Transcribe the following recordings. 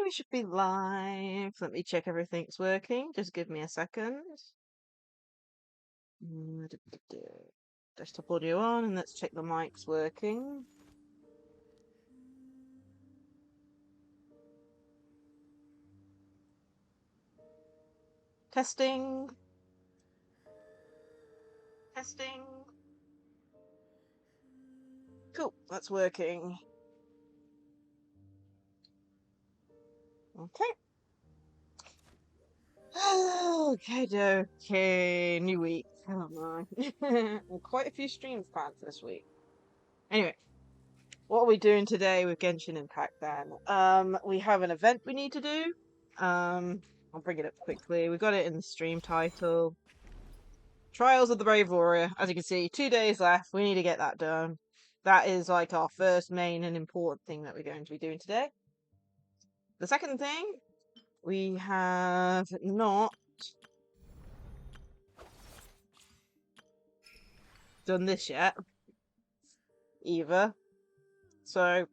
we should be live. Let me check everything's working. Just give me a second. Desktop audio on, and let's check the mic's working. Testing. Testing. Cool, that's working. Okay. Okay, new week. Oh my. Quite a few streams planned this week. Anyway, what are we doing today with Genshin Impact then? We have an event we need to do. I'll bring it up quickly. We got it in the stream title. Trials of the Brave Warrior. As you can see, 2 days left. We need to get that done. That is like our first main and important thing that we're going to be doing today. The second thing, we have not done this yet either. So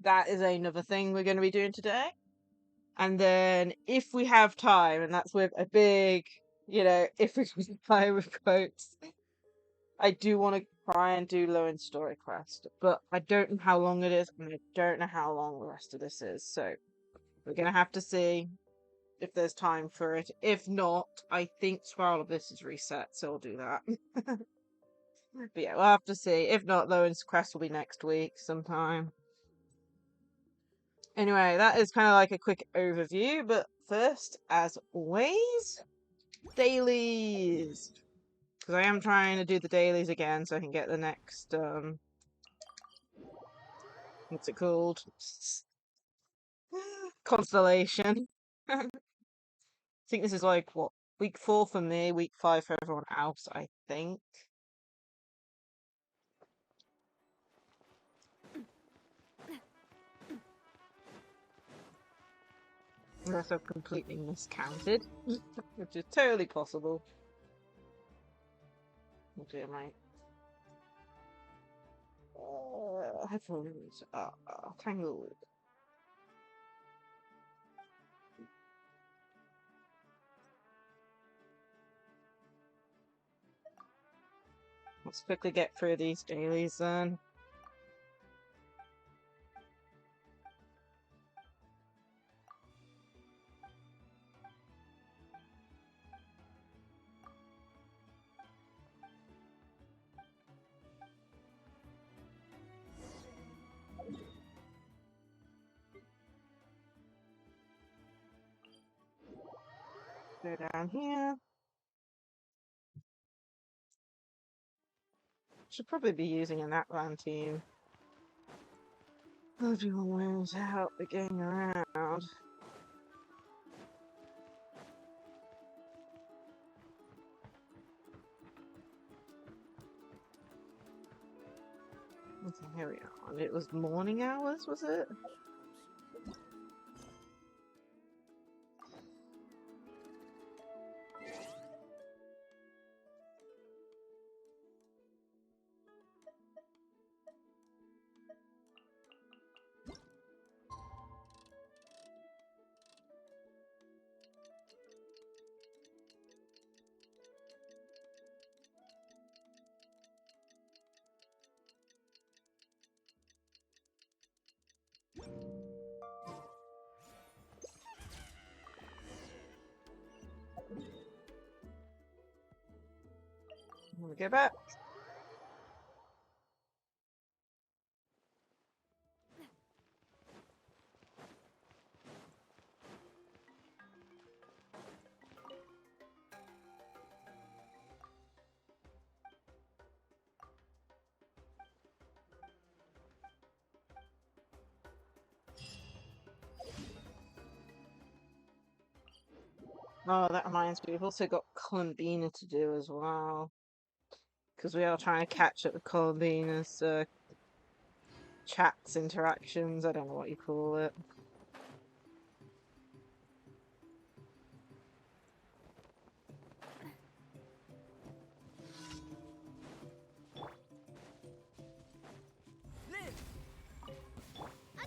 that is another thing we're going to be doing today. And then if we have time, and that's with a big, if we can play with quotes, I do want to try and do Lohen story quest, but I don't know how long it is, and I don't know how long the rest of this is. So we're going to have to see if there's time for it. If not, I think Spiral Abyss is reset, so we'll do that. But yeah, we'll have to see. If not, Lowen's quest will be next week sometime. Anyway, that is kind of like a quick overview, but first, as always, dailies! Because I am trying to do the dailies again so I can get the next, what's it called? Constellation. I think this is like, what, week 4 for me, week 5 for everyone else, I think. Unless I've completely miscounted, which is totally possible. Oh dear, mate. Headphones. Tangled. Let's quickly get through these dailies then. Go down here. Should probably be using an Atlan team. Everyone wears out the getting around. Okay, here we are. It was morning hours, was it? Let me go back. Oh, that reminds me, we've also got Columbina to do as well. Because we are trying to catch up with Columbina's chats, interactions, I don't know what you call it.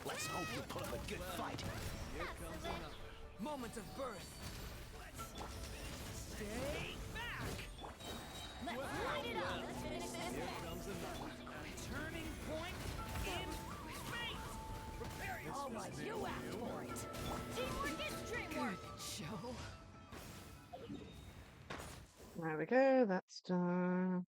Let's hope you put up a good fight. comes another. Moment of birth. Let's stay back. Let's light it up. Let's finish this. Here comes another. A turning point in fate. Prepare yourself. All right, you asked for it. Teamwork is dreamwork. Show. There we go, that's done.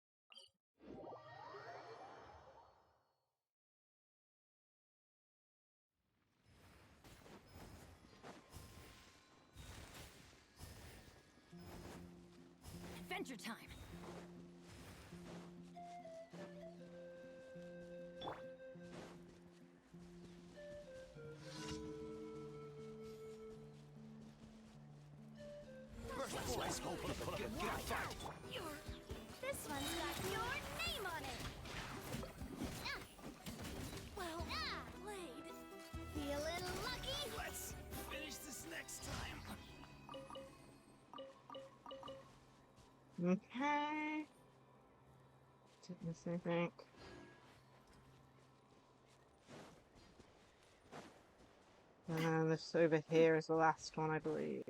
Adventure time. Let's hope you put a good fight. This one's got your name on it. Well played. Feeling lucky? Let's finish this next time. Okay. Didn't miss anything. And this over here is the last one, I believe.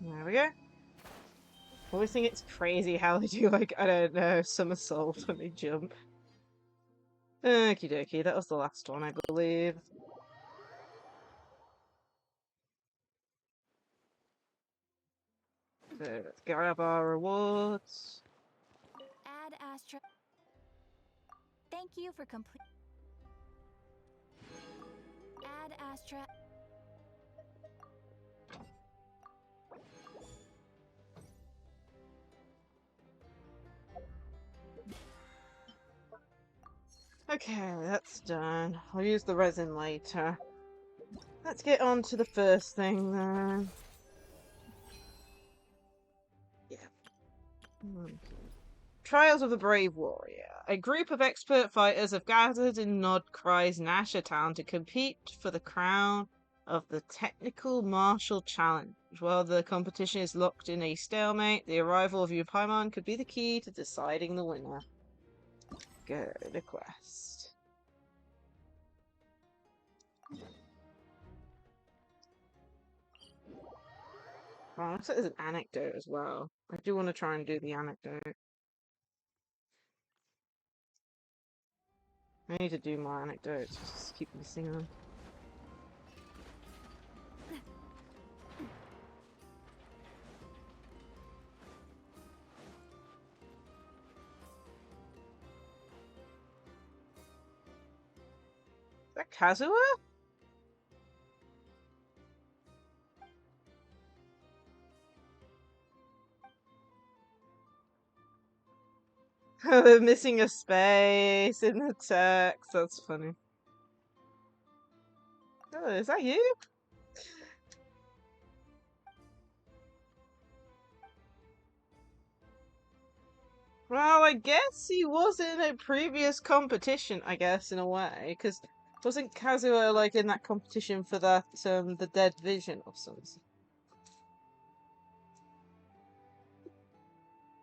There we go. I always think it's crazy how they do, like, I don't know, somersault when they jump. Okie dokie, that was the last one, I believe. So let's grab our rewards. Add Astra. Thank you for complete. Add Astra. Okay, that's done. I'll use the resin later. Let's get on to the first thing then. Yeah. Okay. Trials of the Brave Warrior. A group of expert fighters have gathered in Nod-Krai's Lacie-Chan town to compete for the crown of the Technical Martial Challenge. While the competition is locked in a stalemate, the arrival of Pt1 could be the key to deciding the winner. Go to quest. Oh, looks like there's an anecdote as well. I do want to try and do the anecdote. I need to do more anecdotes. Just keep missing them. Is that Kazuha? They're missing a space in the text. That's funny. Oh, is that you? Well, I guess he was in a previous competition, I guess, in a way, because wasn't Kazuha, like, in that competition for that, the Dead Vision or something?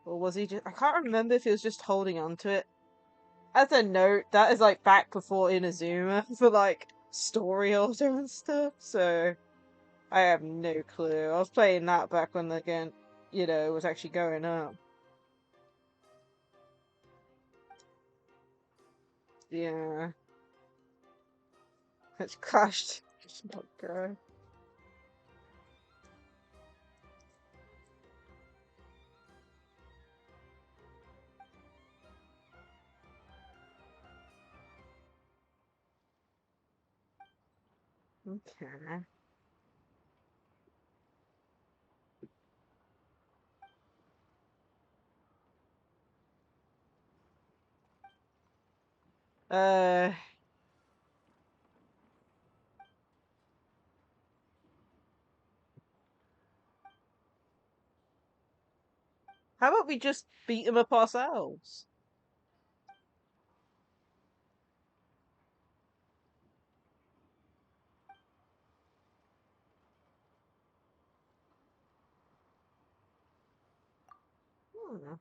Or was he just... I can't remember if he was just holding on to it. As a note, that is, like, back before Inazuma for, like, story order and stuff, so... I have no clue. I was playing that back when the game, you know, was actually going up. Yeah. It's crashed. Nod-Krai. Okay. Uh, how about we just beat them up ourselves? Hmm.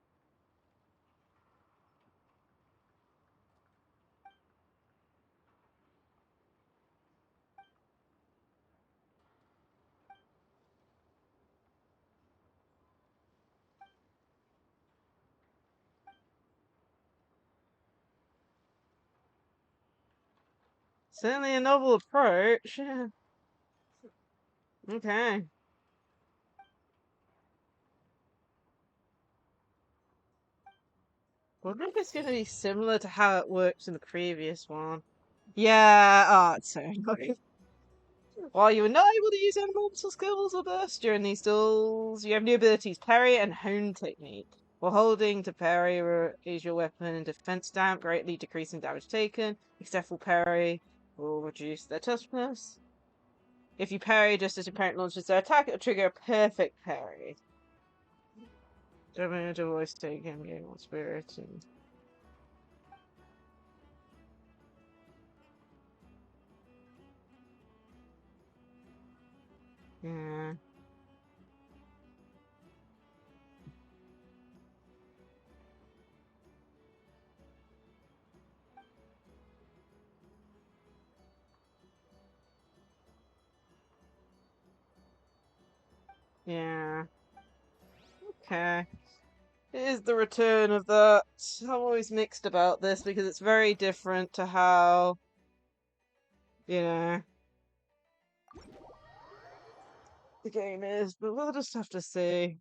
Certainly a novel approach. Okay. Wonder if it's going to be similar to how it worked in the previous one. Yeah, oh, it's so annoying. While you are not able to use elemental skills or burst during these duels, you have new abilities parry and hone technique. While holding to parry is your weapon and defense stamp, greatly decreasing damage taken. Successful parry will reduce their toughness. If you parry just as your opponent launches their attack, it will trigger a perfect parry. Damage of voice taken, gain more spirit, and yeah. Yeah. Okay. It is the return of that. I'm always mixed about this because it's very different to how, you know, the game is, but we'll just have to see.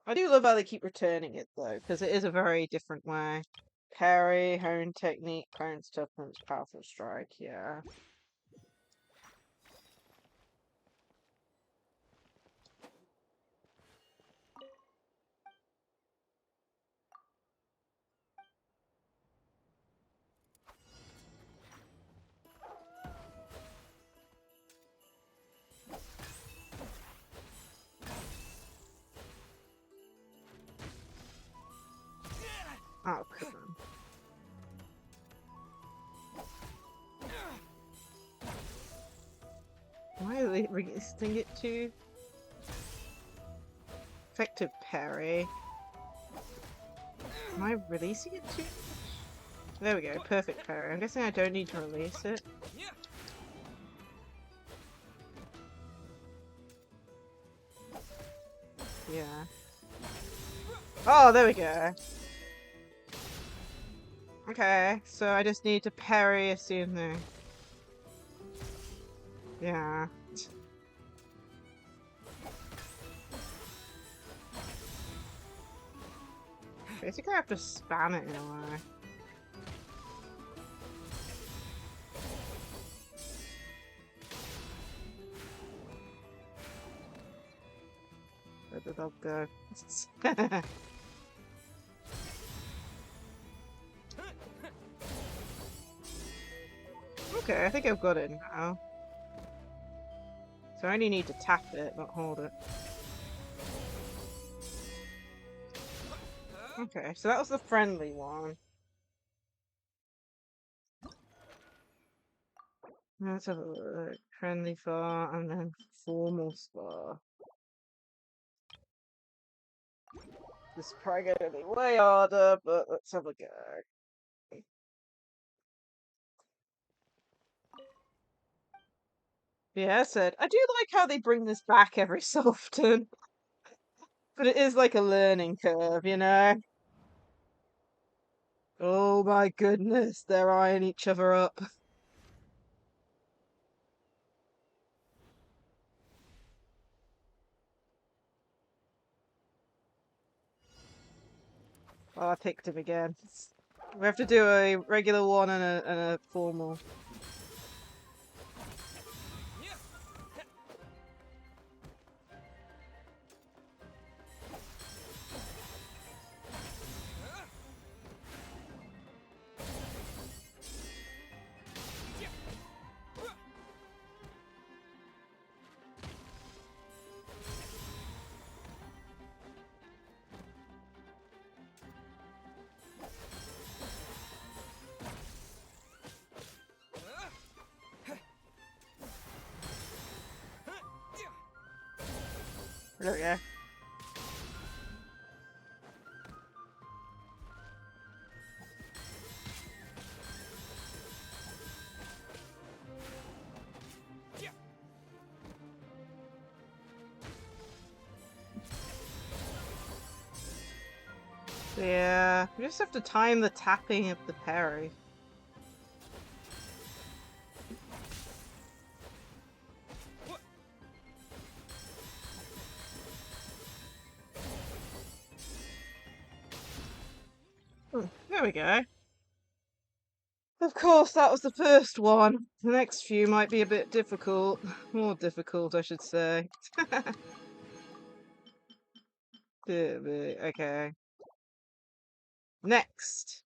I do love how they keep returning it though, because it is a very different way. Parry, hone technique, parent's toughness, powerful strike, yeah. Oh, come on. Why are they resisting it to? Effective parry. Am I releasing it to? There we go, perfect parry. I'm guessing I don't need to release it. Yeah. Oh, there we go. Okay, so I just need to parry as soon as... Yeah. Basically I have to spam it in a way. Where did that go? Okay, I think I've got it now. So I only need to tap it, not hold it. Okay, so that was the friendly one. Let's have a look. Friendly spa and then formal spa. This is probably gonna be way harder, but let's have a go. Yeah, I said, I do like how they bring this back every so often. But it is like a learning curve, you know? Oh my goodness, they're eyeing each other up. Oh, I picked him again. We have to do a regular one and a formal. There we go. Yeah, we just have to time the tapping of the parry. There we go. Of course, that was the first one. The next few might be a bit difficult. More difficult, I should say. Okay. Next.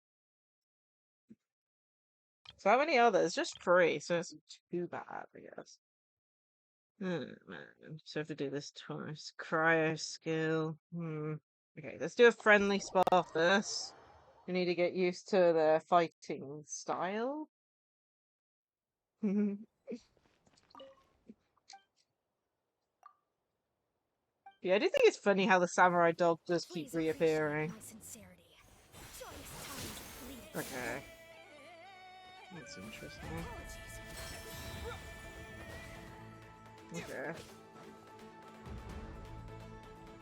So how many others? Just 3, so it's not too bad, I guess. Oh, man. So I have to do this twice. Cryo skill. Okay, let's do a friendly spar first. We need to get used to their fighting style. Yeah, I do think it's funny how the samurai dog does keep Please appreciate reappearing. my sincerity. Joyous times of bleeding. Okay. That's interesting. Apologies. Okay.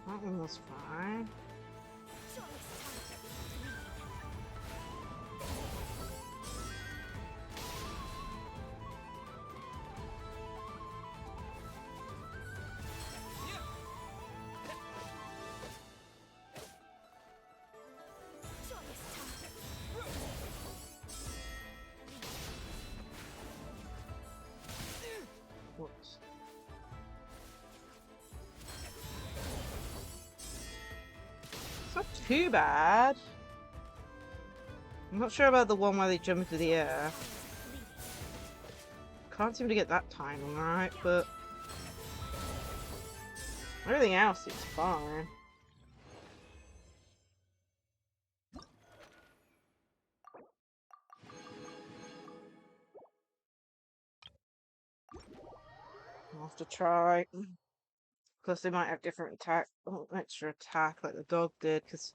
That one was fine. Joyous times of bleeding. Joyous times. Whoops. It's not too bad. I'm not sure about the one where they jump into the air. Can't seem to get that timing right, but everything else seems fine. I'll have to try. Plus, they might have different attack, extra attack like the dog did, because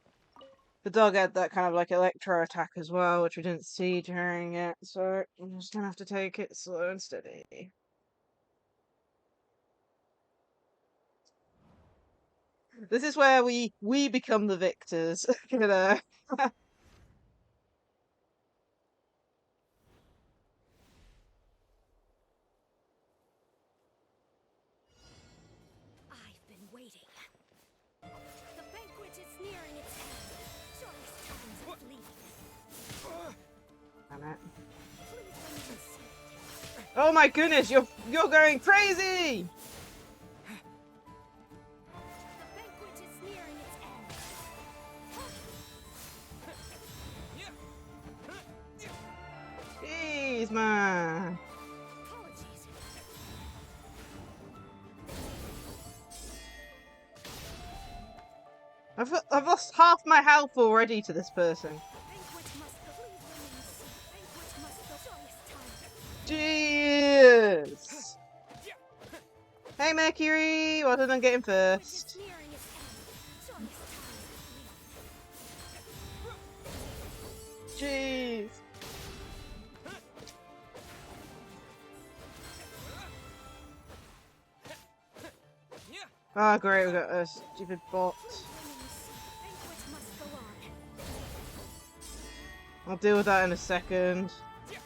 the dog had that kind of like electro attack as well, which we didn't see during it. So I'm just gonna have to take it slow and steady. This is where we become the victors, you know. I've been waiting. The banquet is nearing its end. Joyous times of bleeding. Damn it. Please let me see it. Oh my goodness, you're going crazy! The banquet is nearing its end. Jeez, man. Apologies. I've lost half my health already to this person. Banquet must go. Please let me see. Banquet must go. Joyous time. Jeez. Hey Mercury, well done on getting Banquet is first. nearing its end. Joyous times of bleeding. Jeez. Oh great, we got a stupid bot. Please let me see. Banquet must go on. I'll deal with that in a second. Forgive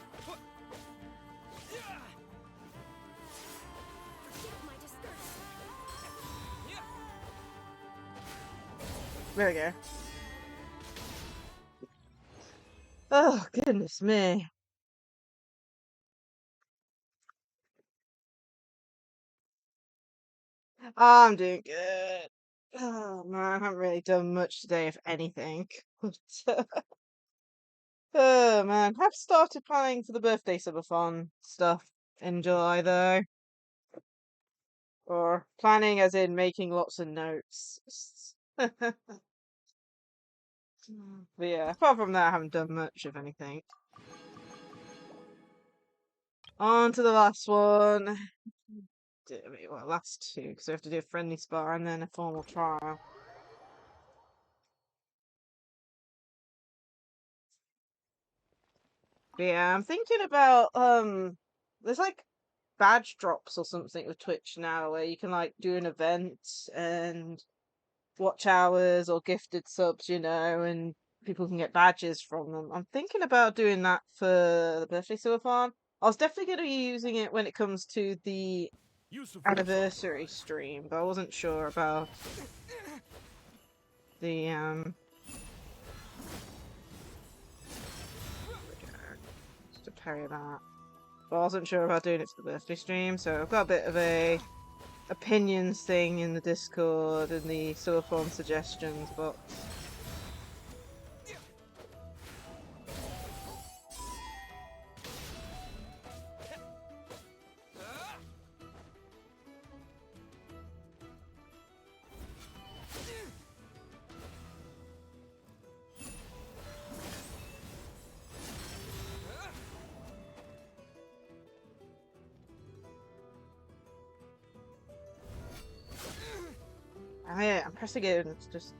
my discourtesy. There we go. Oh goodness me. I'm doing good. Oh man, I haven't really done much today, if anything. Oh man, have started planning for the birthday subathon stuff in July though. Or planning as in making lots of notes. But yeah, apart from that, I haven't done much, if anything. On to the last one. well, last two, because we have to do a friendly spar and then a formal trial. But yeah, I'm thinking about there's like badge drops or something with Twitch now where you can like do an event and watch hours or gifted subs, you know, and people can get badges from them. I'm thinking about doing that for the birthday subathon. I was definitely going to be using it when it comes to the Use of force anniversary authorized. stream, but I wasn't sure about the just to parry that. But I wasn't sure about doing it for the birthday stream, so I've got a bit of a opinions thing in the Discord and the subathon suggestions box. I'm pressing it and it's just...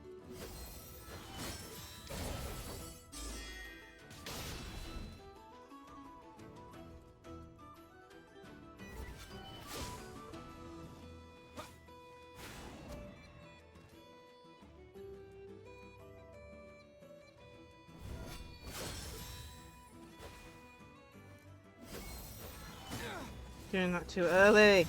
doing that too early.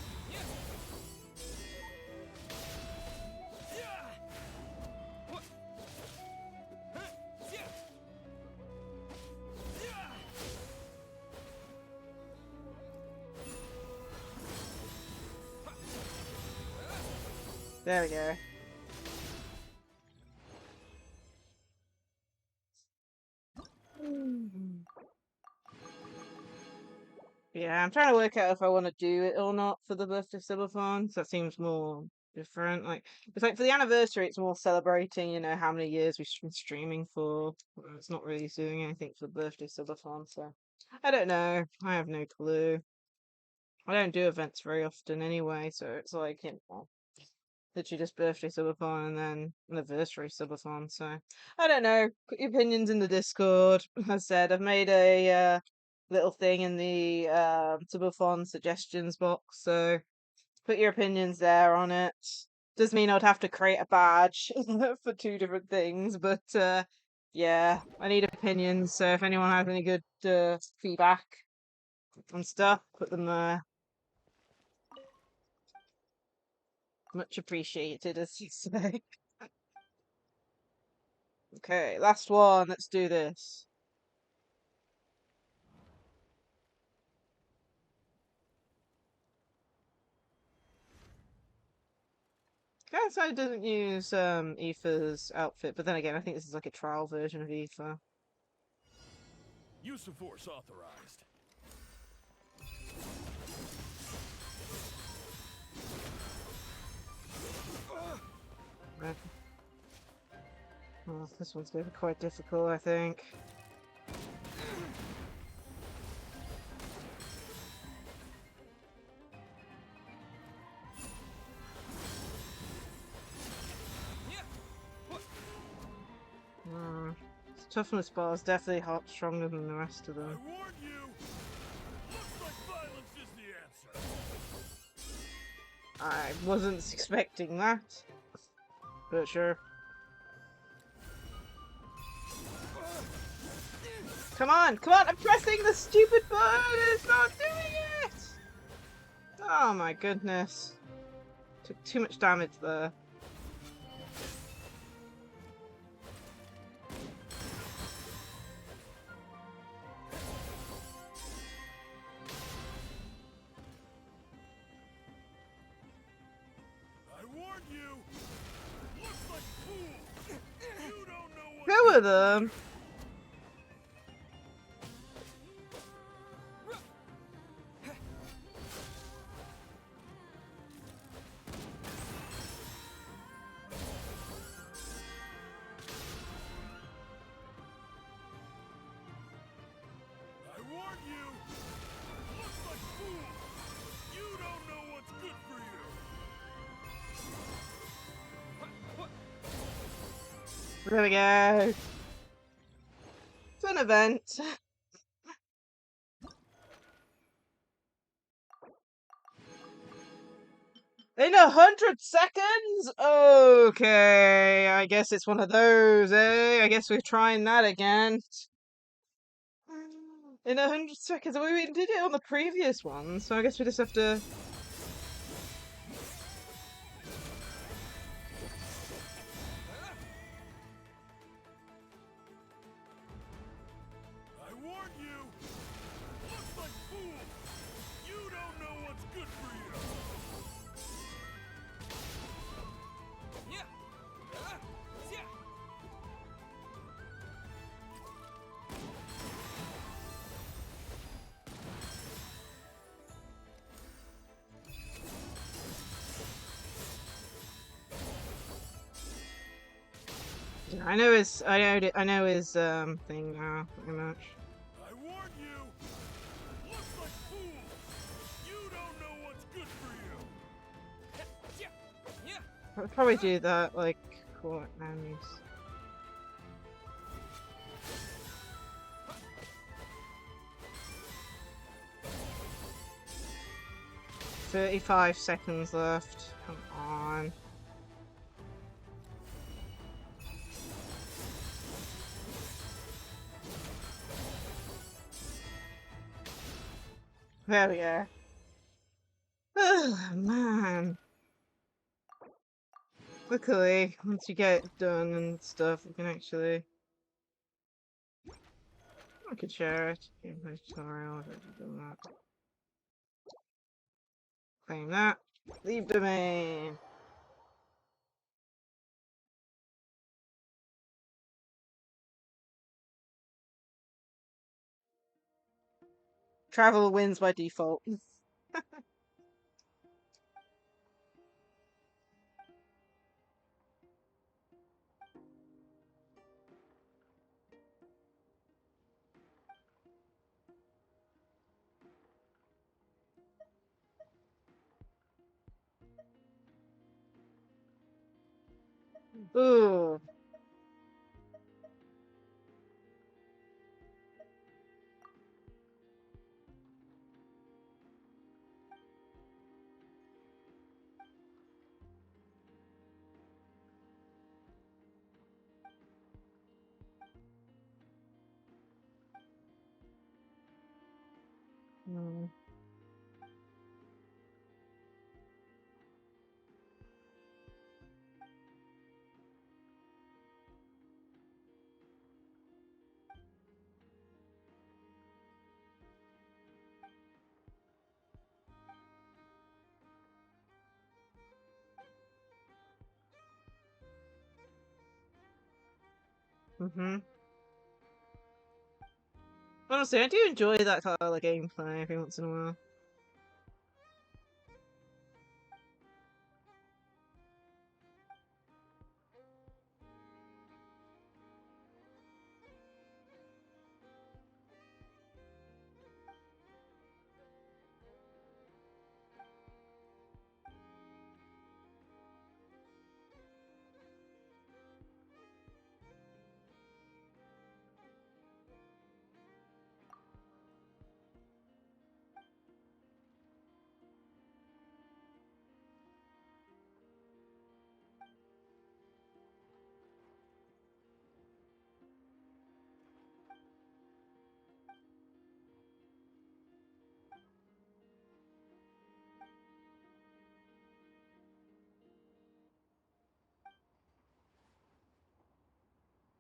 There we go. Yeah, I'm trying to work out if I want to do it or not for the birthday subathon. So that seems more different. Like it's like for the anniversary, it's more celebrating, you know, how many years we've been streaming for. It's not really doing anything for the birthday subathon. So I don't know. I have no clue. I don't do events very often anyway, so it's like, you know, literally just birthday subathon and then anniversary subathon. So I don't know. Put your opinions in the Discord. As I said, I've made a little thing in the subathon suggestions box. So put your opinions there on it. Does mean I'd have to create a badge for two different things, but yeah, I need opinions. So if anyone has any good feedback and stuff, put them there. Much appreciated, as you say. Okay, last one. Let's do this. Guess I didn't use Aoife's outfit, but then again, I think this is like a trial version of Aoife. Use of force authorized. Right. Well, this one's going to be quite difficult, I think. This toughness bar is definitely hot, stronger than the rest of I them. warn you. Looks like violence is the answer. I wasn't expecting that, but sure. Come on, come on! I'm pressing the stupid button! It's not doing it! Oh my goodness. Took too much damage there. I warn you. Looks like fool. You don't know what. Who are them? I warn you. Looks like fool. You don't know what's good for There we go. It's an event. In 100 seconds? Okay, I guess it's one of those, eh? I guess we're trying that again. In 100 seconds? We did it on the previous one, so I guess we just have to... I warn you! Looks like fool! You don't know what's good for you! Yeah! Yeah! I know his thing now, pretty much. I warn you! Looks like fool! You don't know what's good for you! Yeah! Yeah! I'll probably do that, like, court enemies. $35 left. Come on. There we go. Oh, man. Luckily, once you get it done and stuff, we can actually... I could share it. Gameplay tutorial. I've already done that. Claim that. Leave domain. Travel wins by default. Ooh. Hmm. Mm-hmm. Honestly, I do enjoy that kind of gameplay every once in a while.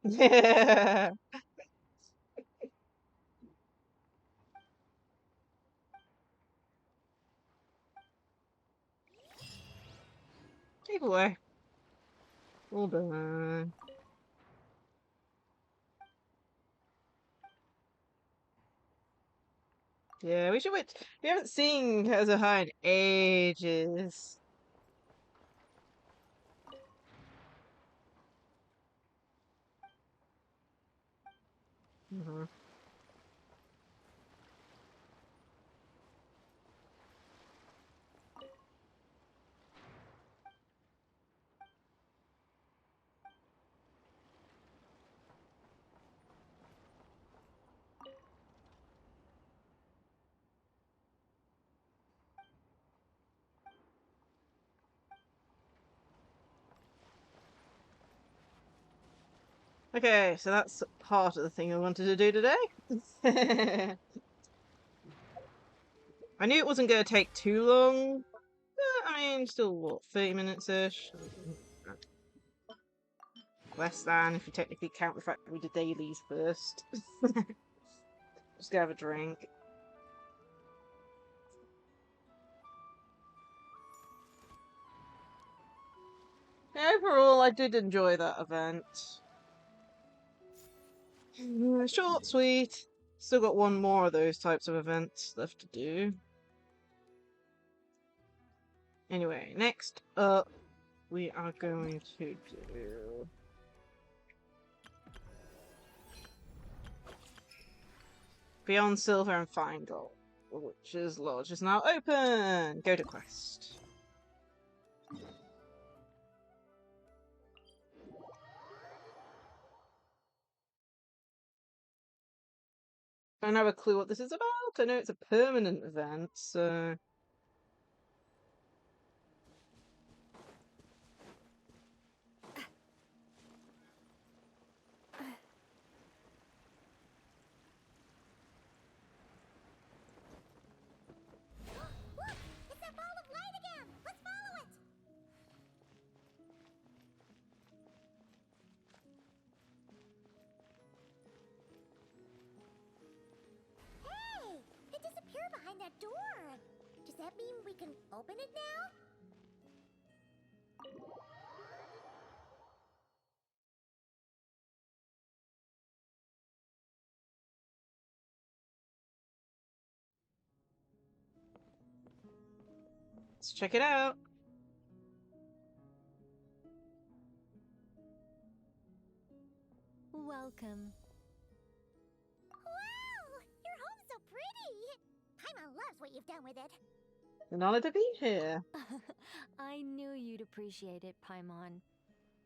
Yeah. Giveaway. Well done. Yeah, we should wait. We haven't seen Kazuha in ages. Mhm. Okay, so that's part of the thing I wanted to do today. I knew it wasn't going to take too long. I mean, still, what, 30 minutes-ish? Less than, if you technically count the fact that we did dailies first. Just gonna have a drink. Overall, I did enjoy that event. Short, sweet. Still got one more of those types of events left to do. Anyway, next up, we are going to do... Beyond Silver and Fine Gold, Witch's Lodge is now open! Go to quest. I don't have a clue what this is about. I know it's a permanent event, so... Look! It's that ball of light again! Let's follow it! Hey! It disappeared behind that door! Does that mean we can open it now? Let's check it out. Welcome. Wow! Your home's so pretty! Paimon loves what you've done with it. An honor to be here. I knew you'd appreciate it, Paimon.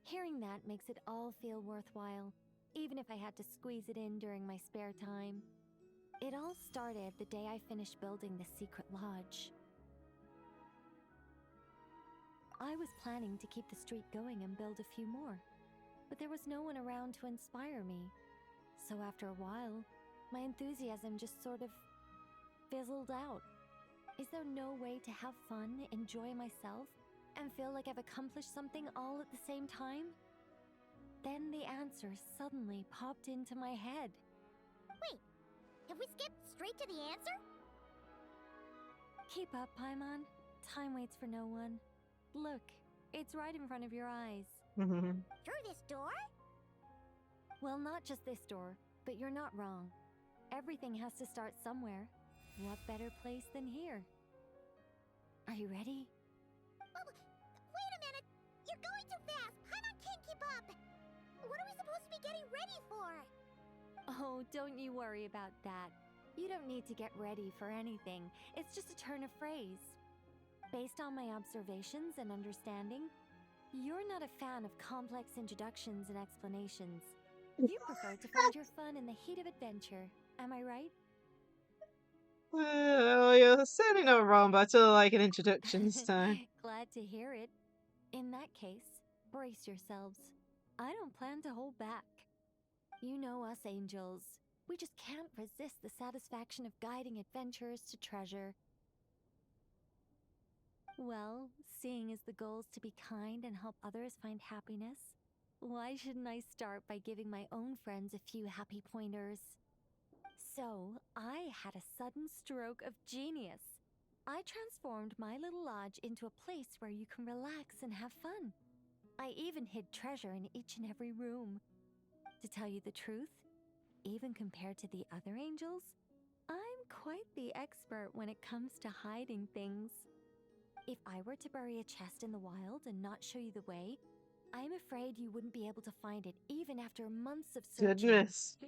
Hearing that makes it all feel worthwhile, even if I had to squeeze it in during my spare time. It all started the day I finished building the secret lodge. I was planning to keep the streak going and build a few more, but there was no one around to inspire me. So after a while, my enthusiasm just sort of fizzled out. Is there no way to have fun, enjoy myself, and feel like I've accomplished something all at the same time? Then the answer suddenly popped into my head. Wait, have we skipped straight to the answer? Keep up, Paimon. Time waits for no one. Look, it's right in front of your eyes. Through this door? Well, not just this door, but you're not wrong. Everything has to start somewhere. What better place than here? Are you ready? Oh, wait a minute! You're going too fast! Paimon can't keep up! What are we supposed to be getting ready for? Oh, don't you worry about that. You don't need to get ready for anything. It's just a turn of phrase. Based on my observations and understanding, you're not a fan of complex introductions and explanations. You prefer to find your fun in the heat of adventure. Am I right? Well, you're certainly not wrong, but I still like an introduction this time. Glad to hear it. In that case, brace yourselves. I don't plan to hold back. You know us angels. We just can't resist the satisfaction of guiding adventurers to treasure. Well, seeing as the goal is to be kind and help others find happiness, why shouldn't I start by giving my own friends a few happy pointers? So, I had a sudden stroke of genius. I transformed my little lodge into a place where you can relax and have fun. I even hid treasure in each and every room. To tell you the truth, even compared to the other angels, I'm quite the expert when it comes to hiding things. If I were to bury a chest in the wild and not show you the way, I'm afraid you wouldn't be able to find it even after months of searching. Goodness.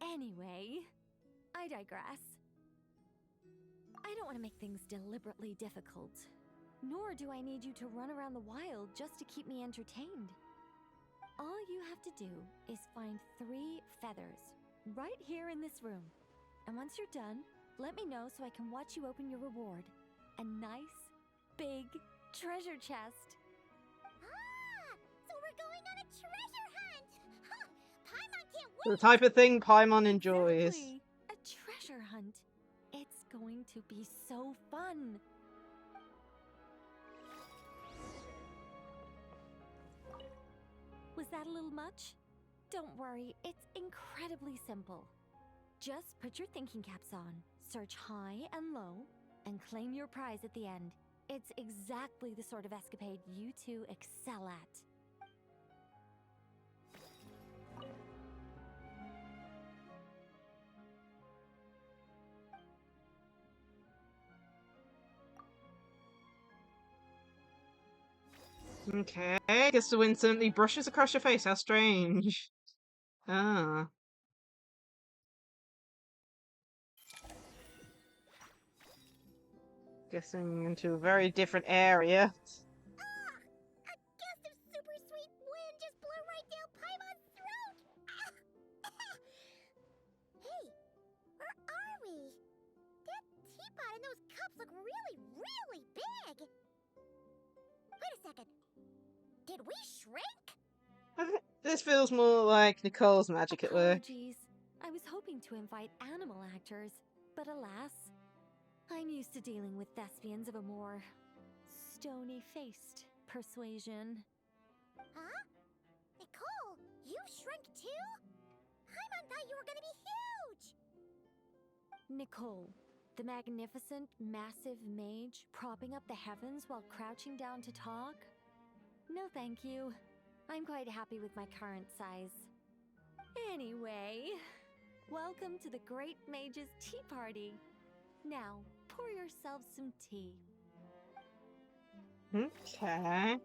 Anyway, I digress. I don't want to make things deliberately difficult, nor do I need you to run around the wild just to keep me entertained. All you have to do is find 3 feathers right here in this room. And once you're done, let me know so I can watch you open your reward. A nice, big treasure chest. Ah! So we're going on a treasure The type of thing Paimon enjoys. Exactly. A treasure hunt. It's going to be so fun. Was that a little much? Don't worry, it's incredibly simple. Just put your thinking caps on, search high and low, and claim your prize at the end. It's exactly the sort of escapade you two excel at. Okay, guess the wind suddenly brushes across your face. How strange. Ah. Guessing into a very different area. A gust of super sweet wind just blew right down Paimon's throat! Hey, where are we? That teapot and those cups look really, really big! Wait a second. Did we shrink? This feels more like Nicole's magic at work. Apologies. I was hoping to invite animal actors, but alas, I'm used to dealing with thespians of a more stony-faced persuasion. Huh? Nicole, you shrunk too? Paimon thought you were gonna be huge! Nicole, the magnificent, massive mage propping up the heavens while crouching down to talk? No thank you. I'm quite happy with my current size. Anyway, welcome to the Great Mage's Tea Party. Now, pour yourselves some tea. Okay.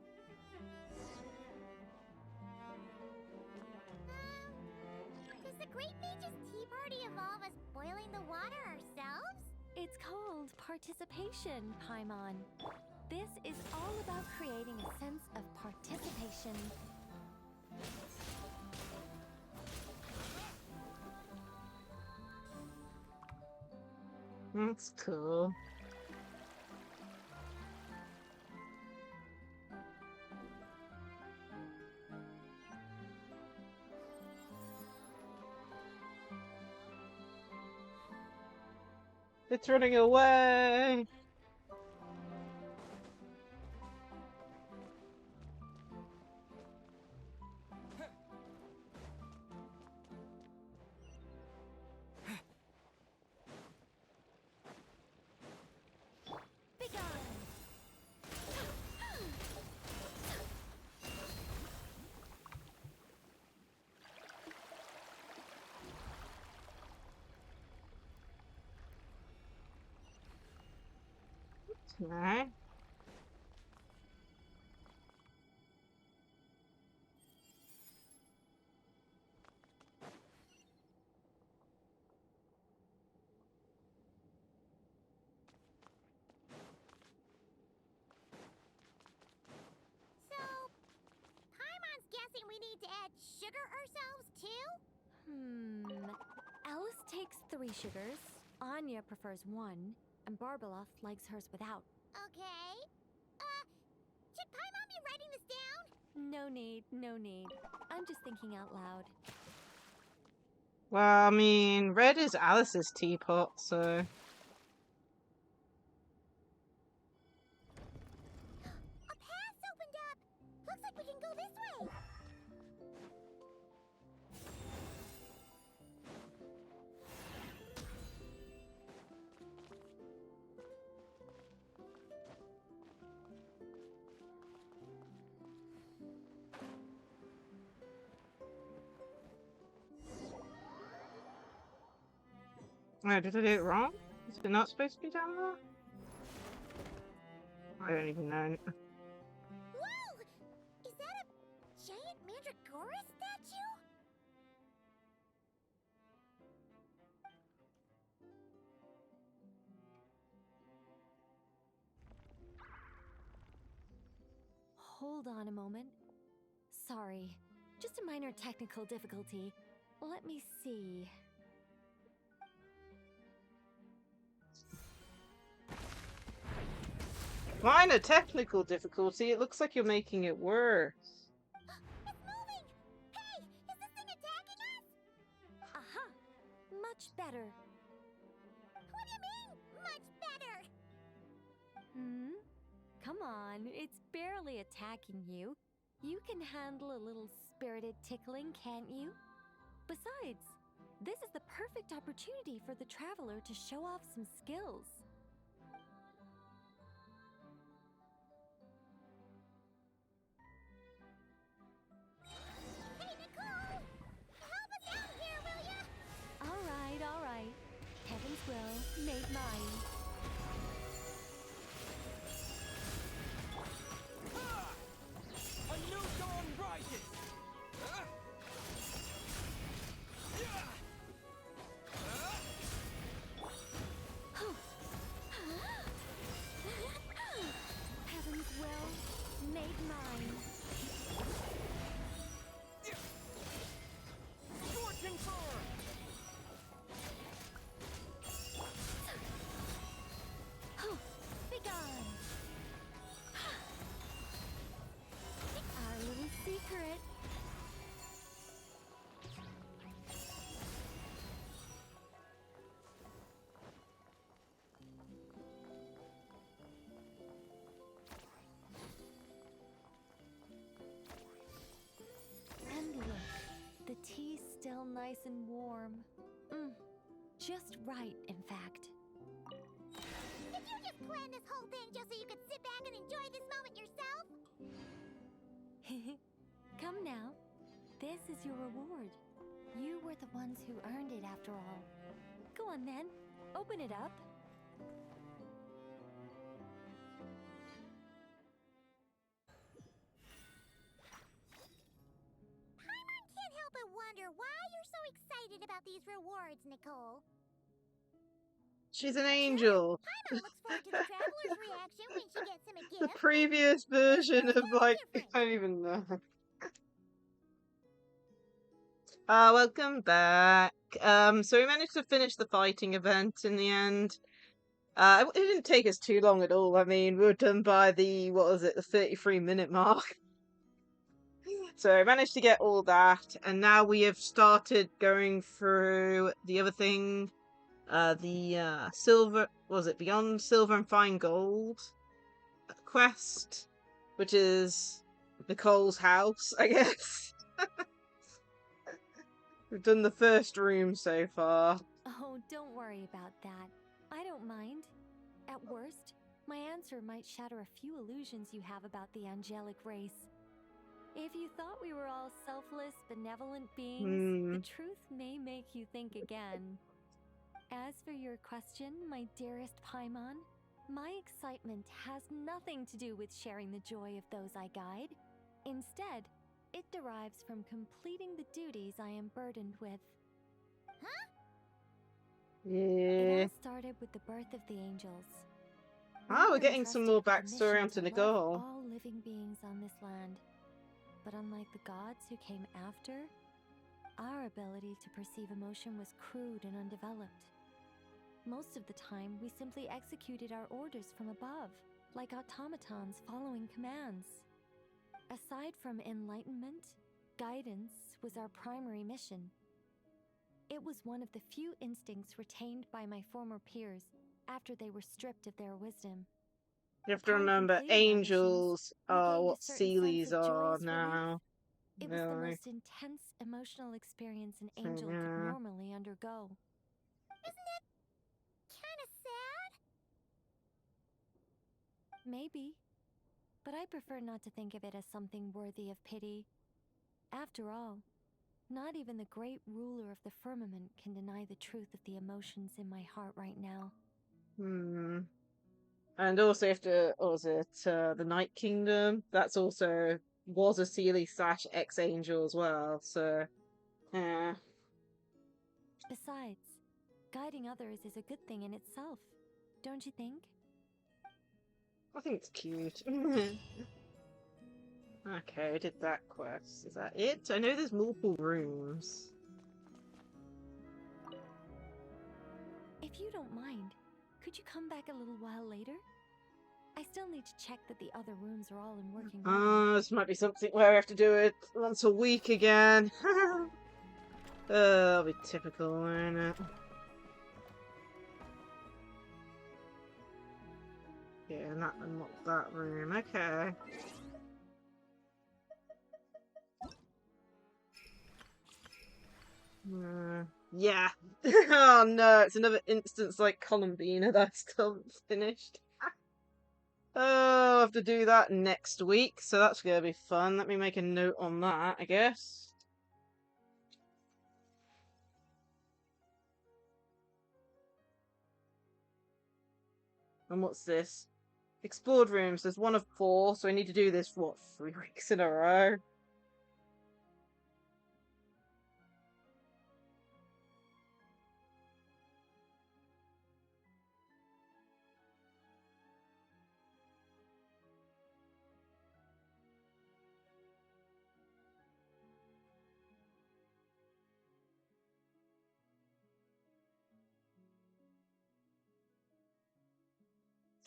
Does the Great Mage's Tea Party involve us boiling the water ourselves? It's called participation, Paimon. This is all about creating a sense of participation. That's cool. It's running away! Right. So, Paimon's guessing we need to add sugar ourselves too? Alice takes 3 sugars, Anya prefers 1, and Barbeloff likes hers without. Okay. Should Paimon be writing this down? No need, no need. I'm just thinking out loud. Well, I mean, red is Alice's teapot, so... A path's opened up! Looks like we can go this way! Oh, did I do it wrong? Is it not supposed to be down there? I don't even know. Whoa! Is that a giant Mandragora statue? Hold on a moment. Sorry, just a minor technical difficulty. Let me see. Minor technical difficulty? It looks like you're making it worse. It's moving! Hey! Is this thing attacking us? better. What do you mean, much better? Come on, it's barely attacking you. You can handle a little spirited tickling, can't you? Besides, this is the perfect opportunity for the traveler to show off some skills. Hey, Nicole! Help us out here, will ya? All right. Heaven's will made mine. A new dawn rises! Heaven's will made mine. Scorching fur! Begone! Our little secret. And look, the tea's still nice and warm. Just right, in fact. Did you just plan this whole thing just so you could sit back and enjoy this moment yourself? Come now. This is your reward. You were the ones who earned it after all. Go on then. Open it up. Paimon can't help but wonder why you're so excited about these rewards, Nicole. She's an angel. Paimon looks forward to the traveler's reaction when she gets him a gift. The previous version of, like, I different. don't even know. Welcome back. So we managed to finish the fighting event in the end. It didn't take us too long at all. I mean, we were done by the, what was it, the 33-minute mark. So I managed to get all that, and now we have started going through the other thing. The silver, what was it, Beyond Silver and Fine Gold quest, which is Nicole's house, I guess. We've done the first room so far. Oh, don't worry about that. I don't mind. At worst, my answer might shatter a few illusions you have about the angelic race. If you thought we were all selfless, benevolent beings, the truth may make you think again. As for your question, my dearest Paimon, my excitement has nothing to do with sharing the joy of those I guide. Instead, it derives from completing the duties I am burdened with. It Yeah. all started with the birth of the angels. We're were getting some more entrusted with the backstory mission onto to love Nicole. all living beings on this land. But unlike the gods who came after, our ability to perceive emotion was crude and undeveloped. Most of the time, we simply executed our orders from above, like automatons following commands. Aside from enlightenment, guidance was our primary mission. It was one of the few instincts retained by my former peers after they were stripped of their wisdom. You have to Upon remember, completing our missions, angels we are gained a what certain sense Seelies of are joyous now. relief. It was the Really. most intense emotional experience an So, angel yeah. could normally undergo. Isn't that kind of sad? Maybe, but I prefer not to think of it as something worthy of pity. After all, not even the great ruler of the firmament can deny the truth of the emotions in my heart right now. And also, after, what was it, the Night Kingdom? That's also was a Seelie / ex-angel as well. So, yeah. Besides, guiding others is a good thing in itself, don't you think? I think it's cute. Okay, I did that quest. Is that it? I know there's multiple rooms. If you don't mind, could you come back a little while later? I still need to check that the other rooms are all in working order. This might be something where I have to do it once a week again. That'll be typical, won't it? Yeah, and that unlocked that room. Okay. Yeah. Oh no, it's another instance like Columbina that I still haven't finished. Oh, I have to do that next week, so that's gonna be fun. Let me make a note on that, I guess. And what's this? Explored rooms. There's 1 of 4, so I need to do this, what, 3 weeks in a row?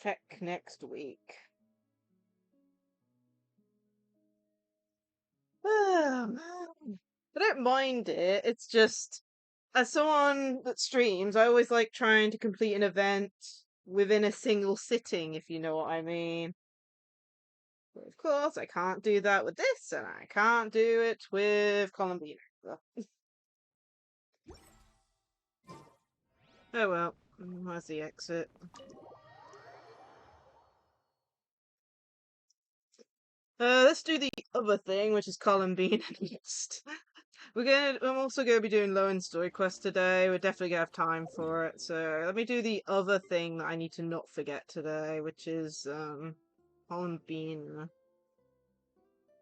Check next week. Oh, man. I don't mind it. It's just, as someone that streams, I always like trying to complete an event within a single sitting, if you know what I mean. But of course, I can't do that with this, and I can't do it with Columbina. Oh well, where's the exit? Let's do the other thing, which is Columbine next. I'm also gonna be doing Lohen's story quest today. We're definitely gonna have time for it. So let me do the other thing that I need to not forget today, which is Columbine,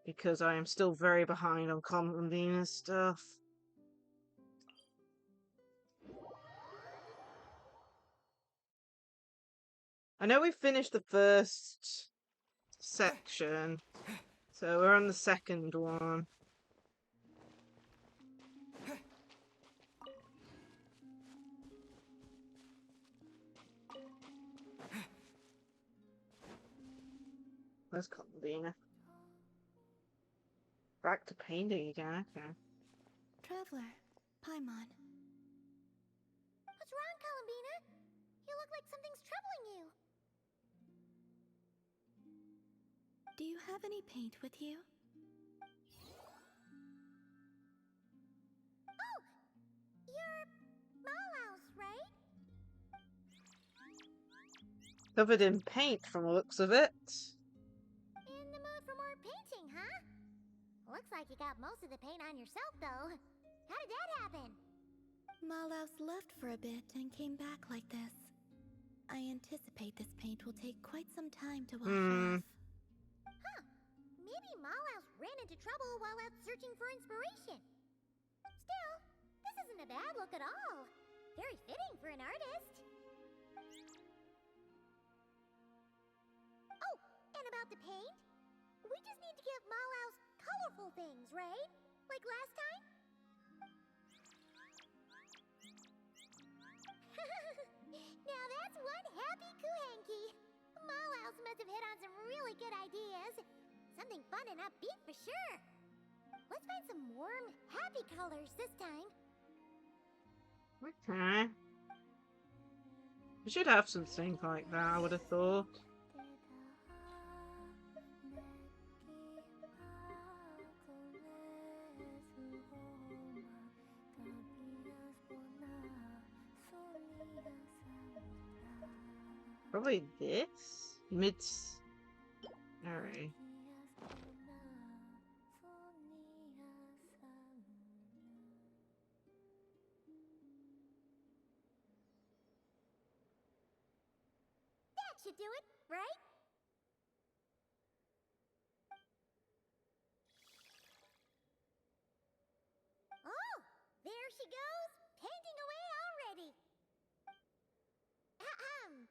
because I am still very behind on Columbine stuff. I know we finished the first section, so we're on the second one. Where's Columbine? Back to painting again, okay. Traveler, Paimon. What's wrong, Columbina? You look like something's troubling you. Do you have any paint with you? Oh! You're Malaus, right? Covered in paint from the looks of it. In the mood for more painting, huh? Looks like you got most of the paint on yourself, though. How did that happen? Malaus left for a bit and came back like this. I anticipate this paint will take quite some time to wash off. Huh. Maybe Malaus ran into trouble while out searching for inspiration. Still, this isn't a bad look at all. Very fitting for an artist. Oh, and about the paint? We just need to give Malaus colorful things, right? Like last time? Now that's one happy Kuhenki. Malaus must have hit on some really good ideas. Something fun and upbeat for sure. Let's find some warm, happy colors this time. Okay. We should have something like that, I would have thought. Probably this? Alright. That should do it, right? Oh, there she goes, painting away already. Ahem.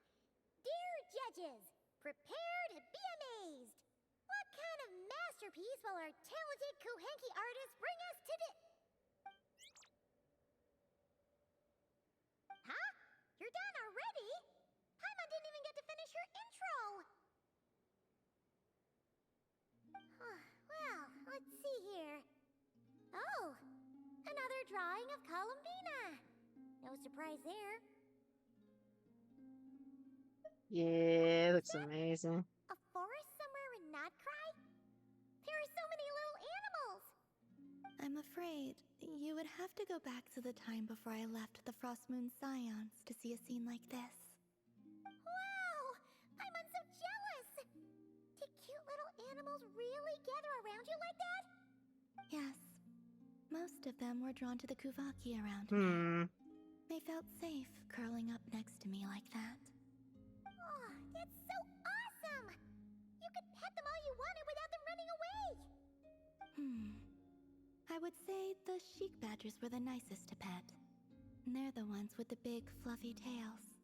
Dear judges, prepare to be amazed. What kind of masterpiece will our talented Kuhenki artist bring us today? Huh? You're done already? Paimon didn't even get to finish her intro. Well, let's see here. Oh, another drawing of Columbina. No surprise there. Yeah, looks amazing. A forest somewhere in Nod-Krai? There are so many little animals! I'm afraid you would have to go back to the time before I left the Frost Moon Scions to see a scene like this. Wow! I'm so jealous! Did cute little animals really gather around you like that? Yes. Most of them were drawn to the Kuvaki around me. They felt safe curling up next to me like that. Oh, that's so awesome! You could pet them all you wanted without them running away! I would say the sheik badgers were the nicest to pet. They're the ones with the big, fluffy tails.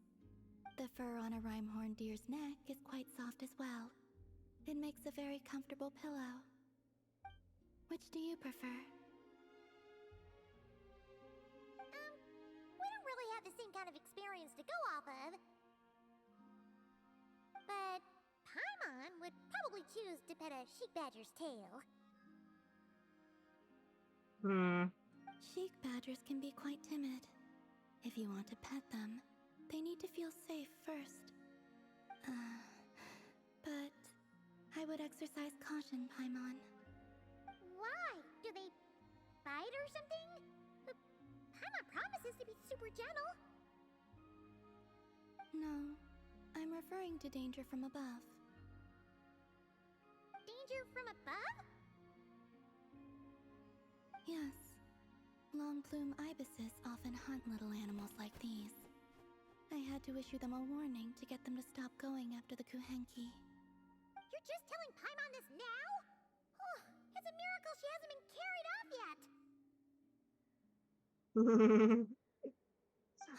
The fur on a rhyme-horned deer's neck is quite soft as well. It makes a very comfortable pillow. Which do you prefer? We don't really have the same kind of experience to go off of. But Paimon would probably choose to pet a sheik badger's tail. Sheik badgers can be quite timid. If you want to pet them, they need to feel safe first. But I would exercise caution, Paimon. Why? Do they bite or something? Paimon promises to be super gentle. No, I'm referring to danger from above. Danger from above? Yes. Long-plume ibises often hunt little animals like these. I had to issue them a warning to get them to stop going after the Kuhenki. You're just telling Paimon this now? Oh, it's a miracle she hasn't been carried off yet.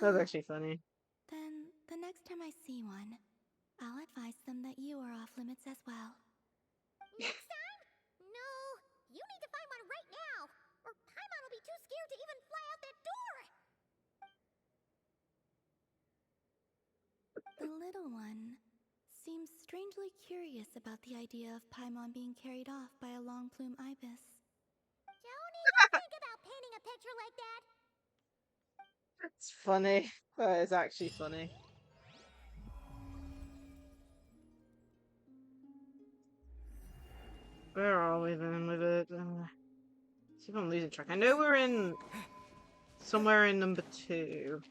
That's actually funny. Then, the next time I see one, I'll advise them that you are off limits as well. Next time? No, you need to find one right now, or Paimon will be too scared to even fly out that door. The little one seems strangely curious about the idea of Paimon being carried off by a long-plume ibis. Don't even think about painting a picture like that. It's funny. That is actually funny. Where are we then with it? See if I'm losing track. I know we're in somewhere in number 2.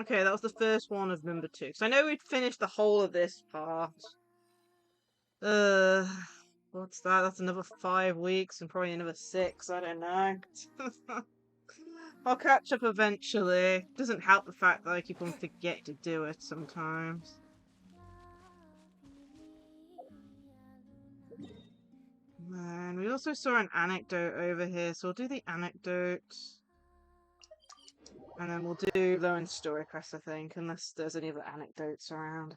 Okay, that was the first one of number 2. So I know we'd finished the whole of this part. What's that? That's another 5 weeks and probably another 6. I don't know. I'll catch up eventually. Doesn't help the fact that I keep on forgetting to do it sometimes. And we also saw an anecdote over here, so we'll do the anecdote. And then we'll do Lohen's story quest, I think, unless there's any other anecdotes around.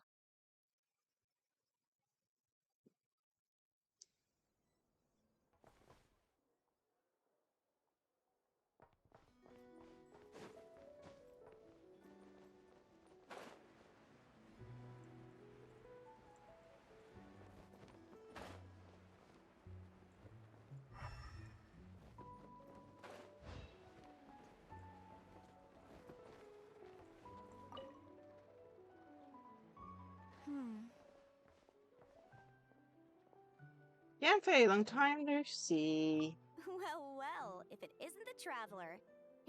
Yanfei, long time no see. Well, well, if it isn't the Traveler.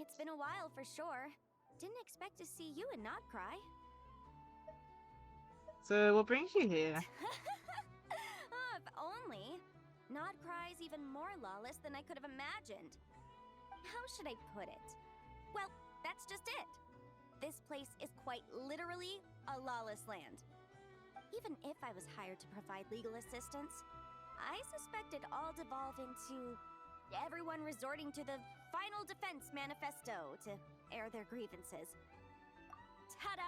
It's been a while for sure. Didn't expect to see you in Nod-Krai. So, what brings you here? Oh, if only. Nod-Krai's even more lawless than I could have imagined. How should I put it? Well, that's just it. This place is quite literally a lawless land. Even if I was hired to provide legal assistance, I suspect it'd all devolve into everyone resorting to the Final Defense Manifesto to air their grievances. Ta-da!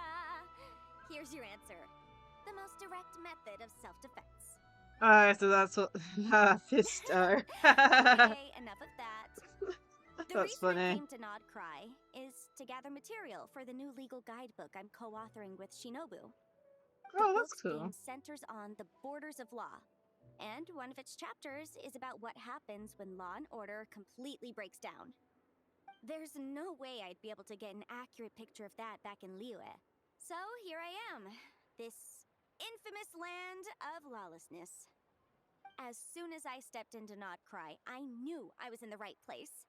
Here's your answer. The most direct method of self-defense. So that's what Fisto. Okay, enough of that. The That's reason I funny. came to Nod-Krai is to gather material for the new legal guidebook I'm co-authoring with Shinobu. Oh, The that's book's cool. theme centers on the borders of law, and one of its chapters is about what happens when law and order completely breaks down. There's no way I'd be able to get an accurate picture of that back in Liyue. So here I am, this infamous land of lawlessness. As soon as I stepped into Nod-Krai, I knew I was in the right place.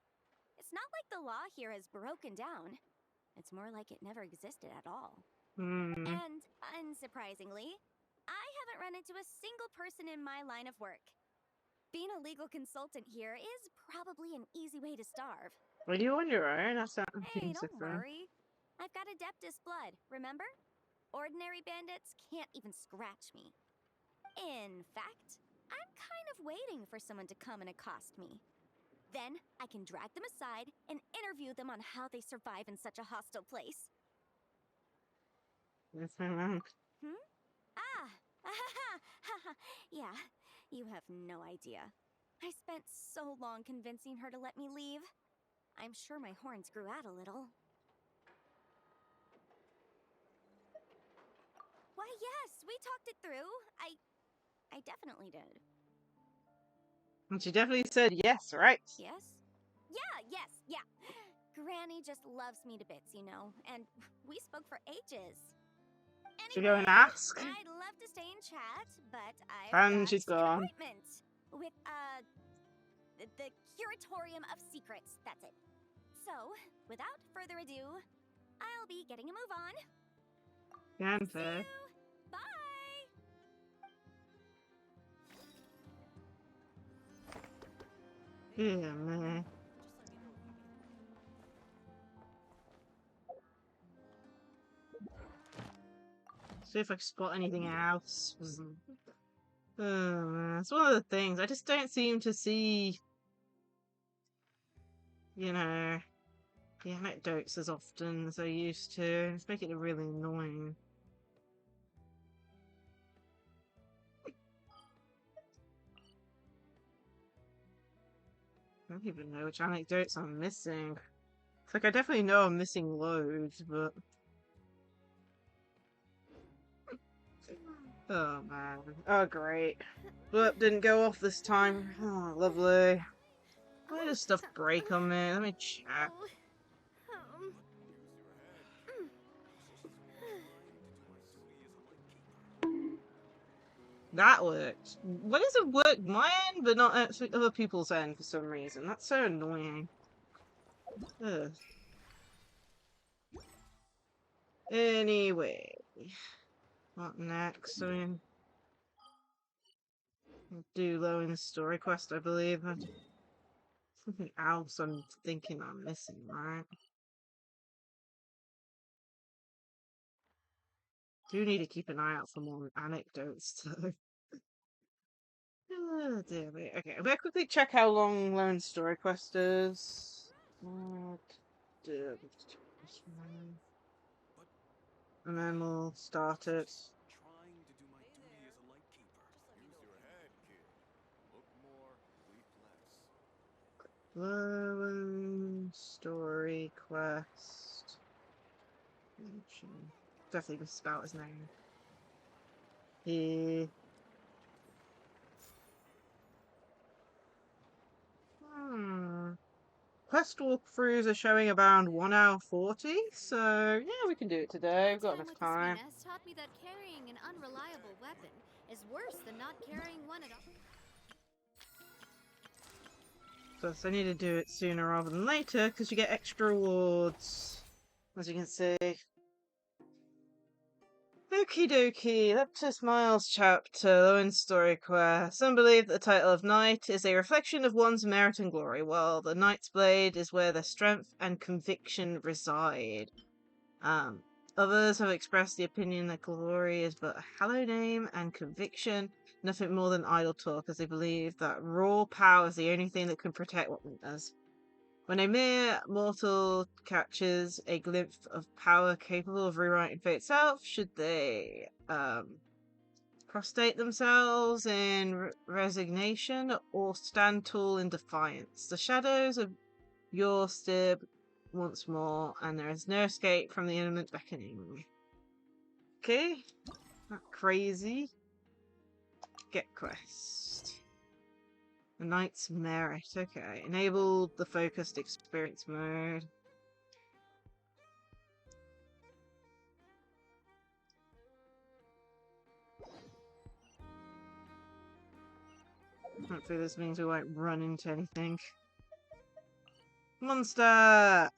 It's not like the law here has broken down. It's more like it never existed at all. And, unsurprisingly, I haven't run into a single person in my line of work. Being a legal consultant here is probably an easy way to starve. Are you on your own? That sounds Hey, don't different. worry. I've got Adeptus blood, remember? Ordinary bandits can't even scratch me. In fact, I'm kind of waiting for someone to come and accost me. Then I can drag them aside and interview them on how they survive in such a hostile place. Yes, I know. Ah! Yeah, you have no idea. I spent so long convincing her to let me leave. I'm sure my horns grew out a little. Why, yes, we talked it through. I definitely did. And she definitely said yes, right? Yes? Yeah. Granny just loves me to bits, you know, and we spoke for ages. Should we go and Anyway, ask? I'd love to stay and chat, but I've And got she's an gone. appointment with, the Curatorium of Secrets, that's it. So, without further ado, I'll be getting a move on. Can See fair. you! Bye! Yeah, man. See if I can spot anything else. Oh man, it's one of the things. I just don't seem to see, you know, the anecdotes as often as I used to. It's making it really annoying. I don't even know which anecdotes I'm missing. It's like I definitely know I'm missing loads, but... Oh man. Oh great. But didn't go off this time. Oh, lovely. Why does stuff break on me? Let me check. That worked. Why does it work my end, but not actually other people's end for some reason? That's so annoying. Ugh. Anyway. What next? I mean... do Lowen's story quest, I believe. Something else I'm thinking I'm missing, right? Do need to keep an eye out for more anecdotes, though. Oh, dear me. Okay, I'm gonna quickly check how long Lowen's story quest is. And then we'll start it. Trying to do my duty as a light keeper. Use your head, kid. Look more, weep less. Lowen's story quest. Definitely misspelled his name. He... Quest walkthroughs are showing around 1 hour 40, so yeah, we can do it today. We've got enough time. Taught me that carrying an unreliable weapon is worse than not carrying one at all. Plus, I need to do it sooner rather than later because you get extra rewards, as you can see. Okie dokie, Lepus Miles Chapter, Lohen's story quest. Some believe that the title of Knight is a reflection of one's merit and glory, while the Knight's blade is where their strength and conviction reside. Others have expressed the opinion that glory is but a hollow name and conviction nothing more than idle talk, as they believe that raw power is the only thing that can protect what one does. When a mere mortal catches a glimpse of power capable of rewriting fate itself, should they prostrate themselves in resignation or stand tall in defiance? The shadows of your stir once more, and there is no escape from the element beckoning. Okay, not crazy. Get quest. The Knight's Merit. Okay. Enable the focused experience mode. Hopefully this means we won't run into anything. Monster!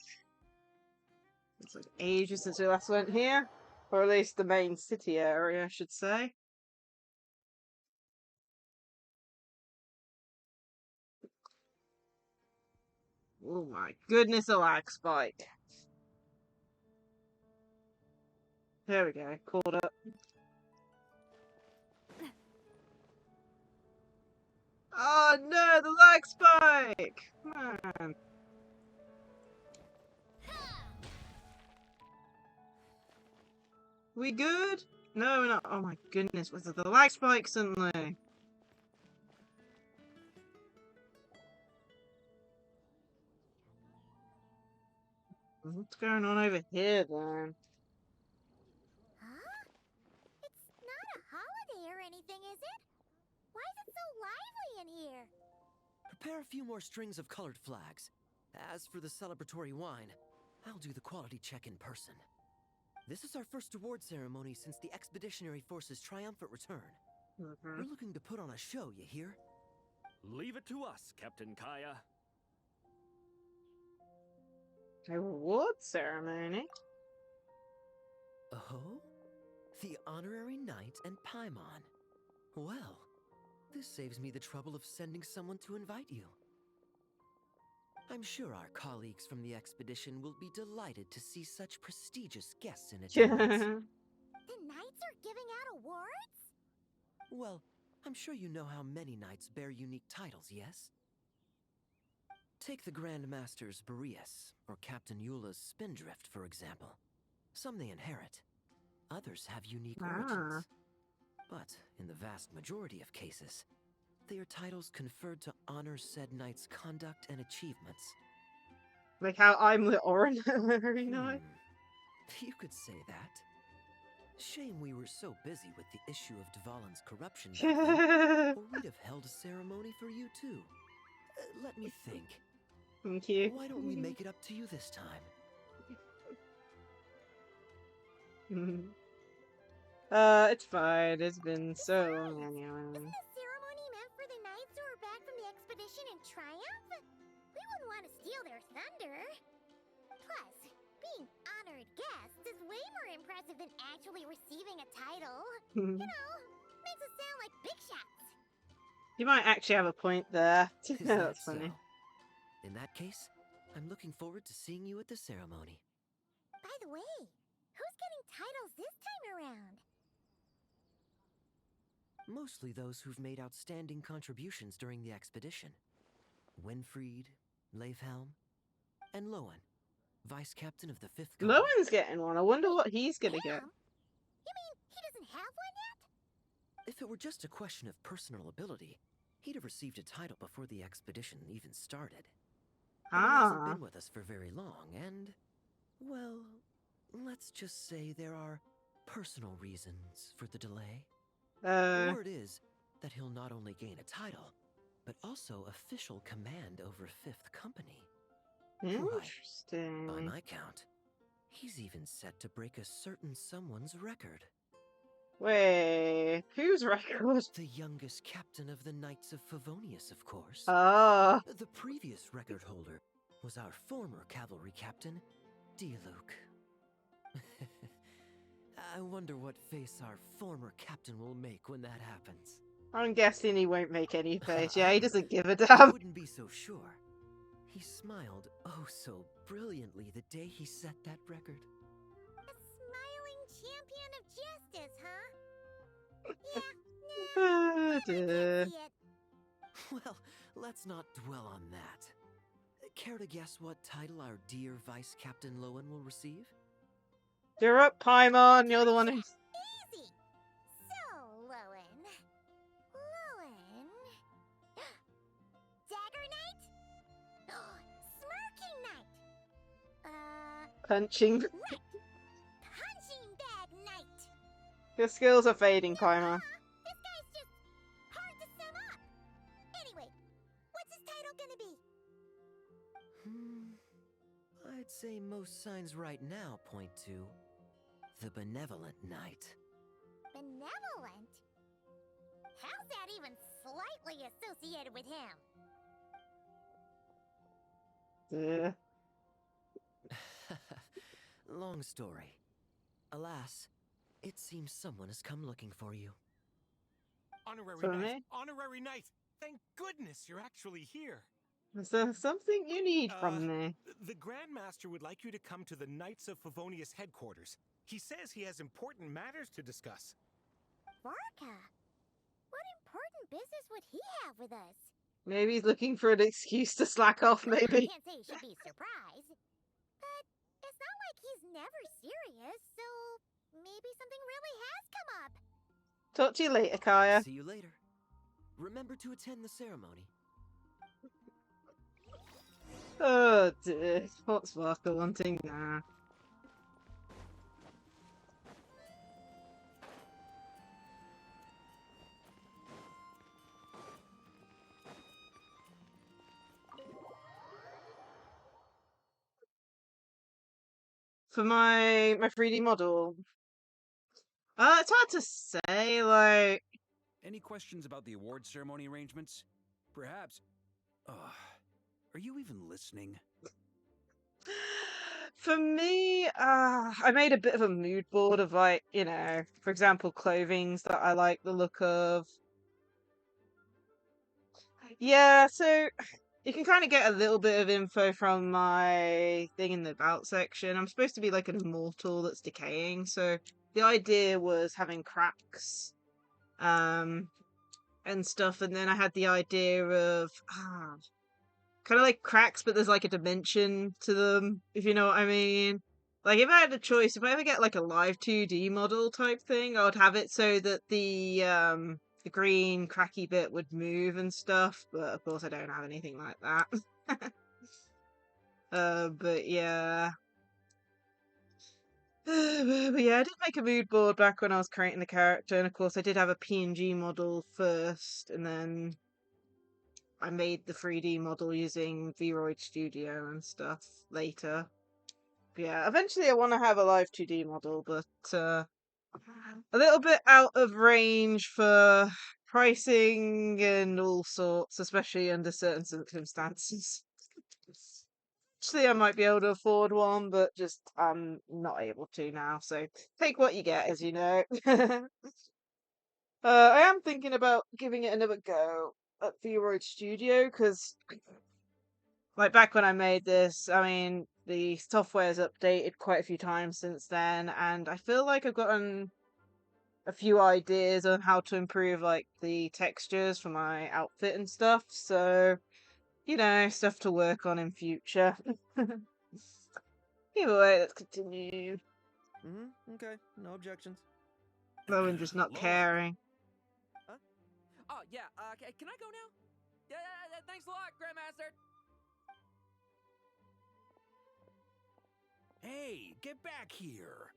It's like ages since we last went here. Or at least the main city area, I should say. Oh my goodness, a lag spike. There we go, caught up. Oh no, the lag spike! Man. We good? No, we're not. Oh my goodness, was it the lag spike suddenly? What's going on over here then? Huh? It's not a holiday or anything, is it? Why is it so lively in here? Prepare a few more strings of colored flags. As for the celebratory wine, I'll do the quality check in person. This is our first award ceremony since the Expeditionary Force's triumphant return. We're looking to put on a show, you hear? Leave it to us, Captain Kaya. A reward ceremony? Oh? The Honorary Knight and Paimon. Well, this saves me the trouble of sending someone to invite you. I'm sure our colleagues from the expedition will be delighted to see such prestigious guests in attendance. The knights are giving out awards? Well, I'm sure you know how many knights bear unique titles, yes? Take the Grand Masters Boreas, or Captain Eula's Spindrift, for example. Some they inherit. Others have unique origins. But in the vast majority of cases, they are titles conferred to honor said knight's conduct and achievements. Like how I'm the Honorary Knight? You could say that. Shame we were so busy with the issue of Dvalin's corruption back then, or we'd have held a ceremony for you too. Let me think. Thank you. Why don't we make it up to you this time? It's fine. It's been so long anyway. Isn't this ceremony meant for the knights who are back from the expedition in triumph? We wouldn't want to steal their thunder. Plus, being honored guests is way more impressive than actually receiving a title. You know, makes us sound like big shots. You might actually have a point there. Is That's that funny. so? In that case, I'm looking forward to seeing you at the ceremony. By the way, who's getting titles this time around? Mostly those who've made outstanding contributions during the expedition. Winfried, Leifhelm, and Lohen, Vice Captain of the 5th Company. Lowen's getting one. I wonder what he's gonna get. Damn. You mean he doesn't have one yet? If it were just a question of personal ability, he'd have received a title before the expedition even started. But he hasn't been with us for very long, and, well, let's just say there are personal reasons for the delay. The word is that he'll not only gain a title, but also official command over 5th Company. Interesting. By my count, he's even set to break a certain someone's record. Wait, whose record? The youngest captain of the Knights of Favonius, of course. Oh. The previous record holder was our former cavalry captain, Diluc. I wonder what face our former captain will make when that happens. I'm guessing he won't make any face. Yeah, he doesn't give a I damn. wouldn't be so sure. He smiled oh so brilliantly the day he set that record. A smiling champion of justice, huh? Yeah, Oh, dear. see it. Well, let's not dwell on that. Care to guess what title our dear Vice Captain Lohen will receive? You're up, Paimon. You're the one who's... Easy. So, Lohen. Dagger Knight? Smirking Knight. punching. Right. Punching Bag Knight. Your skills are fading, Paimon. This guy's just hard to sum up. Anyway, say most signs right now point to the Benevolent Knight. Benevolent? How's that even slightly associated with him? Yeah. Long story. Alas, it seems someone has come looking for you. Honorary For Knight! me? Honorary Knight! Thank goodness you're actually here! Is there something you need from me? The Grandmaster would like you to come to the Knights of Favonius headquarters. He says he has important matters to discuss. Varka? What important business would he have with us? Maybe he's looking for an excuse to slack off, I maybe. can't say you should be surprised. But it's not like he's never serious, so maybe something really has come up. Talk to you later, Kaya. See you later. Remember to attend the ceremony. Oh dear. What's Varka wanting now? For my 3D model, it's hard to say. Like, Any questions about the award ceremony arrangements? Perhaps. Are you even listening? for me, I made a bit of a mood board of, like, you know, for example, clothings that I like the look of. Yeah, so you can kind of get a little bit of info from my thing in the about section. I'm supposed to be like an immortal that's decaying, so the idea was having cracks, and stuff, and then I had the idea of kind of like cracks, but there's like a dimension to them, if you know what I mean. Like, if I had a choice, if I ever get like a live 2D model type thing, I would have it so that the green cracky bit would move and stuff, but of course I don't have anything like that. But yeah. But yeah, I did make a mood board back when I was creating the character, and of course I did have a PNG model first, and then I made the 3D model using Vroid Studio and stuff later. But yeah, eventually I want to have a live 2D model, but a little bit out of range for pricing and all sorts, especially under certain circumstances. Actually, I might be able to afford one, but just I'm not able to now, so take what you get, as you know. I am thinking about giving it another go at Vroid Studio, because like back when I made this, I mean, the software's updated quite a few times since then, and I feel like I've gotten a few ideas on how to improve like the textures for my outfit and stuff, so you know, stuff to work on in future. Either way, let's continue. Okay, no objections. Lohen just not Lohen. caring. Oh, yeah, can I go now? Yeah, thanks a lot, Grandmaster. Hey, get back here!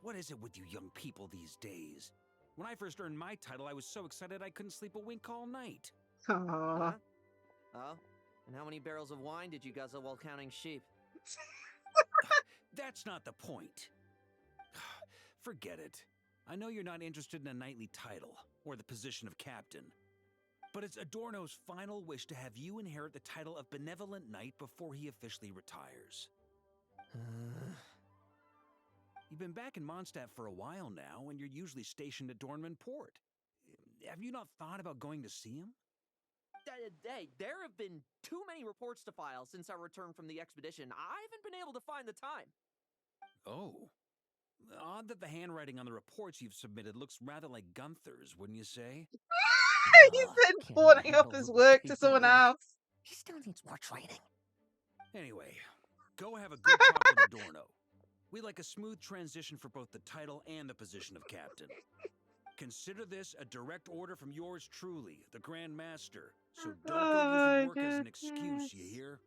What is it with you young people these days? When I first earned my title, I was so excited I couldn't sleep a wink all night. Aww. Oh? And how many barrels of wine did you guzzle while counting sheep? That's not the point. Forget it. I know you're not interested in a knightly title, or the position of captain. But it's Adorno's final wish to have you inherit the title of Benevolent Knight before he officially retires. You've been back in Mondstadt for a while now, and you're usually stationed at Dornman Port. Have you not thought about going to see him? Hey, there have been too many reports to file since our return from the expedition. I haven't been able to find the time. Oh. Odd that the handwriting on the reports you've submitted looks rather like Gunther's, wouldn't you say? He's been pawning off his work to someone else. He still needs more training. Anyway, go have a good talk with Adorno. We'd like a smooth transition for both the title and the position of captain. Consider this a direct order from yours truly, the Grand Master. So don't go using work as an excuse, you hear?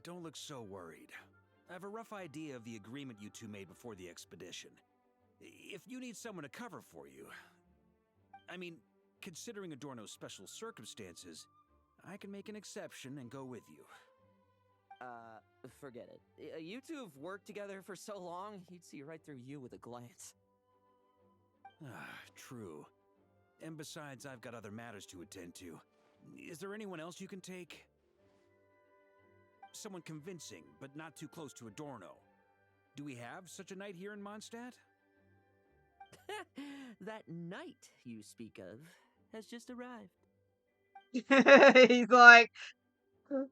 Don't look so worried. I have a rough idea of the agreement you two made before the expedition. If you need someone to cover for you... I mean, considering Adorno's special circumstances, I can make an exception and go with you. Forget it. You two have worked together for so long, he'd see right through you with a glance. Ah, true. And besides, I've got other matters to attend to. Is there anyone else you can take? Someone convincing, but not too close to Adorno. Do we have such a knight here in Mondstadt? That knight you speak of has just arrived. He's like, so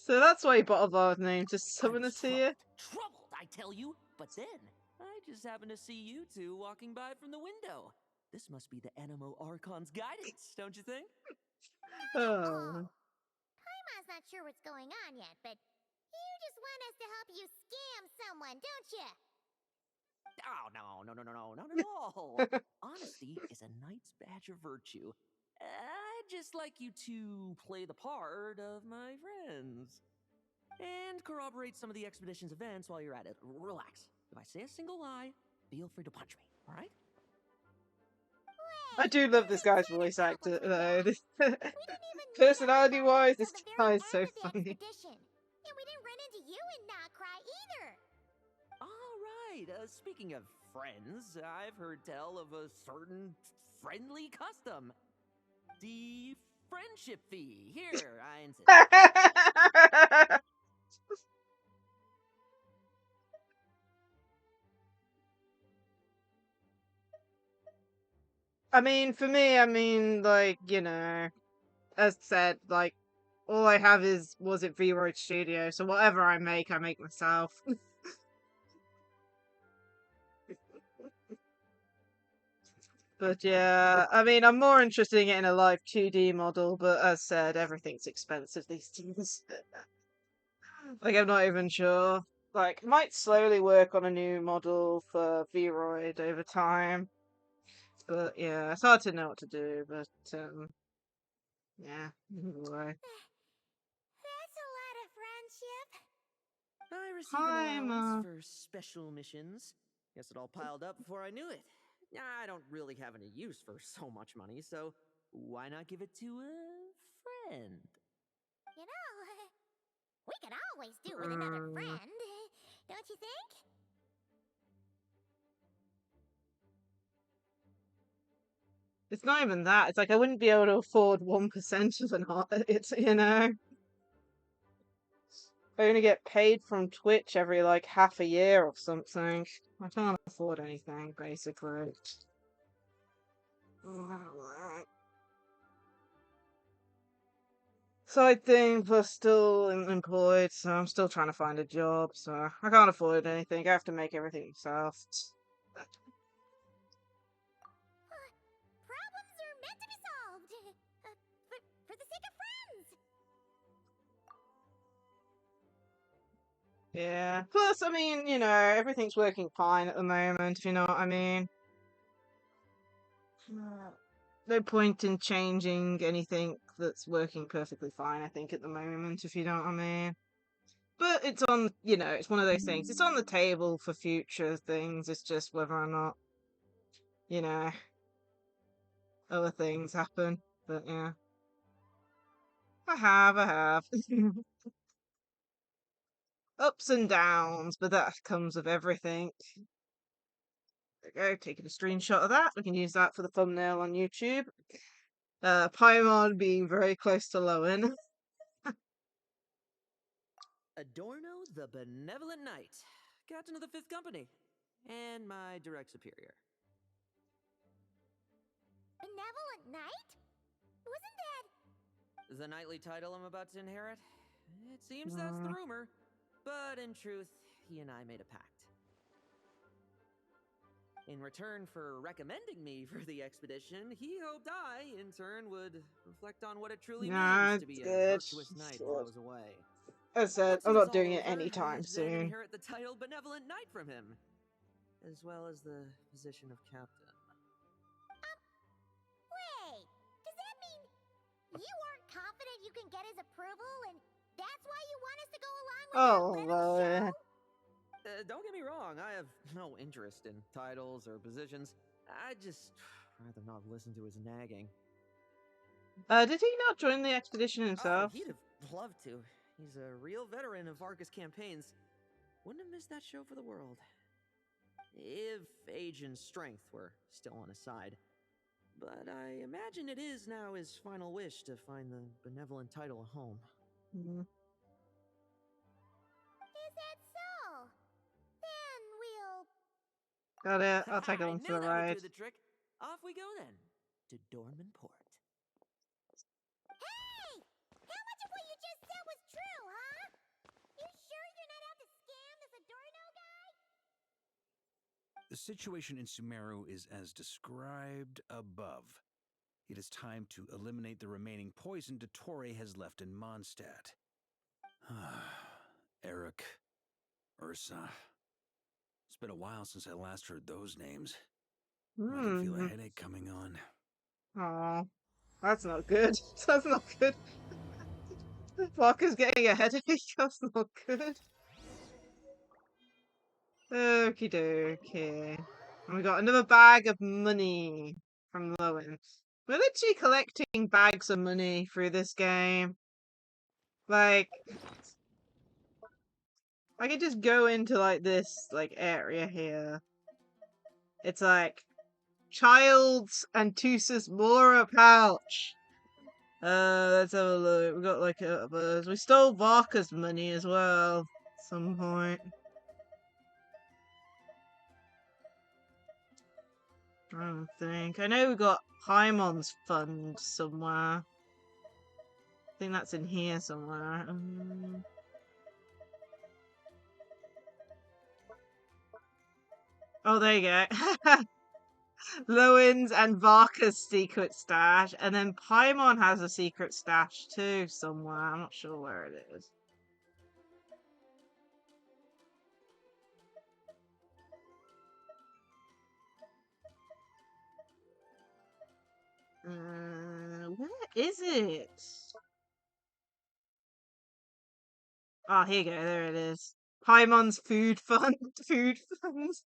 that's why he bought a bard name, to I summon was us here? troubled, I tell you. But then, I just happened to see you two walking by from the window. This must be the Animo Archon's guidance, don't you think? Oh. Paimon's not sure what's going on yet, but you just want us to help you scam someone, don't you? Oh, no, not at all. Honesty is a knight's badge of virtue. I'd just like you to play the part of my friends. And corroborate some of the expedition's events while you're at it. Relax. If I say a single lie, feel free to punch me, alright? I do love this guy's voice actor, though. Personality-wise, this guy is so funny. And we didn't run into you in Nod-Krai either. Alright, speaking of friends, I've heard tell of a certain friendly custom. The friendship fee. Here, I insist. I mean, for me, like, you know, as said, like, all I have was it V-Roid Studio, so whatever I make myself. But yeah, I mean, I'm more interested in getting a live 2D model, but as said, everything's expensive these days. Like, I'm not even sure. Like, might slowly work on a new model for V-Roid over time. But yeah, it's hard to know what to do, but yeah, anyway. That's a lot of friendship. I received Hi, an Ma. allowance for special missions. Guess it all piled up before I knew it. I don't really have any use for so much money, so why not give it to a friend? You know, we could always do with another friend, don't you think? It's not even that. It's like I wouldn't be able to afford 1% of an art. It's, you know, I only get paid from Twitch every like half a year or something. I can't afford anything, basically. Side thing, plus still employed, so I'm still trying to find a job, so I can't afford anything. I have to make everything myself. Problems are meant to be solved. For the sake of friends. Yeah. Plus, I mean, you know, everything's working fine at the moment, if you know what I mean. No point in changing anything that's working perfectly fine, I think, at the moment, if you know what I mean. But it's on, you know, it's one of those things. It's on the table for future things. It's just whether or not, you know, other things happen. But yeah. I have. Ups and downs, but that comes with everything. There we go, taking a screenshot of that. We can use that for the thumbnail on YouTube. Paimon being very close to Lohen. Adorno the Benevolent Knight, Captain of the 5th Company, and my direct superior. Benevolent Knight? Wasn't that... The knightly title I'm about to inherit? It seems that's the rumor. But in truth, he and I made a pact. In return for recommending me for the expedition, he hoped I, in turn, would reflect on what it truly means to be a virtuous knight while I was away. As I said, I'm not doing it anytime I'd soon. then inherit the title Benevolent Knight from him, as well as the position of captain. Wait, does that mean you aren't confident you can get his approval, and that's why you want us to go along with your little show? Don't get me wrong, I have no interest in titles or positions. I just rather not listen to his nagging. Did he not join the expedition Oh, himself? he'd have loved to. He's a real veteran of Vargas campaigns. Wouldn't have missed that show for the world. If age and strength were still on his side. But I imagine it is now his final wish to find the benevolent title a home. Mm. Is that so? Then we'll... Got it. I'll take I along knew for the that would ride. do the trick. Off we go then. To Dorman Port. Hey! How much of what you just said was true, huh? You sure you're not out to scam this Adorno guy? The situation in Sumeru is as described above. It is time to eliminate the remaining poison Dottore has left in Mondstadt. Eric, Ursa. It's been a while since I last heard those names. I can feel a headache coming on. Oh, that's not good. That's not good. Parker's getting a headache. That's not good. Okie dokie. And we got another bag of money from Lohen. We're literally collecting bags of money through this game. Like, I could just go into like this like area here. It's like Child's Antusus Mora pouch. Let's have a look. We got like we stole Varka's money as well at some point. I don't think. I know we got Paimon's fund somewhere. I think that's in here somewhere. Oh, there you go. Lowen's and Varka's secret stash, and then Paimon has a secret stash too somewhere. I'm not sure where it is. Where is it? Oh, here you go. There it is. Paimon's food fund. Food funds.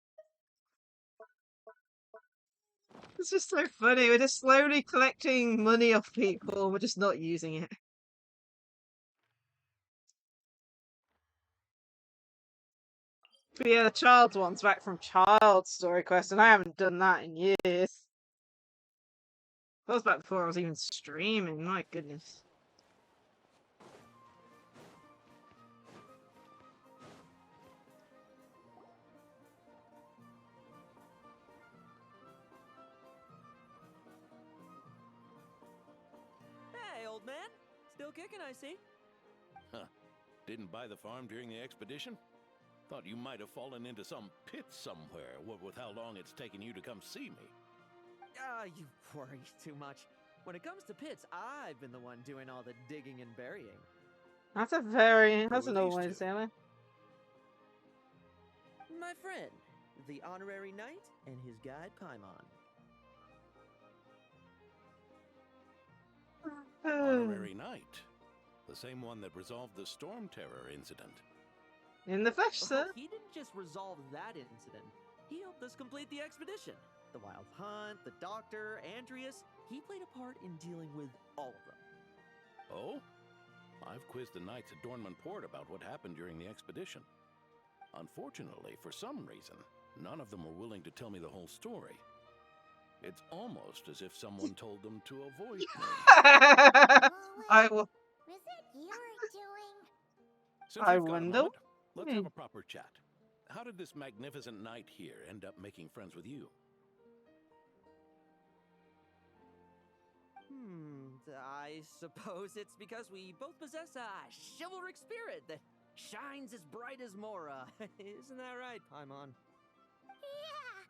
It's just so funny. We're just slowly collecting money off people. We're just not using it. But yeah, the child's one's back from Child Story Quest, and I haven't done that in years. That was back before I was even streaming. My goodness. Hey, old man. Still kicking, I see. Huh. Didn't buy the farm during the expedition? Thought you might have fallen into some pit somewhere, what with how long it's taken you to come see me. You worry too much. When it comes to pits, I've been the one doing all the digging and burying. That's an old way to say it. My friend, the honorary knight and his guide Paimon. Honorary knight. The same one that resolved the Storm Terror incident. In the flesh, sir. He didn't just resolve that incident. He helped us complete the expedition. The Wild Hunt, the Doctor, Andreas. He played a part in dealing with all of them. Oh? I've quizzed the knights at Dorman Port about what happened during the expedition. Unfortunately, for some reason, none of them were willing to tell me the whole story. It's almost as if someone told them to avoid me. I will. Was it your doing? Since I we've got a wonder. moment, let's have a proper chat. How did this magnificent knight here end up making friends with you? I suppose it's because we both possess a chivalric spirit that shines as bright as Mora. Isn't that right, Paimon? Yeah,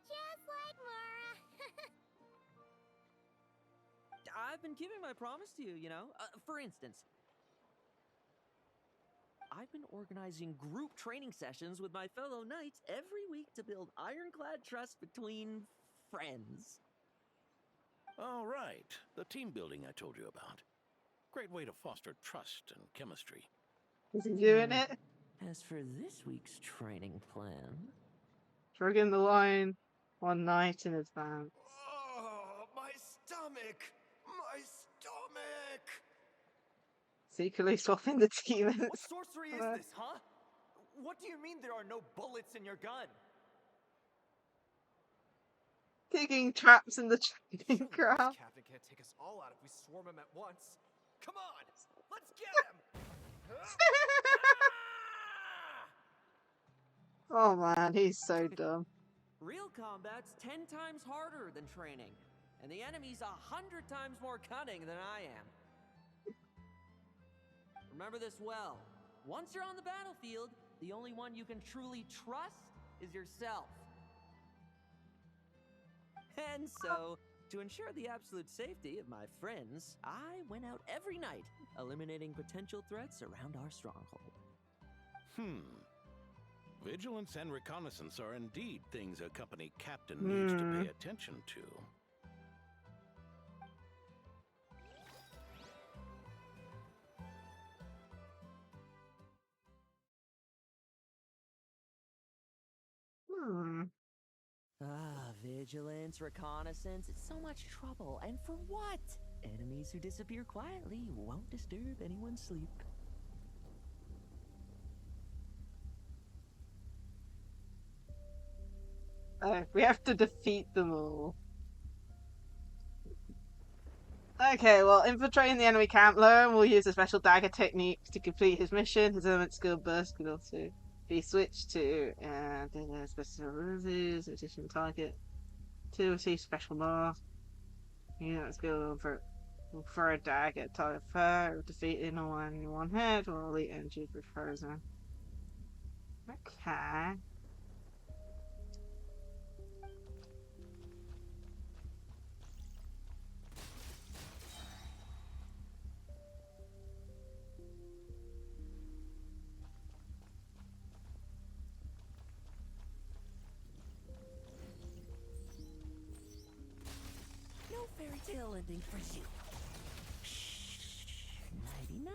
just like Mora. I've been keeping my promise to you, you know. For instance, I've been organizing group training sessions with my fellow knights every week to build ironclad trust between friends. All right, the team building I told you about. Great way to foster trust and chemistry. Is he doing it? As for this week's training plan... Drugging the line one night in advance. stomach! My stomach! Secretly swapping the demons. What sorcery is this, huh? What do you mean there are no bullets in your gun? Digging traps in the training Surely this ground. captain can't take us all out if we swarm him at once. Come on! Let's get him! Oh man, he's so dumb. Real combat's 10 times harder than training, and the enemy's 100 times more cunning than I am. Remember this well. Once you're on the battlefield, the only one you can truly trust is yourself. And so, to ensure the absolute safety of my friends, I went out every night, eliminating potential threats around our stronghold. Vigilance and reconnaissance are indeed things a company captain needs to pay attention to. Vigilance, reconnaissance, it's so much trouble. And for what? Enemies who disappear quietly won't disturb anyone's sleep. We have to defeat them all. Okay, well, infiltrating the enemy camp, Lohen will use a special dagger technique to complete his mission. His element skill burst could also be switched to special abilities, additional target to receive special mark. Let's go for a dagger target fire, defeating one head while the energy is frozen. Okay. No fairy tale ending for you. Shh. Nighty night.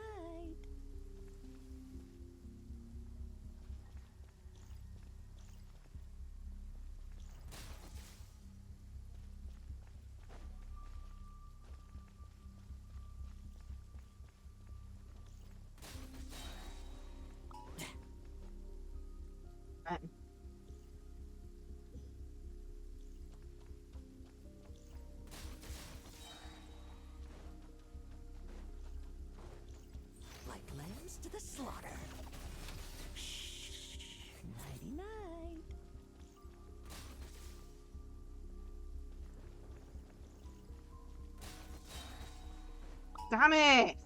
Like lambs to the slaughter. Shh. Nighty night. Damn it!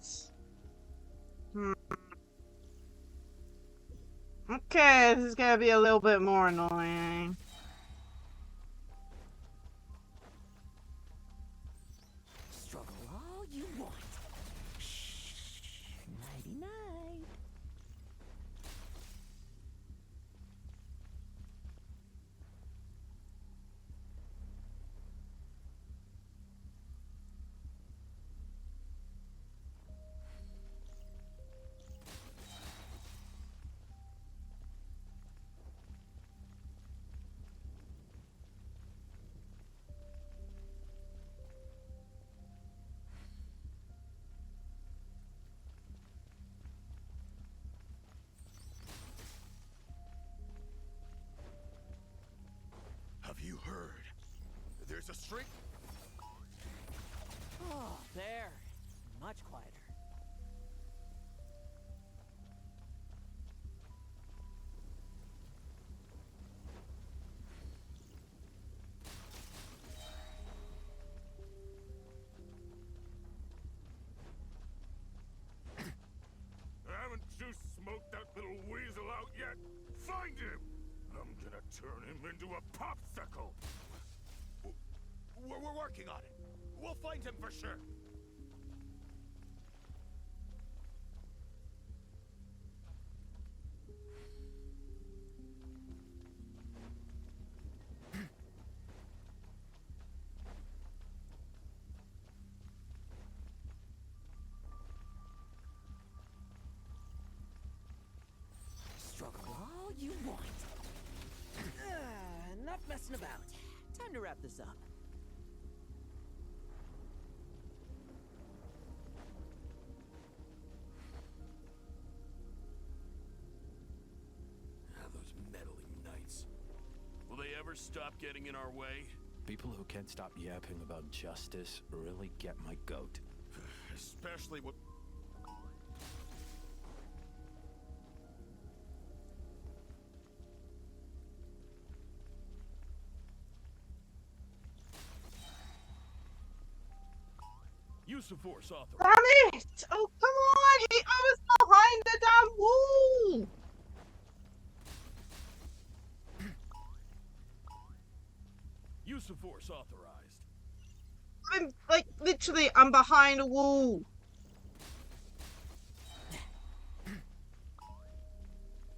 Okay, this is gonna be a little bit more annoying. Struggle all you want. Shh. Nighty night. Have you heard? There's a string. Oh, there. Much quieter. Haven't you smoked that little weasel out yet? Find him! I'm gonna turn him into a popsicle! We're working on it. We'll find him for sure. Struggle all you want. Enough messing about. Time to wrap this up. ever stop getting in our way? People who can't stop yapping about justice really get my goat. Especially what... Use of force authorized. Damn it! Oh, come on! I was behind the damn wall! Use of force authorized. I'm, like, literally, I'm behind a wall.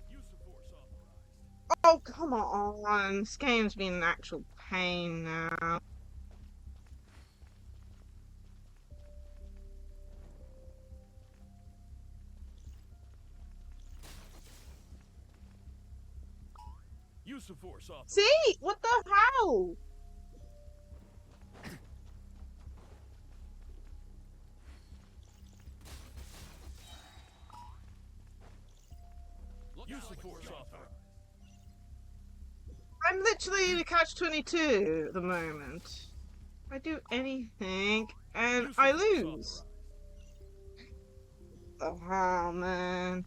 Use of force authorized. Oh, come on. This game's been an actual pain now. Use of force authorized. See? What the hell? Use of force authorized. I'm literally in a catch-22 at the moment. If I do anything, and I lose. Oh, hell, man.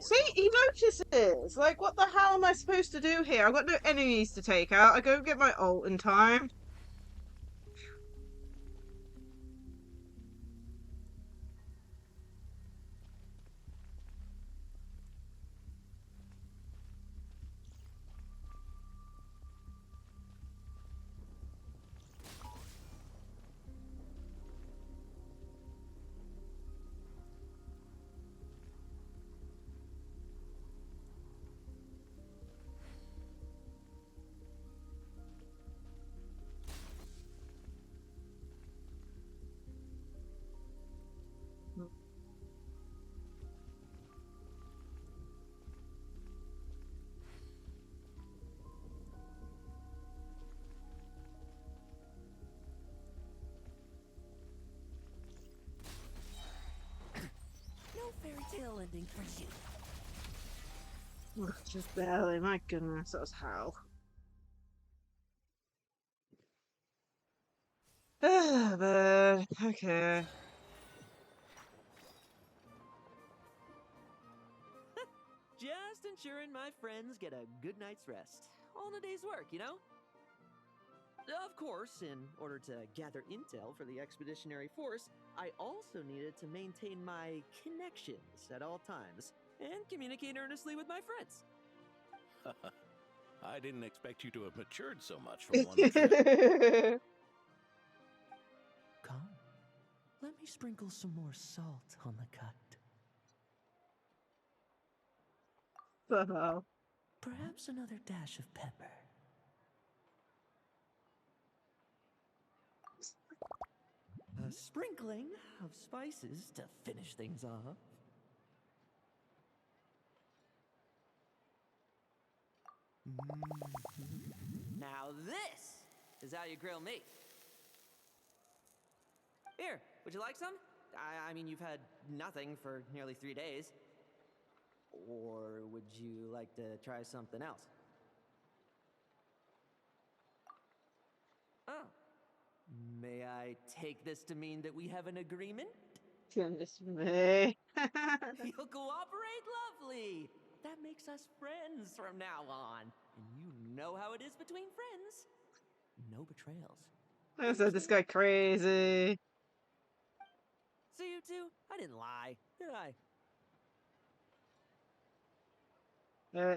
See, he notices. Like, what the hell am I supposed to do here? I've got no enemies to take out. I go get my ult in time. Fairy tale ending for you. Just barely. My goodness, that was hell. But okay. Just ensuring my friends get a good night's rest. All in a day's work, you know? Of course, in order to gather intel for the expeditionary force, I also needed to maintain my connections at all times and communicate earnestly with my friends. I didn't expect you to have matured so much from one trip. Come, let me sprinkle some more salt on the cut. Uh-oh. Perhaps another dash of pepper. A sprinkling of spices to finish things off. Now this is how you grill me. Here, would you like some? I mean, you've had nothing for nearly 3 days. Or would you like to try something else? Oh. May I take this to mean that we have an agreement? Goodness me. You'll cooperate? Lovely! That makes us friends from now on. And you know how it is between friends. No betrayals. I said this guy crazy. So you two, I didn't lie, did I?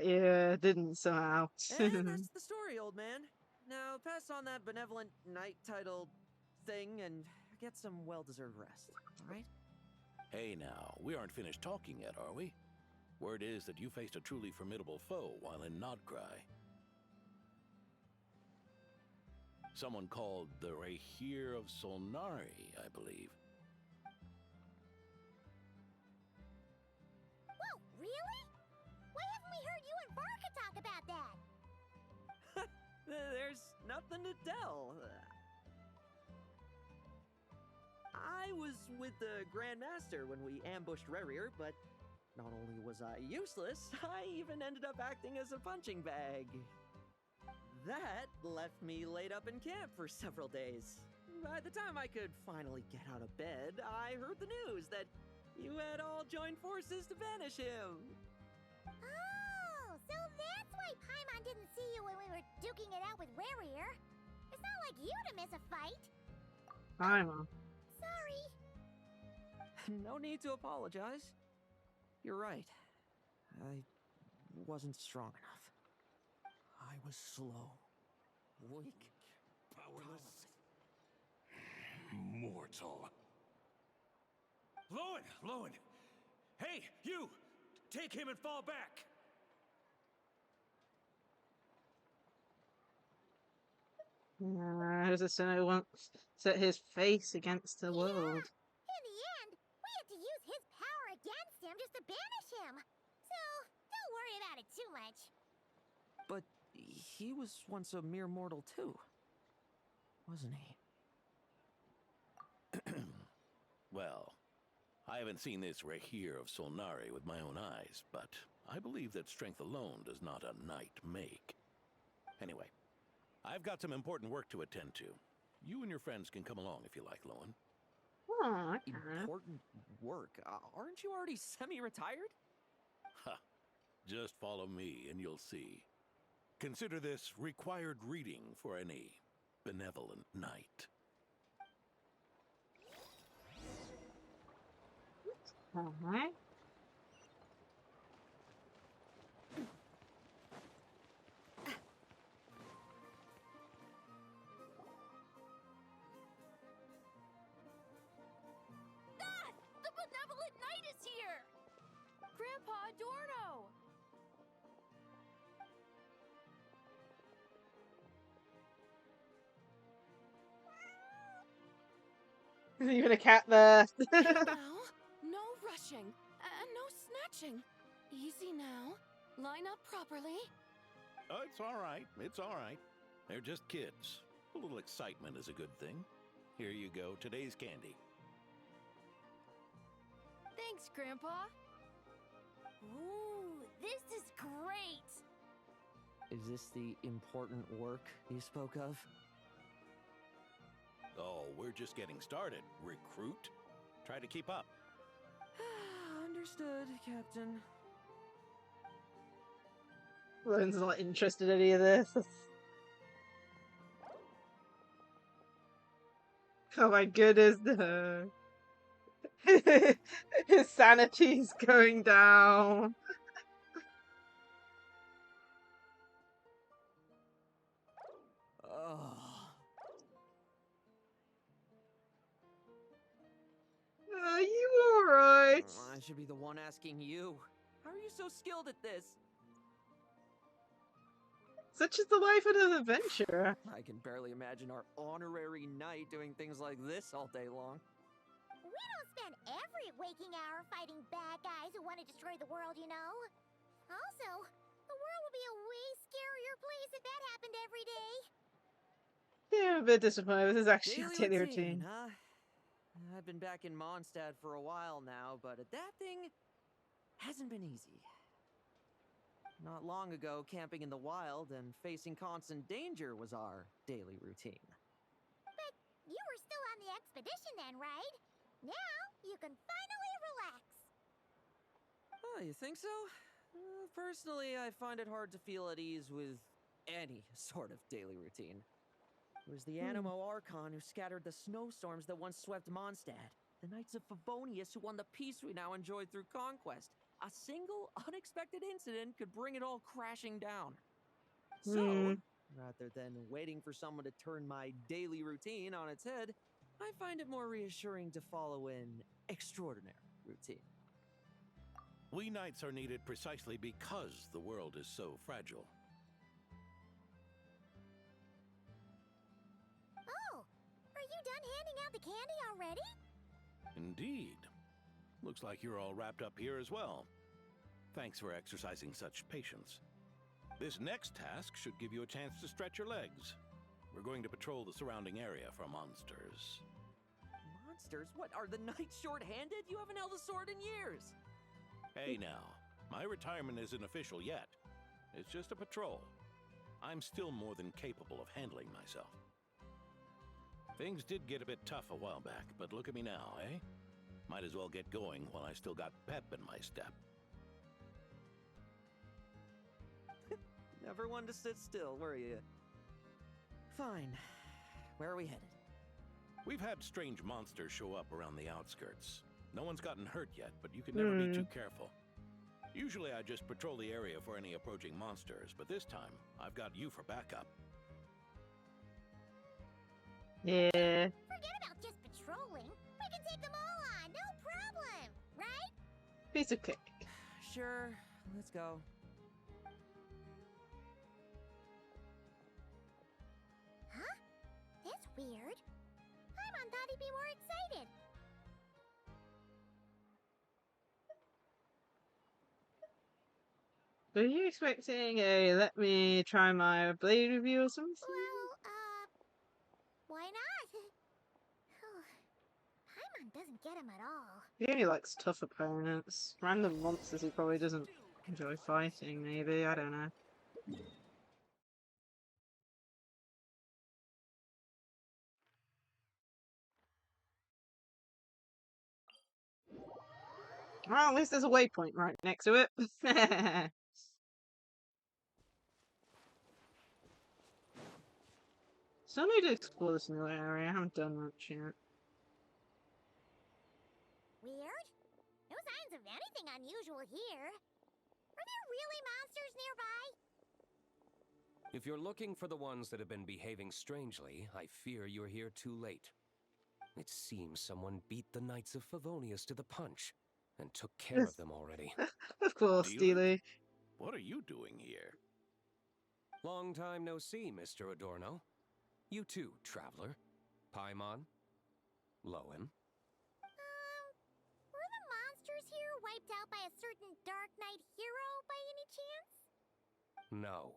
Yeah, didn't somehow. And that's the story, old man. Now pass on that benevolent night title thing and get some well-deserved rest, alright? Hey now, we aren't finished talking yet, are we? Word is that you faced a truly formidable foe while in Nod-Krai. Someone called the Rahir of Solnari, I believe. Whoa, really? Why haven't we heard you and Varka talk about that? There's nothing to tell. I was with the Grand Master when we ambushed Rarier, but not only was I useless, I even ended up acting as a punching bag. That left me laid up in camp for several days. By the time I could finally get out of bed, I heard the news that you had all joined forces to banish him. Oh, so that's why Paimon didn't see you when we were duking it out with Rarier. It's not like you to miss a fight. Paimon. Sorry. No need to apologize. You're right. I wasn't strong enough. I was slow, weak, Powerless. Mortal. Lohen! Hey, you! Take him and fall back! There's a sinner who won't set his face against the world. In the end, we had to use his power against him just to banish him. So, don't worry about it too much. But he was once a mere mortal too, wasn't he? Well, I haven't seen this Rahir of Solnari with my own eyes, but I believe that strength alone does not a knight make. Anyway, I've got some important work to attend to. You and your friends can come along if you like, Lohen. Oh, okay. Important work? Aren't you already semi-retired? Ha! Just follow me and you'll see. Consider this required reading for any benevolent knight. Alright. The benevolent knight is here! Grandpa Adorno! There's even a cat there. Now, no rushing, and no snatching. Easy now. Line up properly. Oh, it's all right. It's all right. They're just kids. A little excitement is a good thing. Here you go, today's candy. Thanks, Grandpa. Ooh, this is great. Is this the important work you spoke of? Oh, we're just getting started, recruit. Try to keep up. Understood, Captain. Lohen's not interested in any of this. Oh my goodness, no. His sanity's going down. Oh. Are you alright? I should be the one asking you. How are you so skilled at this? Such is the life of an adventurer. I can barely imagine our honorary knight doing things like this all day long. We don't spend every waking hour fighting bad guys who want to destroy the world, you know? Also, the world would be a way scarier place if that happened every day. Yeah, I'm a bit disappointed. This is actually a daily routine. Huh? I've been back in Mondstadt for a while now, but that thing hasn't been easy. Not long ago, camping in the wild and facing constant danger was our daily routine. But you were still on the expedition then, right? Now, you can finally relax. Oh, you think so? Personally, I find it hard to feel at ease with any sort of daily routine. It was the Animo Archon who scattered the snowstorms that once swept Mondstadt. The Knights of Favonius who won the peace we now enjoy through conquest. A single, unexpected incident could bring it all crashing down. So, rather than waiting for someone to turn my daily routine on its head, I find it more reassuring to follow an extraordinary routine. We knights are needed precisely because the world is so fragile. Oh, are you done handing out the candy already? Indeed. Looks like you're all wrapped up here as well. Thanks for exercising such patience. This next task should give you a chance to stretch your legs. We're going to patrol the surrounding area for monsters. monsters? What, are the knights short-handed? You haven't held a sword in years. Hey now, my retirement isn't official yet. It's just a patrol. I'm still more than capable of handling myself. Things did get a bit tough a while back, but look at me now, eh? Might as well get going while I still got pep in my step. Never one to sit still, were you? Fine. Where are we headed? We've had strange monsters show up around the outskirts. No one's gotten hurt yet, but you can never be too careful. Usually I just patrol the area for any approaching monsters, but this time I've got you for backup. Yeah. Forget about just patrolling. We can take them all on, no problem, right? Piece of cake. Sure, let's go. Huh? That's weird. Paimon thought he'd be more excited. Were you expecting a let me try my blade review or something? Well, why not? Paimon doesn't get him at all. He only likes tough opponents. Random monsters he probably doesn't enjoy fighting, maybe. I don't know. Well, at least there's a waypoint right next to it. Still need to explore this new area. I haven't done much yet. Weird? No signs of anything unusual here. Are there really monsters nearby? If you're looking for the ones that have been behaving strangely, I fear you're here too late. It seems someone beat the Knights of Favonius to the punch and took care of them already. Of course, Steely. What are you doing here? Long time no see, Mr. Adorno. You too, traveler. Paimon? Lohen? Were the monsters here wiped out by a certain Dark Knight hero by any chance? No.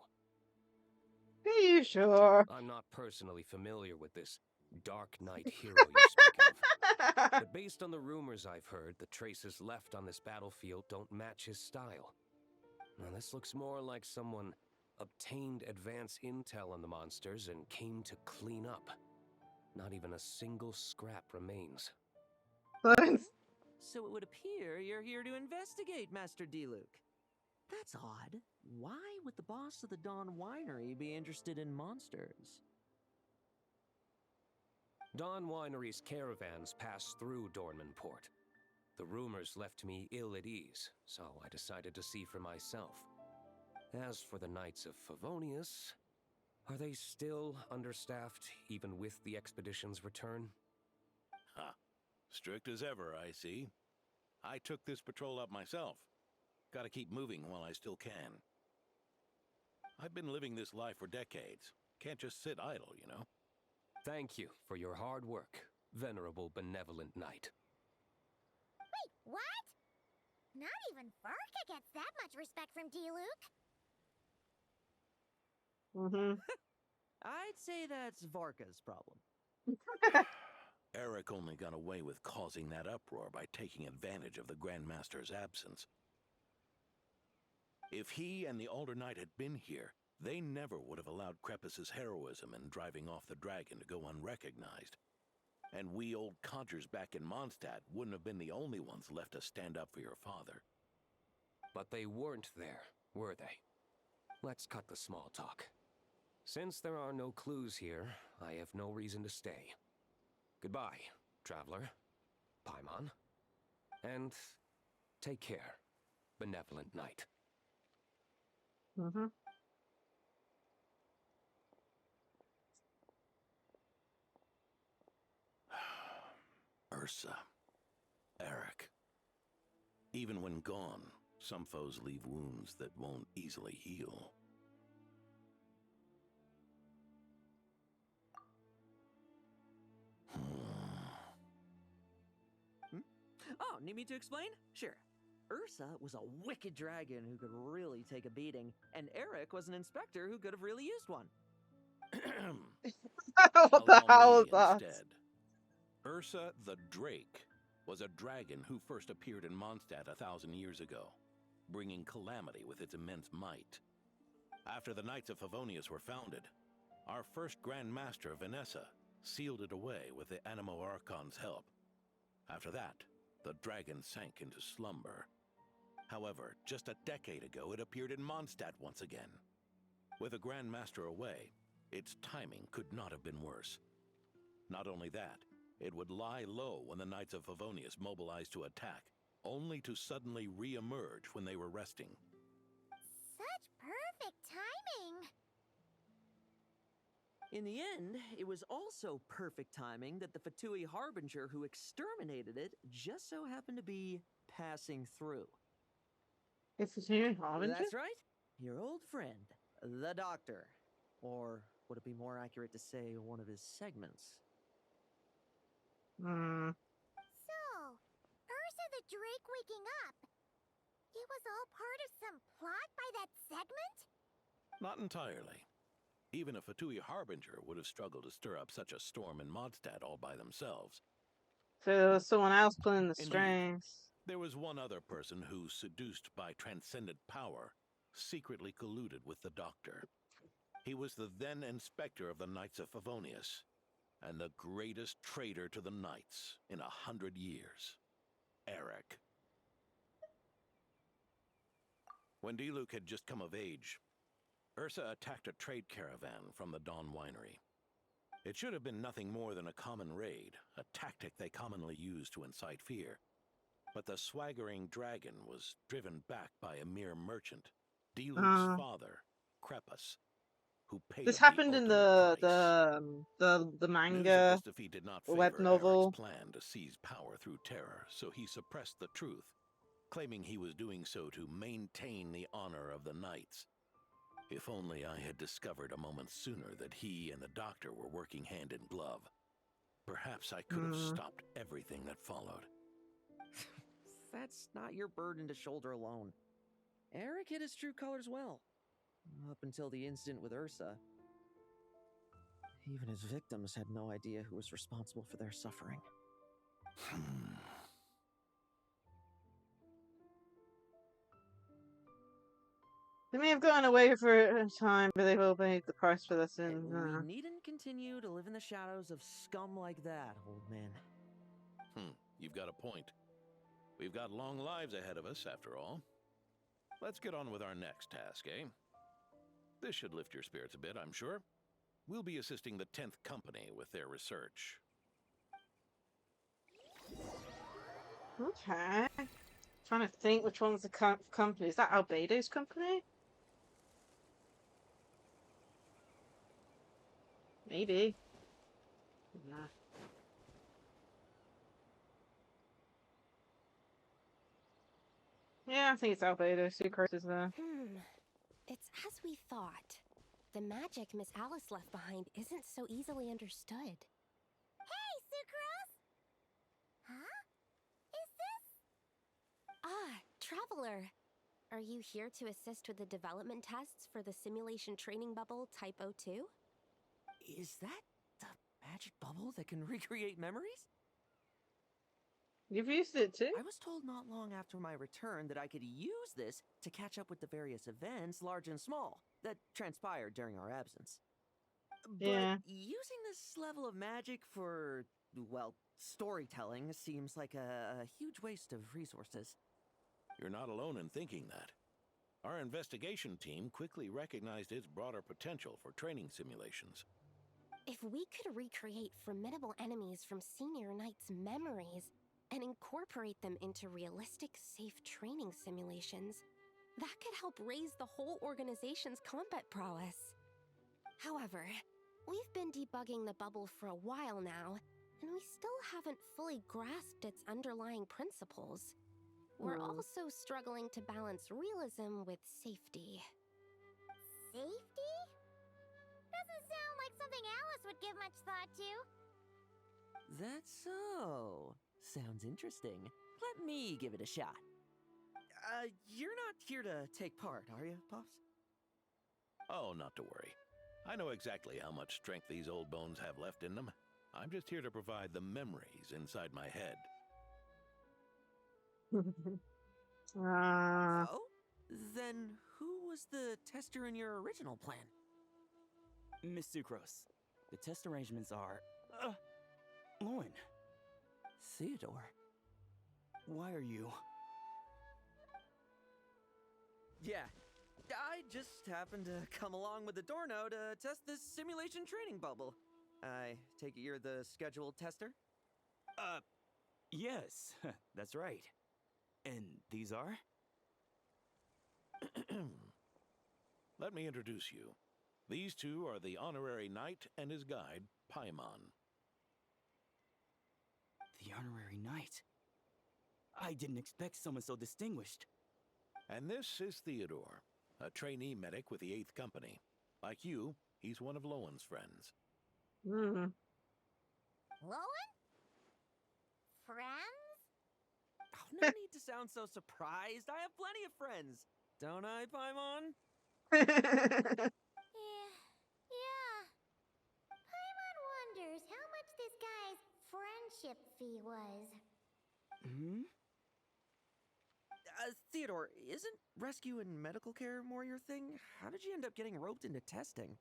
Are you sure? I'm not personally familiar with this Dark Knight hero you speak of. But based on the rumors I've heard, the traces left on this battlefield don't match his style. Now this looks more like someone obtained advance intel on the monsters and came to clean up. Not even a single scrap remains. So it would appear you're here to investigate, Master D-Luke. That's odd. Why would the boss of the Dawn Winery be interested in monsters? Dawn Winery's caravans pass through Dornman Port. The rumors left me ill at ease, so I decided to see for myself. As for the Knights of Favonius, are they still understaffed even with the expedition's return? Huh. Strict as ever, I see. I took this patrol up myself. Gotta keep moving while I still can. I've been living this life for decades. Can't just sit idle, you know? Thank you for your hard work, venerable benevolent knight. Wait, what? Not even Varka gets that much respect from D-Luke. I'd say that's Varka's problem. Eric only got away with causing that uproar by taking advantage of the Grandmaster's absence. If he and the Alder Knight had been here, they never would have allowed Krepus's heroism in driving off the dragon to go unrecognized. And we old codgers back in Mondstadt wouldn't have been the only ones left to stand up for your father. But they weren't there, were they? Let's cut the small talk. Since there are no clues here, I have no reason to stay. Goodbye, traveler, Paimon, and take care, benevolent knight. Ursa. Eric. Even when gone, some foes leave wounds that won't easily heal. Oh, need me to explain? Sure. Ursa was a wicked dragon who could really take a beating, and Eric was an inspector who could have really used one. What the hell was that? Instead. Ursa the Drake was a dragon who first appeared in Mondstadt 1,000 years ago, bringing calamity with its immense might. After the Knights of Favonius were founded, our first Grand Master, Vanessa, sealed it away with the Animo Archon's help. After that, the dragon sank into slumber. However, just a decade ago, it appeared in Mondstadt once again. With the Grand Master away, its timing could not have been worse. Not only that, it would lie low when the Knights of Favonius mobilized to attack, only to suddenly re-emerge when they were resting. Such perfect timing! In the end, it was also perfect timing that the Fatui Harbinger who exterminated it just so happened to be passing through. It's the same Harbinger? That's right. Your old friend, the Doctor. Or would it be more accurate to say one of his segments? Hmm. So, Ursa the Drake waking up. It was all part of some plot by that segment? Not entirely. Even a Fatui Harbinger would have struggled to stir up such a storm in Mondstadt all by themselves. So there was someone else pulling the Indeed. strings. There was one other person who, seduced by transcendent power, secretly colluded with the Doctor. He was the then Inspector of the Knights of Favonius, and the greatest traitor to the Knights in 100 years, Eric. When Diluc had just come of age, Ursa attacked a trade caravan from the Dawn Winery. It should have been nothing more than a common raid, a tactic they commonly use to incite fear. But the swaggering dragon was driven back by a mere merchant, Diluc's father, Crepus, who paid This him happened the in ultimate the price. manga, News of this defeat did not web favor novel. Eric's plan to seize power through terror, so he suppressed the truth, claiming he was doing so to maintain the honor of the Knights. If only I had discovered a moment sooner that he and the Doctor were working hand in glove. Perhaps I could have stopped everything that followed. That's not your burden to shoulder alone. Eric hid his true colors well. Up until the incident with Ursa. Even his victims had no idea who was responsible for their suffering. They may have gotten away for a time, but they've all paid the price for their sins. We needn't continue to live in the shadows of scum like that, old man. You've got a point. We've got long lives ahead of us, after all. Let's get on with our next task, eh? This should lift your spirits a bit, I'm sure. We'll be assisting the 10th Company with their research. Okay. Trying to think which one's the company. Is that Albedo's company? Maybe. Nah. Yeah, I think it's Albedo. Sucrose is there. It's as we thought. The magic Miss Alice left behind isn't so easily understood. Hey, Sucrose! Huh? Is this? Ah, Traveler. Are you here to assist with the development tests for the simulation training bubble Type 02? Is that the magic bubble that can recreate memories? You've used it too? I was told not long after my return that I could use this to catch up with the various events, large and small, that transpired during our absence. Yeah. But using this level of magic for, well, storytelling seems like a huge waste of resources. You're not alone in thinking that. Our investigation team quickly recognized its broader potential for training simulations. If we could recreate formidable enemies from Senior Knight's memories and incorporate them into realistic, safe training simulations, that could help raise the whole organization's combat prowess. However, we've been debugging the bubble for a while now, and we still haven't fully grasped its underlying principles. We're also struggling to balance realism with safety. Safety? Doesn't sound like something Alice would give much thought to. That's so. Sounds interesting. Let me give it a shot. You're not here to take part, are you, Pops? Oh, not to worry. I know exactly how much strength these old bones have left in them. I'm just here to provide the memories inside my head. Oh? Then who was the tester in your original plan? Miss Sucrose, the test arrangements are... Lohen. Theodore. Why are you... Yeah, I just happened to come along with Adorno to test this simulation training bubble. I take it you're the scheduled tester? Yes, that's right. And these are? Let me introduce you. These two are the honorary knight and his guide, Paimon. The honorary knight? I didn't expect someone so distinguished. And this is Theodore, a trainee medic with the 8th Company. Like you, he's one of Lowen's friends. Lohen? Friends? Oh, no need to sound so surprised. I have plenty of friends. Don't I, Paimon? Yeah. Paimon wonders how much this guy's friendship fee was. Hmm? Theodore, isn't rescue and medical care more your thing? How did you end up getting roped into testing?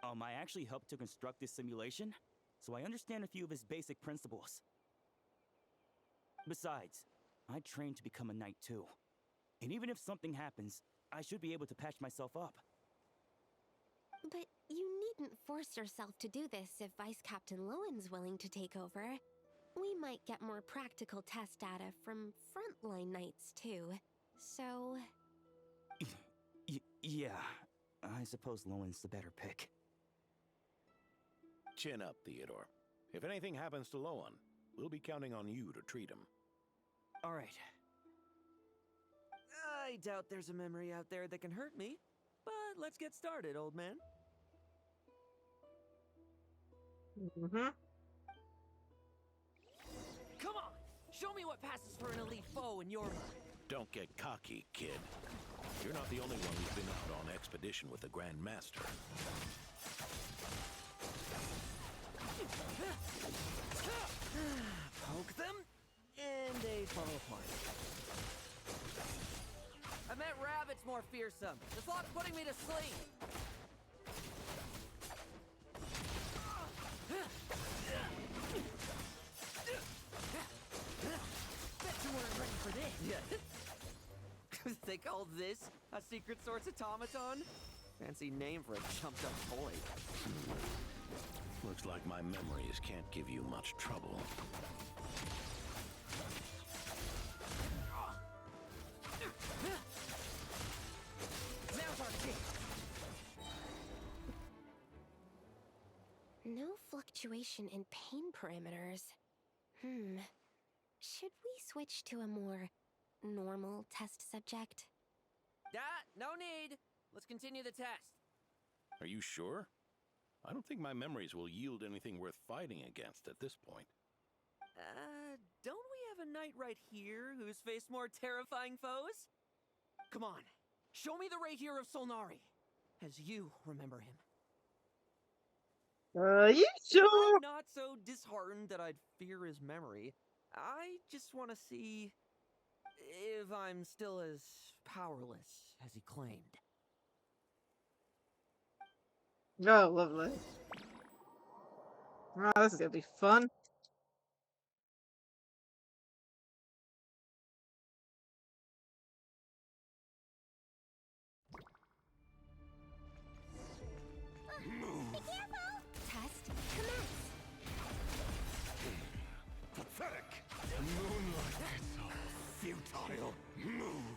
I actually helped to construct this simulation, so I understand a few of his basic principles. Besides, I trained to become a knight too. And even if something happens, I should be able to patch myself up. But you needn't force yourself to do this if Vice Captain Lowen's willing to take over. We might get more practical test data from frontline knights too. So... Yeah, I suppose Lowen's the better pick. Chin up, Theodore. If anything happens to Lowen, we'll be counting on you to treat him. All right. I doubt there's a memory out there that can hurt me. But let's get started, old man. Come on! Show me what passes for an elite foe in your mind. Don't get cocky, kid. You're not the only one who's been out on expedition with the Grand Master. Poke them, and they fall apart. I met rabbits more fearsome. This lock's putting me to sleep. Bet you weren't ready for this. Yeah. They call this a secret source automaton? Fancy name for a jumped up toy. Looks like my memories can't give you much trouble. Now's our chance. no fluctuation in pain parameters. Should we switch to a more normal test subject? No need. Let's continue the test. Are you sure? I don't think my memories will yield anything worth fighting against at this point. Don't we have a knight right here who's faced more terrifying foes? Come on, show me the Rahier of Solnari, as you remember him. You sure? I'm not so disheartened that I'd fear his memory. I just want to see if I'm still as powerless as he claimed. Oh, lovely. Oh, this is gonna be fun. Test commence. Pathetic! Moonlight is so futile. Move!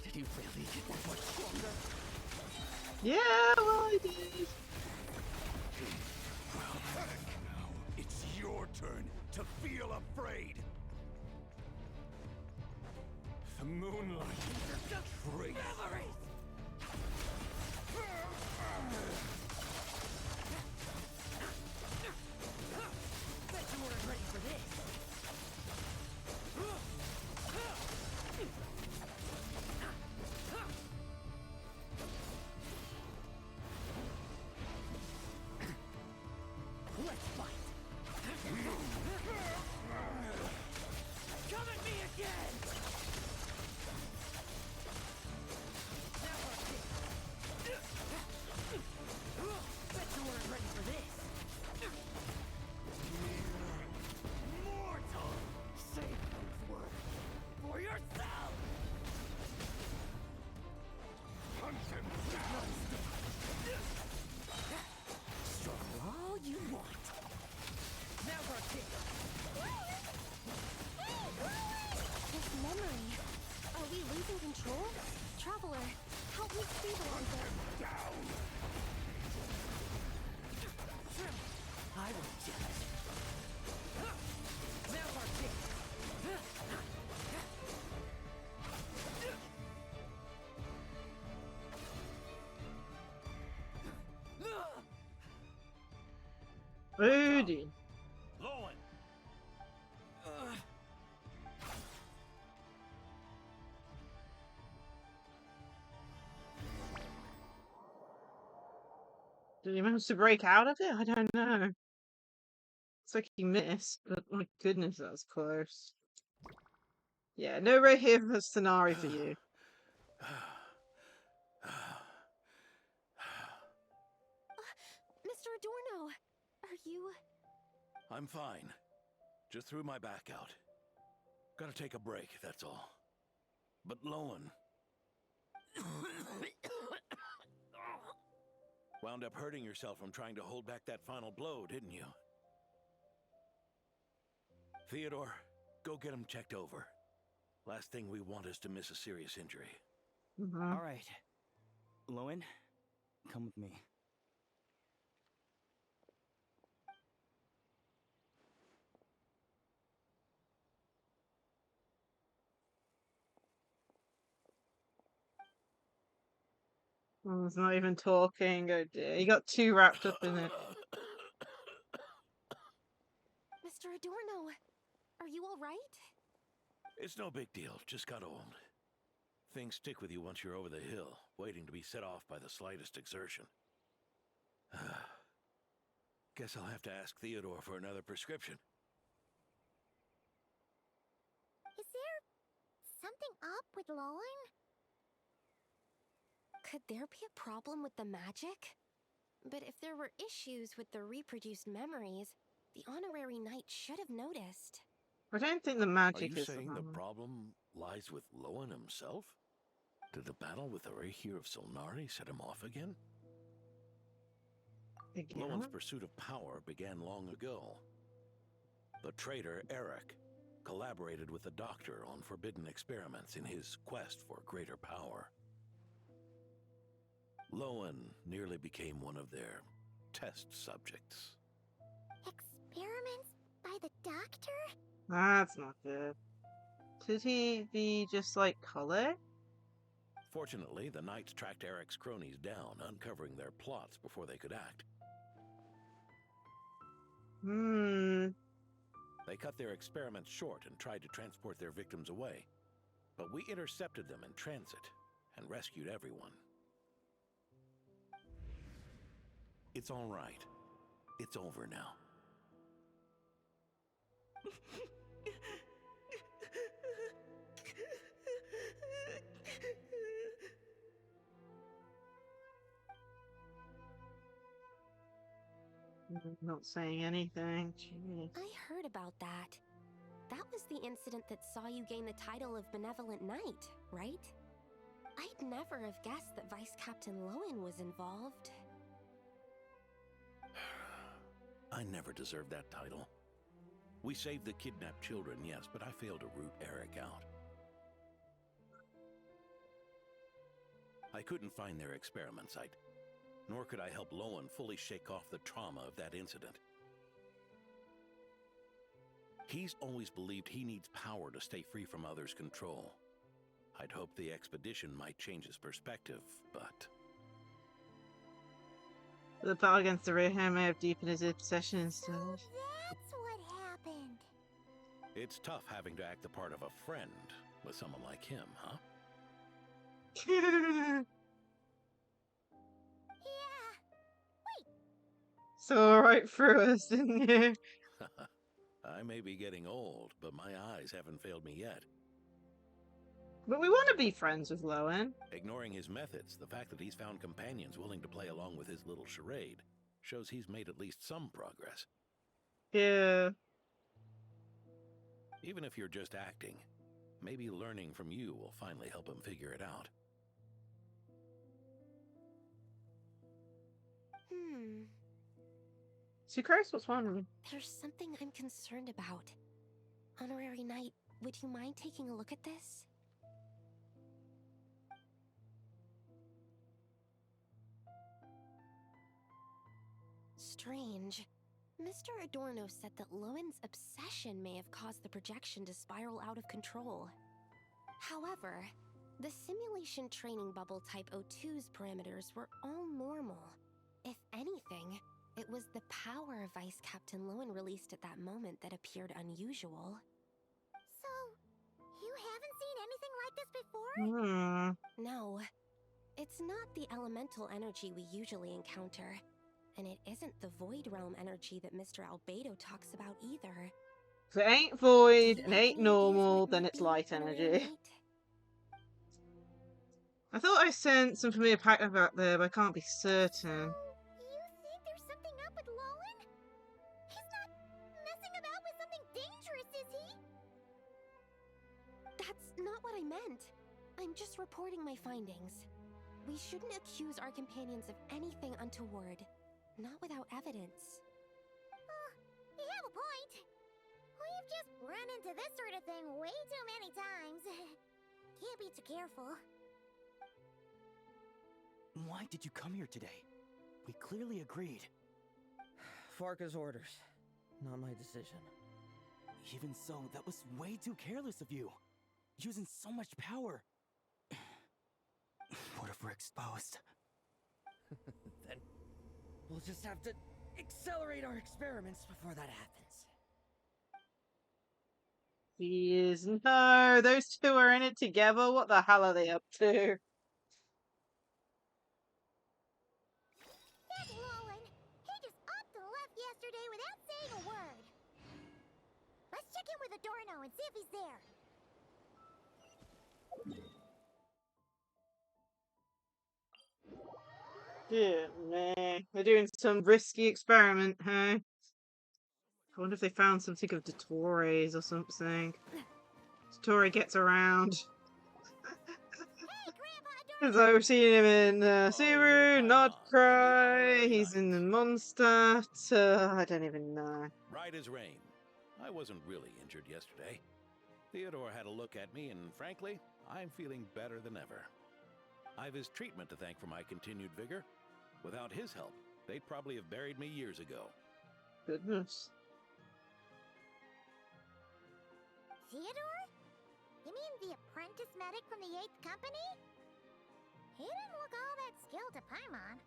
Did you really get that much stronger? Yeah, well, I did. Pathetic! Now it's your turn to feel afraid. The moonlight trace. Memories! Bet you weren't ready for this. Let's fight. control? Traveler, help me stabilize it. Down! I will judge. Rudy. Lohen! Did he manage to break out of it? I don't know. It's like he missed, but my goodness, that was close. Yeah, no right here for scenario for you. Mr. Adorno, are you... I'm fine. Just threw my back out. Gotta take a break, that's all. But Lohen... wound up hurting yourself from trying to hold back that final blow, didn't you? Theodore, go get him checked over. Last thing we want is to miss a serious injury. All right. Lohen, come with me. Oh, he's not even talking. Oh dear. He got too wrapped up in it. Mr. Adorno, are you all right? It's no big deal, just got old. Things stick with you once you're over the hill, waiting to be set off by the slightest exertion. Guess I'll have to ask Theodore for another prescription. Is there something up with Lohen? Could there be a problem with the magic? But if there were issues with the reproduced memories, the honorary knight should have noticed. I don't think the Are magic you is saying the the problem. problem lies with Lohen himself? Did the battle with the Reikir of Solnari set him off again? Again? Lohen's pursuit of power began long ago. The traitor, Eric, collaborated with the Doctor on forbidden experiments in his quest for greater power. Lohen nearly became one of their test subjects. Experiments by the Doctor? That's not good. Could he be just like color? Fortunately, the Knights tracked Eric's cronies down, uncovering their plots before they could act. They cut their experiments short and tried to transport their victims away. But we intercepted them in transit and rescued everyone. It's all right. It's over now. Not saying anything. Jeez. I heard about that. That was the incident that saw you gain the title of Benevolent Knight, right? I'd never have guessed that Vice Captain Lohen was involved. I never deserved that title. We saved the kidnapped children, yes, but I failed to root Eric out. I couldn't find their experiment site, nor could I help Lohen fully shake off the trauma of that incident. He's always believed he needs power to stay free from others' control. I'd hoped the expedition might change his perspective, but... The battle against the Reikir may have deepened his obsession instead. That's what happened. It's tough having to act the part of a friend with someone like him, huh? Yeah. Wait. So right through us, didn't you? I may be getting old, but my eyes haven't failed me yet. But we want to be friends with Lohen. Ignoring his methods, the fact that he's found companions willing to play along with his little charade shows he's made at least some progress. Yeah. Even if you're just acting, maybe learning from you will finally help him figure it out. See, Chris, what's wrong? There's something I'm concerned about. Honorary Knight, would you mind taking a look at this? strange. Mr. Adorno said that Lowen's obsession may have caused the projection to spiral out of control. However, the simulation training bubble type O2's parameters were all normal. If anything, it was the power Vice Captain Lohen released at that moment that appeared unusual. So, you haven't seen anything like this before? No. It's not the elemental energy we usually encounter. And it isn't the Void Realm energy that Mr. Albedo talks about either. If it ain't void and ain't normal, then it's light energy. I thought I sent some familiar pattern back there, but I can't be certain. You think there's something up with Lohen? He's not messing about with something dangerous, is he? That's not what I meant. I'm just reporting my findings. We shouldn't accuse our companions of anything untoward. Not without evidence. You have a point. We've just run into this sort of thing way too many times. Can't be too careful. Why did you come here today? We clearly agreed. Farka's orders. Not my decision. Even so, that was way too careless of you. Using so much power. What if we're exposed? Then we'll just have to accelerate our experiments before that happens. Jeez, no, those two are in it together. What the hell are they up to? That Lohen, he just upped and left yesterday without saying a word. Let's check in with Adorno and see if he's there. Yeah, man. They're doing some risky experiment, huh? I wonder if they found something of Dottore or something. Dottore gets around. Because I've seen him in Siru, Nod-Krai, he's in the Monster. I don't even know. Right as rain. I wasn't really injured yesterday. Theodore had a look at me, and frankly, I'm feeling better than ever. I've his treatment to thank for my continued vigor. Without his help, they'd probably have buried me years ago. Goodness. Theodore? You mean the apprentice medic from the 8th Company? He didn't look all that skilled to Paimon.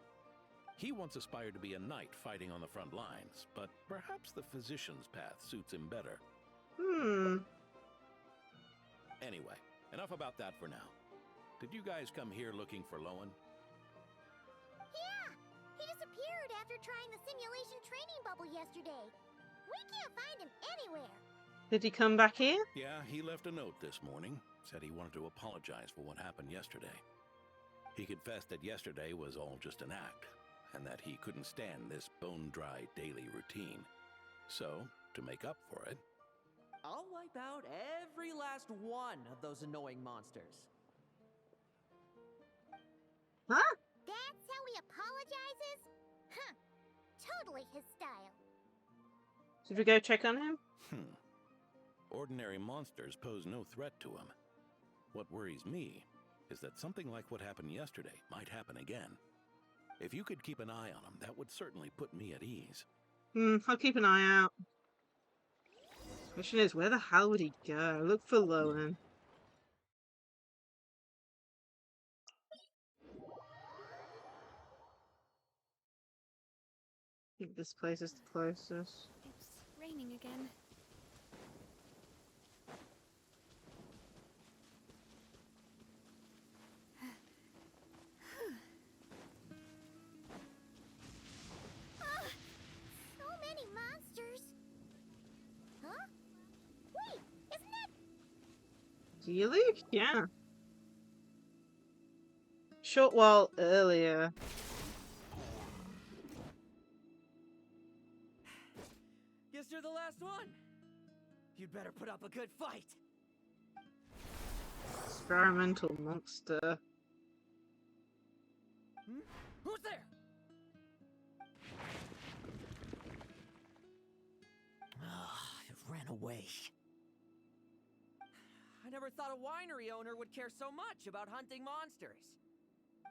He once aspired to be a knight fighting on the front lines, but perhaps the physician's path suits him better. Anyway, enough about that for now. Did you guys come here looking for Lohen? Yeah! He disappeared after trying the simulation training bubble yesterday. We can't find him anywhere. Did he come back here? Yeah, he left a note this morning. Said he wanted to apologize for what happened yesterday. He confessed that yesterday was all just an act, and that he couldn't stand this bone-dry daily routine. So, to make up for it... I'll wipe out every last one of those annoying monsters. Huh? That's how he apologizes? Huh. Totally his style. Should we go check on him? Ordinary monsters pose no threat to him. What worries me is that something like what happened yesterday might happen again. If you could keep an eye on him, that would certainly put me at ease. I'll keep an eye out. Question is, where the hell would he go? Look for Lohen. I think this place is the closest. It's raining again. So many monsters. Huh? Wait, isn't that... Really? Yeah. Short while earlier. Guess you're the last one. You'd better put up a good fight. Experimental monster. Who's there? It ran away. I never thought a winery owner would care so much about hunting monsters.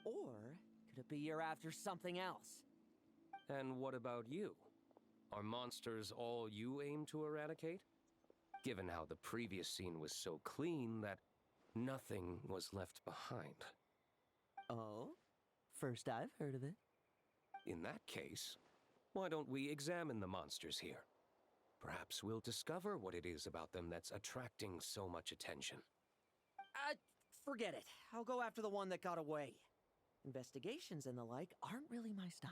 Or could it be you're after something else? And what about you? Are monsters all you aim to eradicate? Given how the previous scene was so clean that nothing was left behind. Oh? First I've heard of it. In that case, why don't we examine the monsters here? Perhaps we'll discover what it is about them that's attracting so much attention. Forget it. I'll go after the one that got away. Investigations and the like aren't really my style.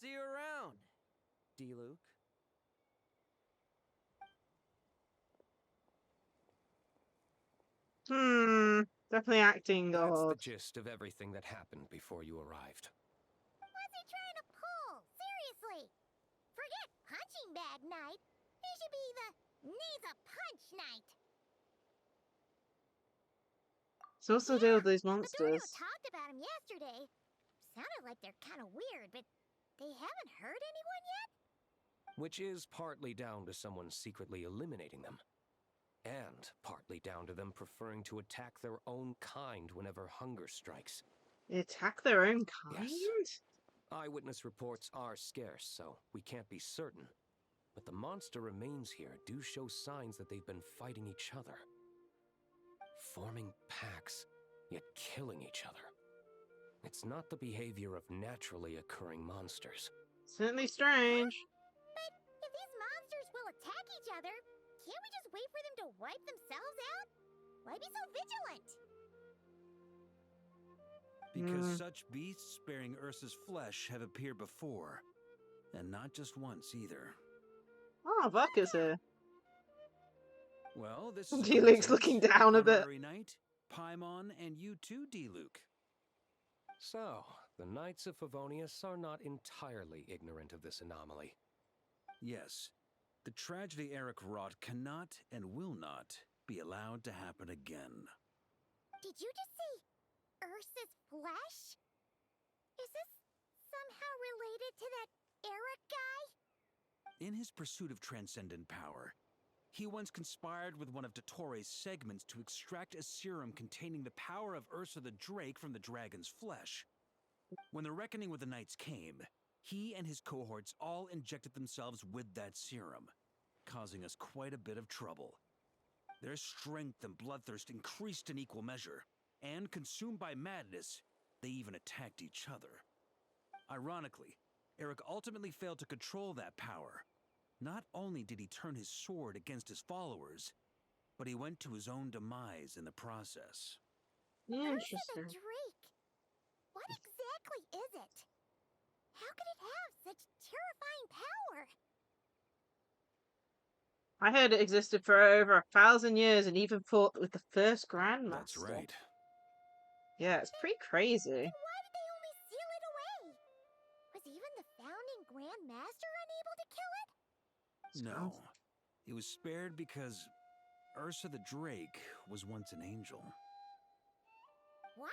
See you around, D-Luke. Definitely acting That's odd. the gist of everything that happened before you arrived. What's he trying to pull? Seriously! Forget punching bag night. It should be the needs a punch night. So what's the deal with these Adorno monsters? talked about him yesterday. Sounded like they're kind of weird, but they haven't hurt anyone yet? Which is partly down to someone secretly eliminating them. And partly down to them preferring to attack their own kind whenever hunger strikes. They attack their own kind? Yes. Eyewitness reports are scarce, so we can't be certain. But the monster remains here do show signs that they've been fighting each other. Forming packs, yet killing each other. It's not the behavior of naturally occurring monsters. Certainly strange. But if these monsters will attack each other, can't we just wait for them to wipe themselves out? Why be so vigilant? Because such beasts bearing Ursa's flesh have appeared before. And not just once either. Oh, Buck is here. Well, this is D-Luke's looking down a bit. Honorary Knight, Paimon, and you too, D-Luke. So, the Knights of Favonius are not entirely ignorant of this anomaly. Yes, the tragedy Eric wrought cannot and will not be allowed to happen again. Did you just say Ursa's flesh? Is this somehow related to that Eric guy? In his pursuit of transcendent power, he once conspired with one of Dottoro's segments to extract a serum containing the power of Ursa the Drake from the dragon's flesh. When the reckoning with the Knights came, he and his cohorts all injected themselves with that serum, causing us quite a bit of trouble. Their strength and bloodthirst increased in equal measure, and consumed by madness, they even attacked each other. Ironically, Eric ultimately failed to control that power. Not only did he turn his sword against his followers, but he went to his own demise in the process. Interesting. Ursa the Drake. What exactly is it? How could it have such terrifying power? I heard it existed for over 1,000 years and even fought with the first Grandmaster. That's right. Yeah, it's pretty crazy. Then why did they only seal it away? Was even the founding Grand Master unable to kill it? No, it was spared because Ursa the Drake was once an angel. What?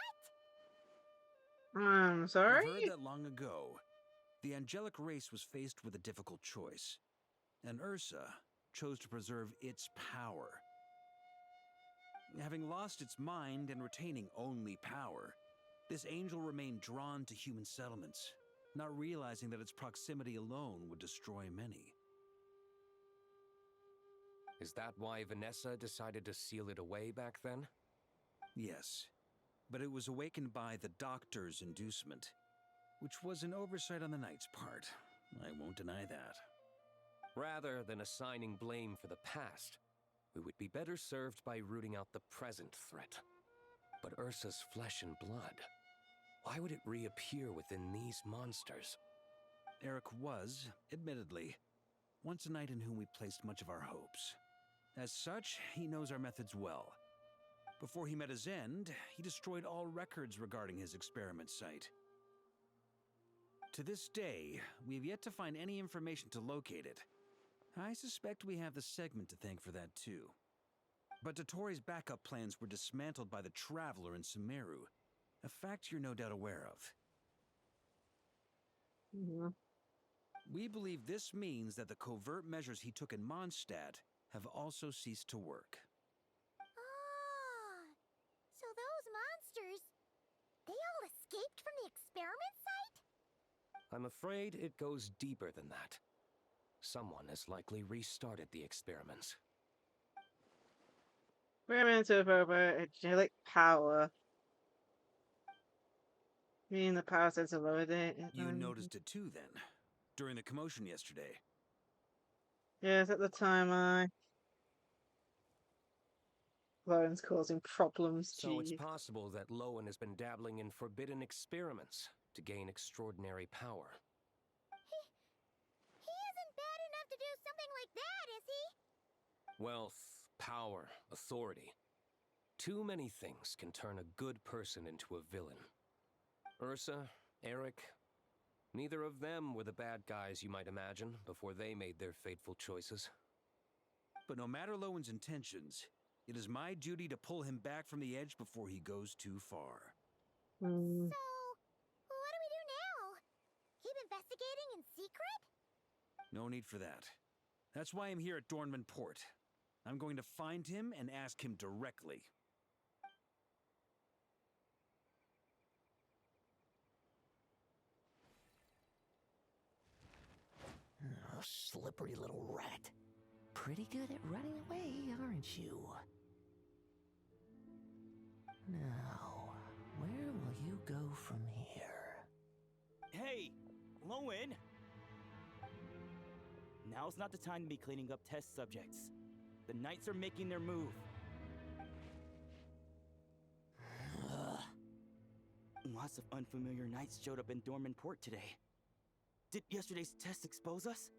I'm sorry? I've heard that long ago, the angelic race was faced with a difficult choice, and Ursa chose to preserve its power. Having lost its mind and retaining only power, this angel remained drawn to human settlements, not realizing that its proximity alone would destroy many. Is that why Vanessa decided to seal it away back then? Yes, but it was awakened by the Doctor's inducement, which was an oversight on the Knight's part. I won't deny that. Rather than assigning blame for the past, we would be better served by rooting out the present threat. But Ursa's flesh and blood, why would it reappear within these monsters? Eric was, admittedly, once a knight in whom we placed much of our hopes. As such, he knows our methods well. Before he met his end, he destroyed all records regarding his experiment site. To this day, we have yet to find any information to locate it. I suspect we have the segment to thank for that too. But Dottoro's backup plans were dismantled by the Traveler in Sumeru, a fact you're no doubt aware of. We believe this means that the covert measures he took in Mondstadt have also ceased to work. Ah, so those monsters, they all escaped from the experiment site? I'm afraid it goes deeper than that. Someone has likely restarted the experiments. Experiments over angelic power. Meaning the power sensor lowered it. You noticed it too, then, during the commotion yesterday. Yes, at the time Lohen's causing problems, So it's gee. possible that Lohen has been dabbling in forbidden experiments to gain extraordinary power. He isn't bad enough to do something like that, is he? Wealth, power, authority. Too many things can turn a good person into a villain. Ursa, Eric, neither of them were the bad guys you might imagine before they made their fateful choices. But no matter Lowen's intentions, it is my duty to pull him back from the edge before he goes too far. So, what do we do now? Keep investigating in secret? No need for that. That's why I'm here at Dornman Port. I'm going to find him and ask him directly. Oh, slippery little rat. Pretty good at running away, aren't you? Now, where will you go from here? Hey, Lohen! Now's not the time to be cleaning up test subjects. The Knights are making their move. Lots of unfamiliar Knights showed up in Dornman Port today. Did yesterday's test expose us?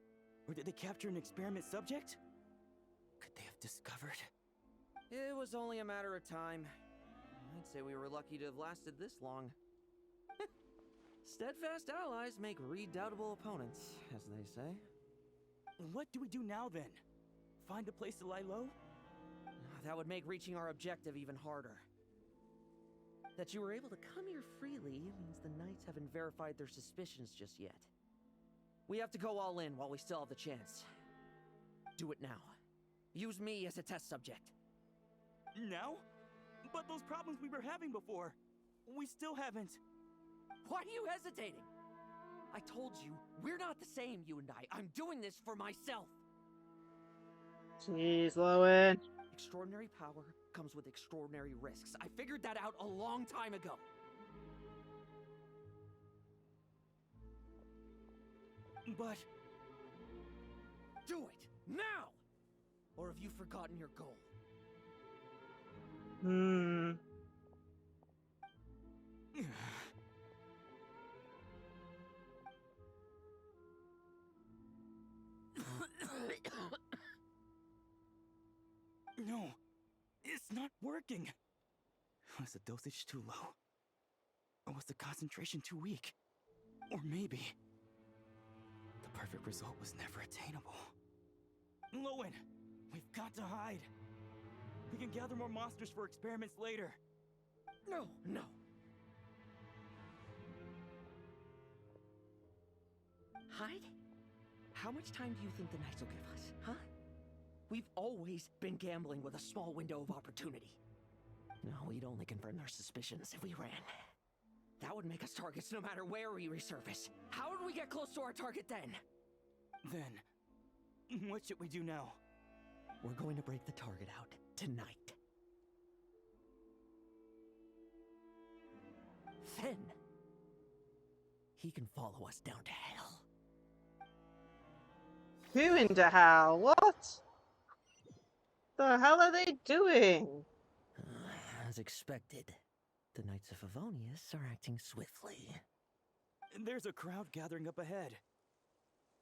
Or did they capture an experiment subject? Could they have discovered? It was only a matter of time. I'd say we were lucky to have lasted this long. Steadfast allies make redoubtable opponents, as they say. What do we do now then? Find a place to lie low? That would make reaching our objective even harder. That you were able to come here freely means the Knights haven't verified their suspicions just yet. We have to go all in while we still have the chance. Do it now. Use me as a test subject. Now? But those problems we were having before, we still haven't. Why are you hesitating? I told you, we're not the same, you and I. I'm doing this for myself. Jeez, Lohen. Extraordinary power comes with extraordinary risks. I figured that out a long time ago. But... do it! Now! Or have you forgotten your goal? No, it's not working. Was the dosage too low? Or was the concentration too weak? Or maybe the perfect result was never attainable. Lohen, we've got to hide. We can gather more monsters for experiments later. No. Hide? How much time do you think the Knights will give us, huh? We've always been gambling with a small window of opportunity. No, we'd only confirm their suspicions if we ran. That would make us targets no matter where we resurface. How would we get close to our target then? Then, what should we do now? We're going to break the target out tonight. Then, he can follow us down to hell. Who into hell? What? The hell are they doing? As expected, the Knights of Favonius are acting swiftly. There's a crowd gathering up ahead.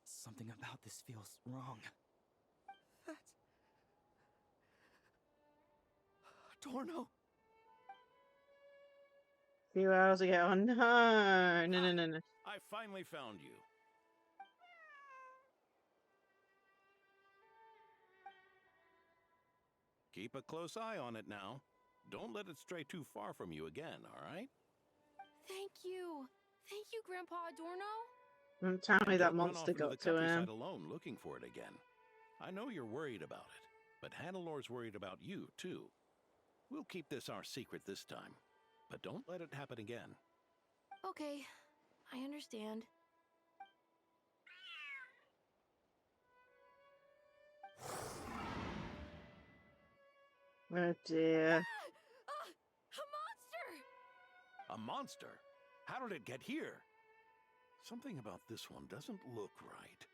Something about this feels wrong. That's... Dorno! Few hours ago. Oh no. No. I finally found you. Keep a close eye on it now. Don't let it stray too far from you again, all right? Thank you. Thank you, Grandpa Adorno. Don't tell me that Don't run off monster into the got to him. countryside alone looking for it again. I know you're worried about it, but Hannelor's worried about you, too. We'll keep this our secret this time, but don't let it happen again. Okay, I understand. Oh dear. A monster! A monster? How did it get here? Something about this one doesn't look right.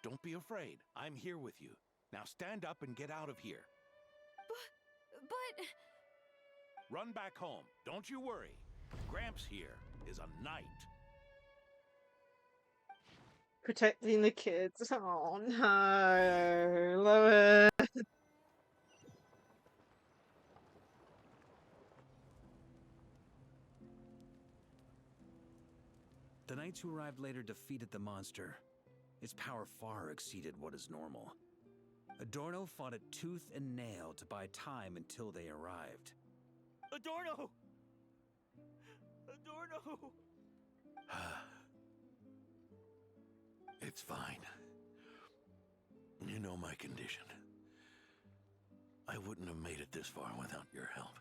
Don't be afraid. I'm here with you. Now stand up and get out of here. But... Run back home. Don't you worry. Gramps here is a knight. Protecting the kids. Oh no. Lohen. The knights who arrived later defeated the monster. Its power far exceeded what is normal. Adorno fought it tooth and nail to buy time until they arrived. Adorno! Adorno! It's fine. You know my condition. I wouldn't have made it this far without your help.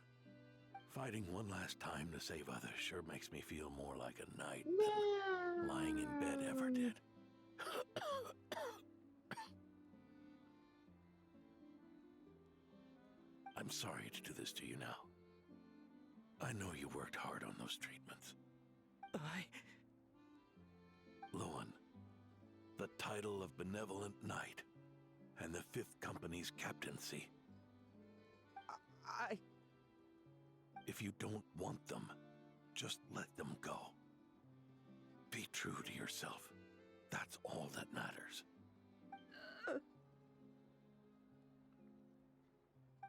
Fighting one last time to save others sure makes me feel more like a knight than lying in bed ever did. I'm sorry to do this to you now. I know you worked hard on those treatments. Lohen, the title of Benevolent Knight and the 5th Company's captaincy. If you don't want them, just let them go. Be true to yourself. That's all that matters.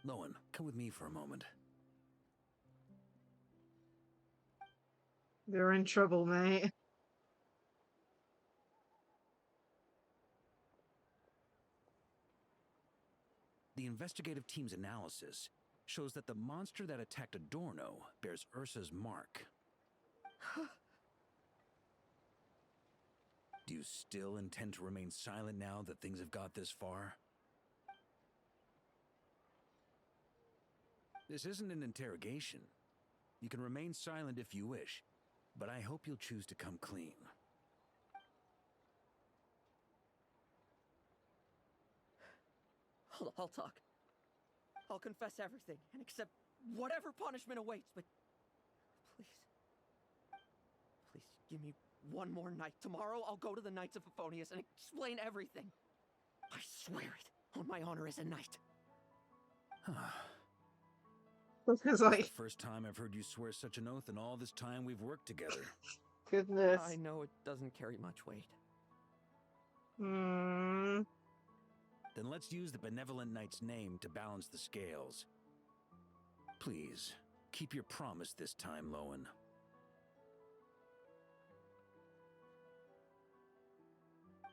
Lohen, come with me for a moment. You're in trouble, mate. The investigative team's analysis shows that the monster that attacked Adorno bears Ursa's mark. Do you still intend to remain silent now that things have got this far? This isn't an interrogation. You can remain silent if you wish, but I hope you'll choose to come clean. I'll talk. I'll confess everything and accept whatever punishment awaits, but please, give me one more night. Tomorrow I'll go to the Knights of Euphonius and explain everything. I swear it on my honor as a knight. Because like, the first time I've heard you swear such an oath in all this time we've worked together. Goodness. I know it doesn't carry much weight. Then let's use the Benevolent Knight's name to balance the scales. Please, keep your promise this time, Lohen.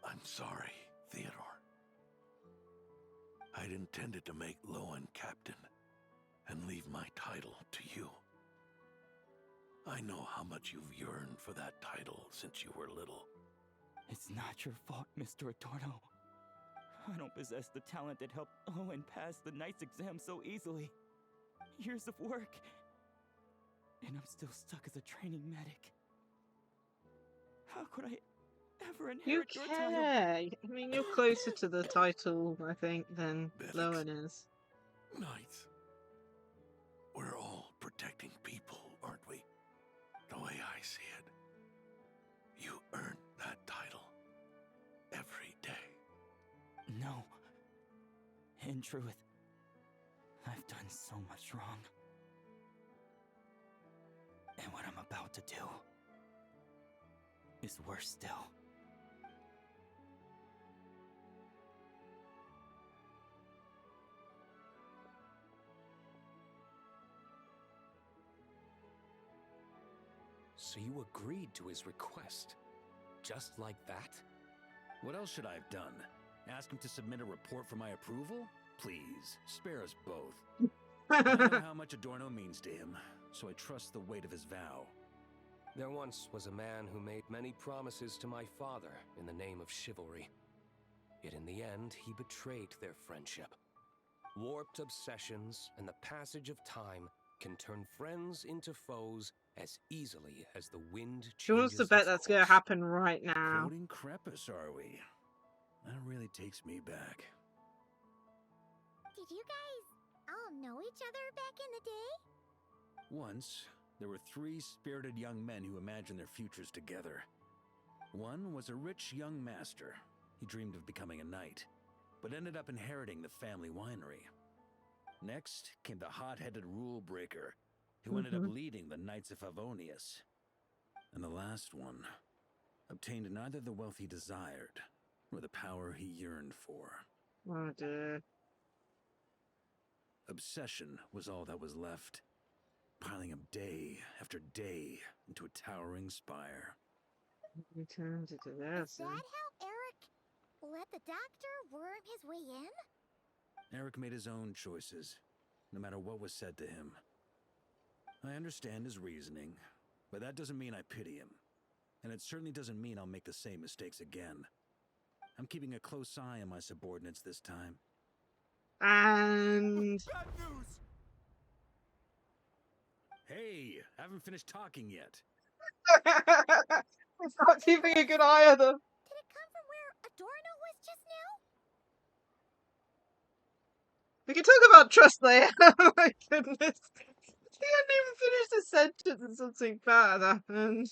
I'm sorry, Theodore. I'd intended to make Lohen captain and leave my title to you. I know how much you've yearned for that title since you were little. It's not your fault, Mr. Adorno. I don't possess the talent that helped Lohen pass the Knight's exam so easily. Years of work, and I'm still stuck as a training medic. How could I ever inherit your title? I mean, you're closer to the title, I think, than Lohen is. Knights. We're all protecting people, aren't we? The way I see it. You earned that title. Every day. No. In truth, I've done so much wrong. And what I'm about to do is worse still. So you agreed to his request? Just like that? What else should I have done? Ask him to submit a report for my approval? Please, spare us both. I know how much Adorno means to him, so I trust the weight of his vow. There once was a man who made many promises to my father in the name of chivalry. Yet in the end, he betrayed their friendship. Warped obsessions and the passage of time can turn friends into foes as easily as the wind changes. Who wants to bet that's going to happen right now? Quoting Crepus, are we? That really takes me back. Did you guys all know each other back in the day? Once, there were 3 spirited young men who imagined their futures together. One was a rich young master. He dreamed of becoming a knight, but ended up inheriting the family winery. Next came the hot-headed rule breaker, who ended up leading the Knights of Favonius. And the last one obtained neither the wealth he desired, nor the power he yearned for. Oh dear. Obsession was all that was left, piling up day after day into a towering spire. We turned it to Is this. that how Eric let the doctor worm his way in? Eric made his own choices, no matter what was said to him. I understand his reasoning, but that doesn't mean I pity him. And it certainly doesn't mean I'll make the same mistakes again. I'm keeping a close eye on my subordinates this time. And... Bad news! Hey, I haven't finished talking yet. He's not keeping a good eye on them. Did it come from where Adorno was just now? We can talk about trust there. Oh my goodness. He hadn't even finished a sentence and something bad happened.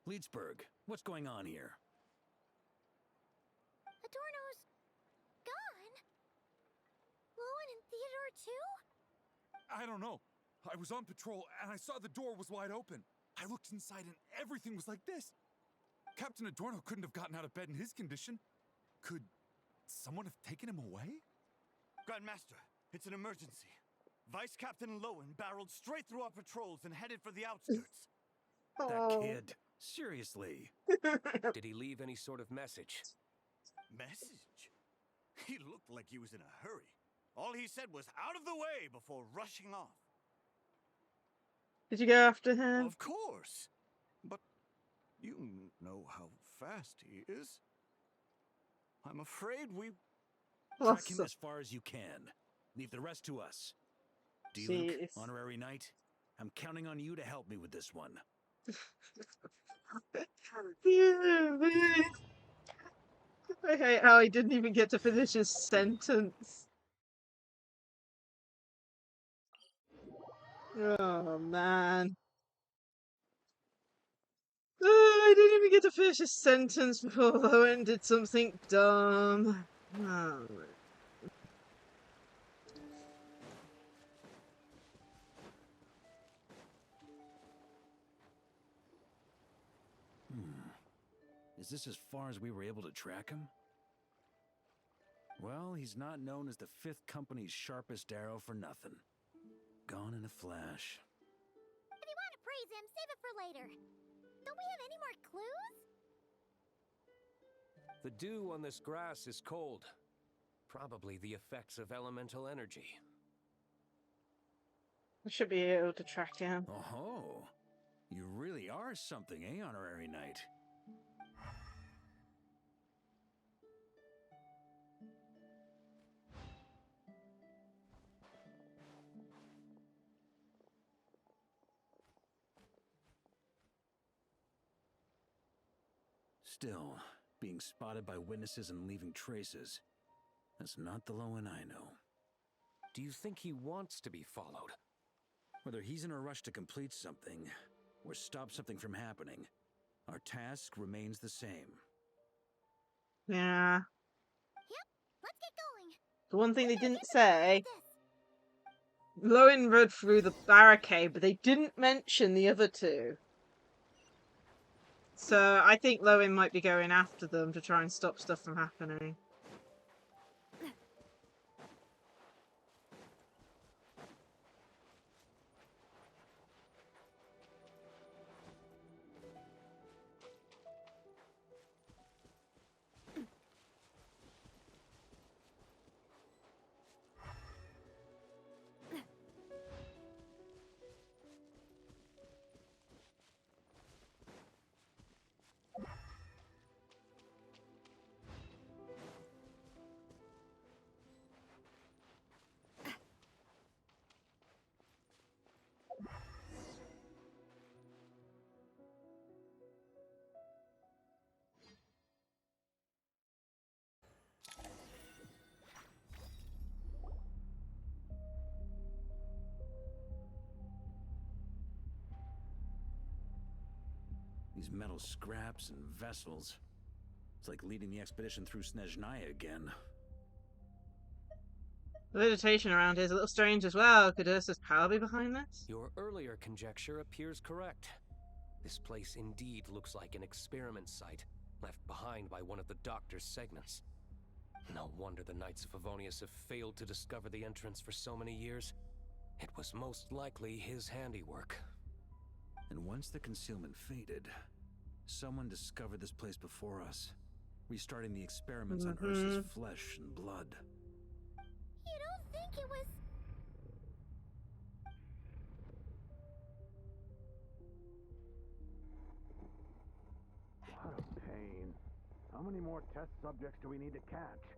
Leedsburg, what's going on here? Adorno's gone? Lohen and Theodore too? I don't know. I was on patrol and I saw the door was wide open. I looked inside and everything was like this. Captain Adorno couldn't have gotten out of bed in his condition. Could someone have taken him away? Grandmaster, it's an emergency. Vice Captain Lohen barreled straight through our patrols and headed for the outskirts. That kid. Seriously. Did he leave any sort of message? Message? He looked like he was in a hurry. All he said was out of the way before rushing off. Did you go after him? Of course. But you know how fast he is. I'm afraid we... Track him as far as you can. Leave the rest to us. Duke, honorary knight, I'm counting on you to help me with this one. I hate how he didn't even get to finish his sentence. Oh man. I didn't even get to finish his sentence before Lohen did something dumb. Oh. Is this as far as we were able to track him? Well, he's not known as the 5th Company's sharpest arrow for nothing. Gone in a flash. If you want to praise him, save it for later. Don't we have any more clues? The dew on this grass is cold. Probably the effects of elemental energy. I should be able to track him. Oh, you really are something, eh, honorary knight? Still, being spotted by witnesses and leaving traces, that's not the Lohen I know. Do you think he wants to be followed? Whether he's in a rush to complete something, or stop something from happening, our task remains the same. Yeah. Yep, let's get going. The one thing they didn't say, Lohen rode through the barricade, but they didn't mention the other two. So I think Lohen might be going after them to try and stop stuff from happening. These metal scraps and vessels. It's like leading the expedition through Snezhnaya again. The vegetation around here is a little strange as well. Could Ursa's power be behind this? Your earlier conjecture appears correct. This place indeed looks like an experiment site, left behind by one of the Doctor's segments. No wonder the Knights of Favonius have failed to discover the entrance for so many years. It was most likely his handiwork. And once the concealment faded, someone discovered this place before us, restarting the experiments on Ursa's flesh and blood. You don't think it was... What a pain. How many more test subjects do we need to catch?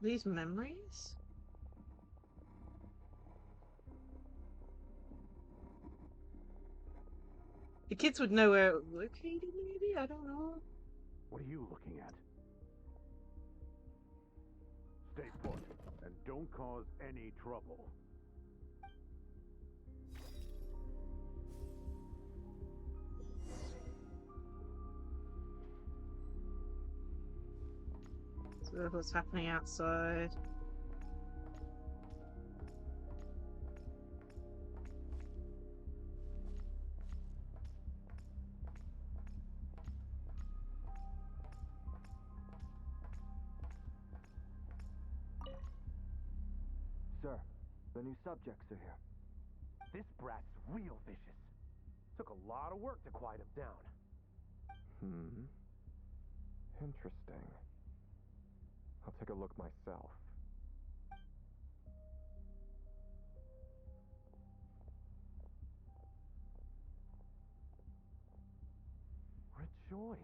These memories? The kids would know where it was located, maybe? I don't know. What are you looking at? Stay put, and don't cause any trouble. So what's happening outside? Sir, the new subjects are here. This brat's real vicious. Took a lot of work to quiet him down. Interesting. I'll take a look myself. Rejoice!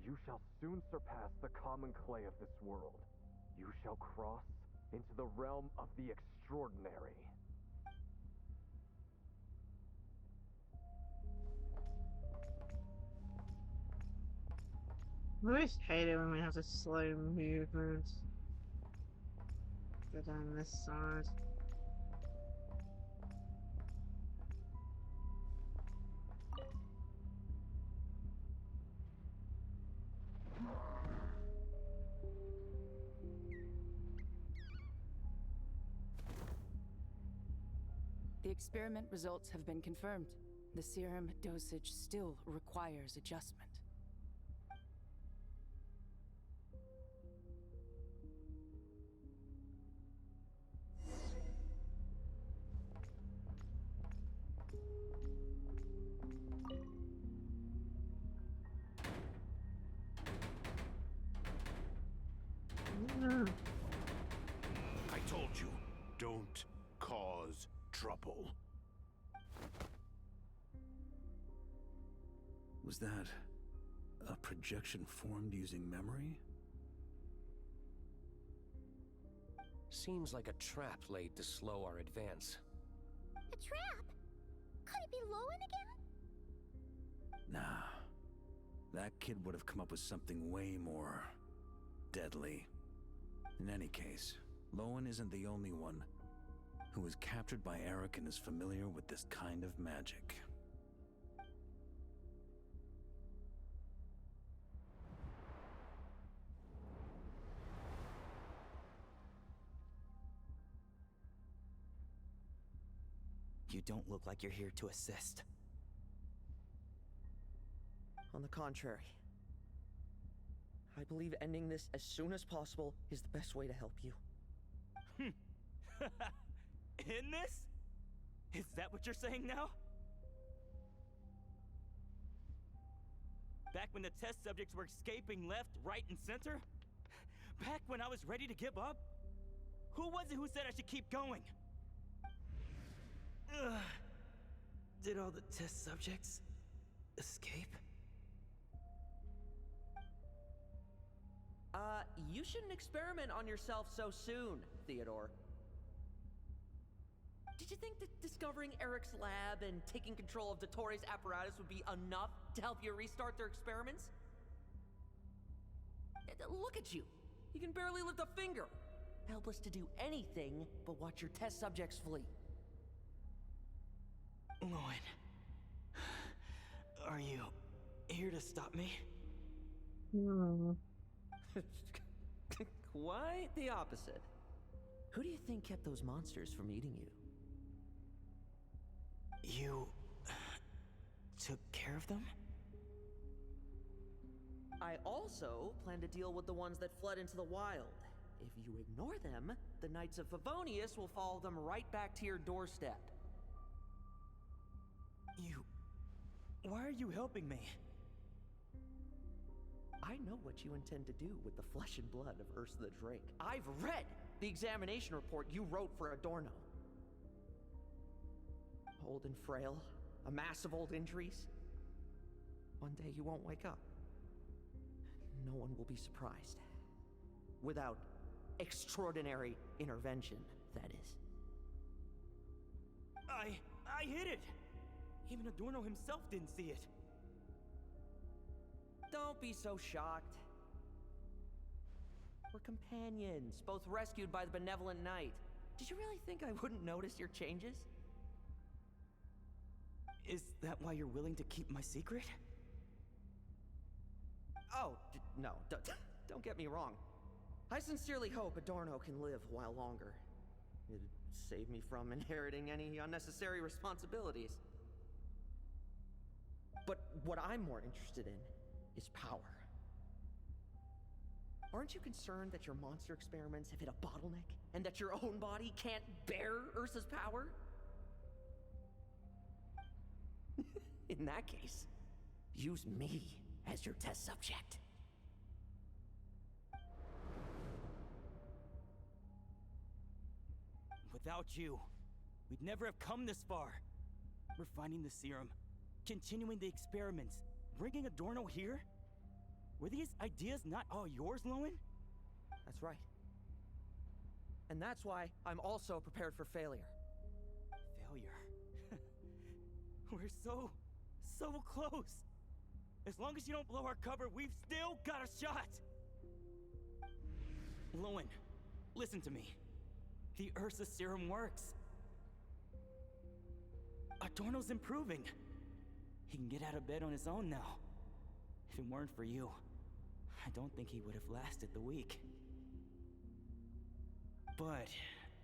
You shall soon surpass the common clay of this world. You shall cross into the realm of the extraordinary. I always hate it when we have to slow movement. Go down this side. The experiment results have been confirmed. The serum dosage still requires adjustment. I told you, don't cause trouble. Was that a projection formed using memory? Seems like a trap laid to slow our advance. A trap? Could it be Lohen again? Nah. That kid would have come up with something way more deadly. In any case, Lohen isn't the only one who was captured by Eric and is familiar with this kind of magic. You don't look like you're here to assist. On the contrary, I believe ending this as soon as possible is the best way to help you. In this? Is that what you're saying now? Back when the test subjects were escaping left, right, and center? Back when I was ready to give up? Who was it who said I should keep going? Did all the test subjects escape? You shouldn't experiment on yourself so soon, Theodore. Did you think that discovering Eric's lab and taking control of Dottores' apparatus would be enough to help you restart their experiments? Look at you. You can barely lift a finger. Helpless to do anything but watch your test subjects flee. Lohen, are you here to stop me? Quite the opposite. Who do you think kept those monsters from eating you? You took care of them? I also plan to deal with the ones that fled into the wild. If you ignore them, the Knights of Favonius will follow them right back to your doorstep. Why are you helping me? I know what you intend to do with the flesh and blood of Ursa the Drake. I've read the examination report you wrote for Adorno. Old and frail, a mass of old injuries. One day you won't wake up. No one will be surprised. Without extraordinary intervention, that is. I hit it! Even Adorno himself didn't see it. Don't be so shocked. We're companions, both rescued by the benevolent knight. Did you really think I wouldn't notice your changes? Is that why you're willing to keep my secret? Oh, no, don't get me wrong. I sincerely hope Adorno can live a while longer. It'd save me from inheriting any unnecessary responsibilities. But what I'm more interested in is power. Aren't you concerned that your monster experiments have hit a bottleneck and that your own body can't bear Ursa's power? In that case, use me as your test subject. Without you, we'd never have come this far. Refining the serum, continuing the experiments, bringing Adorno here? Were these ideas not all yours, Lohen? That's right. And that's why I'm also prepared for failure. Failure? We're so close. As long as you don't blow our cover, we've still got a shot! Lohen, listen to me. The Ursa serum works. Adorno's improving. He can get out of bed on his own now. If it weren't for you, I don't think he would have lasted the week. But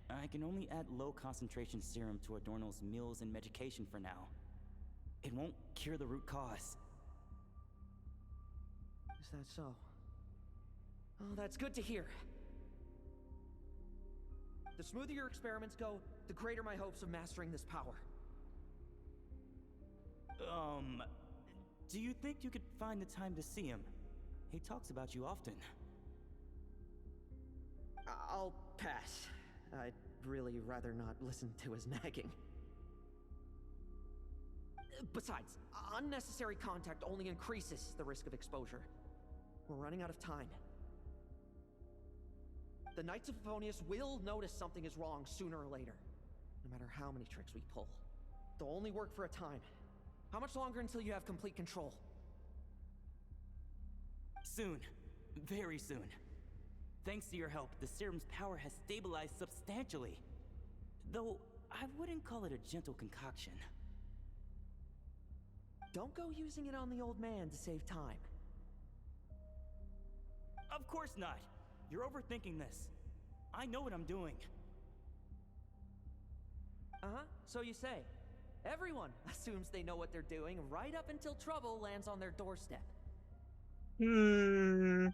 I can only add low concentration serum to Adorno's meals and medication for now. It won't cure the root cause. Is that so? Oh, that's good to hear. The smoother your experiments go, the greater my hopes of mastering this power. Do you think you could find the time to see him? He talks about you often. I'll pass. I'd really rather not listen to his nagging. Besides, unnecessary contact only increases the risk of exposure. We're running out of time. The Knights of Favonius will notice something is wrong sooner or later, no matter how many tricks we pull. They'll only work for a time. How much longer until you have complete control? Soon. Very soon. Thanks to your help, the serum's power has stabilized substantially. Though, I wouldn't call it a gentle concoction. Don't go using it on the old man to save time. Of course not. You're overthinking this. I know what I'm doing. Uh-huh, so you say. Everyone assumes they know what they're doing right up until trouble lands on their doorstep. If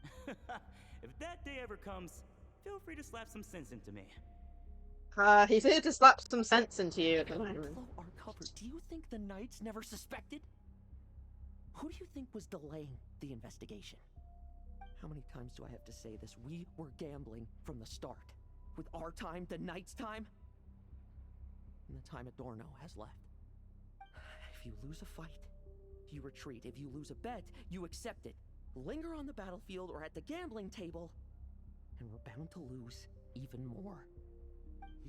that day ever comes, feel free to slap some sense into me. He's here to slap some sense into you at the moment. Below our cover, do you think the Knights never suspected? Who do you think was delaying the investigation? How many times do I have to say this? We were gambling from the start. With our time, the Knights' time, and the time Adorno has left. If you lose a fight, you retreat. If you lose a bet, you accept it. Linger on the battlefield or at the gambling table, and we're bound to lose even more.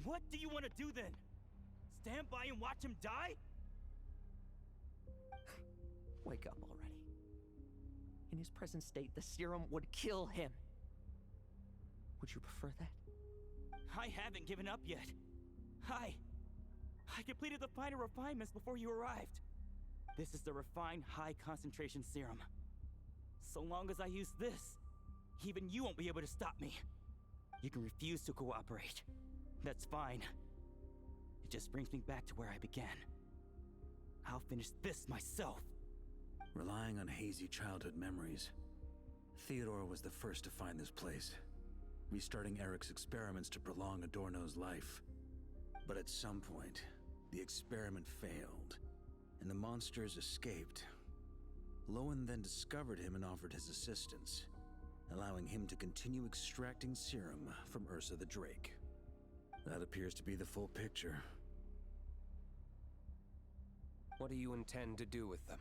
What do you want to do then? stand by and watch him die? Wake up already. In his present state, the serum would kill him. Would you prefer that? I haven't given up yet. I completed the finer refinements before you arrived. This is the refined high concentration serum. So long as I use this, even you won't be able to stop me. You can refuse to cooperate. That's fine. It just brings me back to where I began. I'll finish this myself. Relying on hazy childhood memories, Theodore was the first to find this place, restarting Eric's experiments to prolong Adorno's life. But at some point, the experiment failed, and the monsters escaped. Lohen then discovered him and offered his assistance, allowing him to continue extracting serum from Ursa the Drake. That appears to be the full picture. What do you intend to do with them?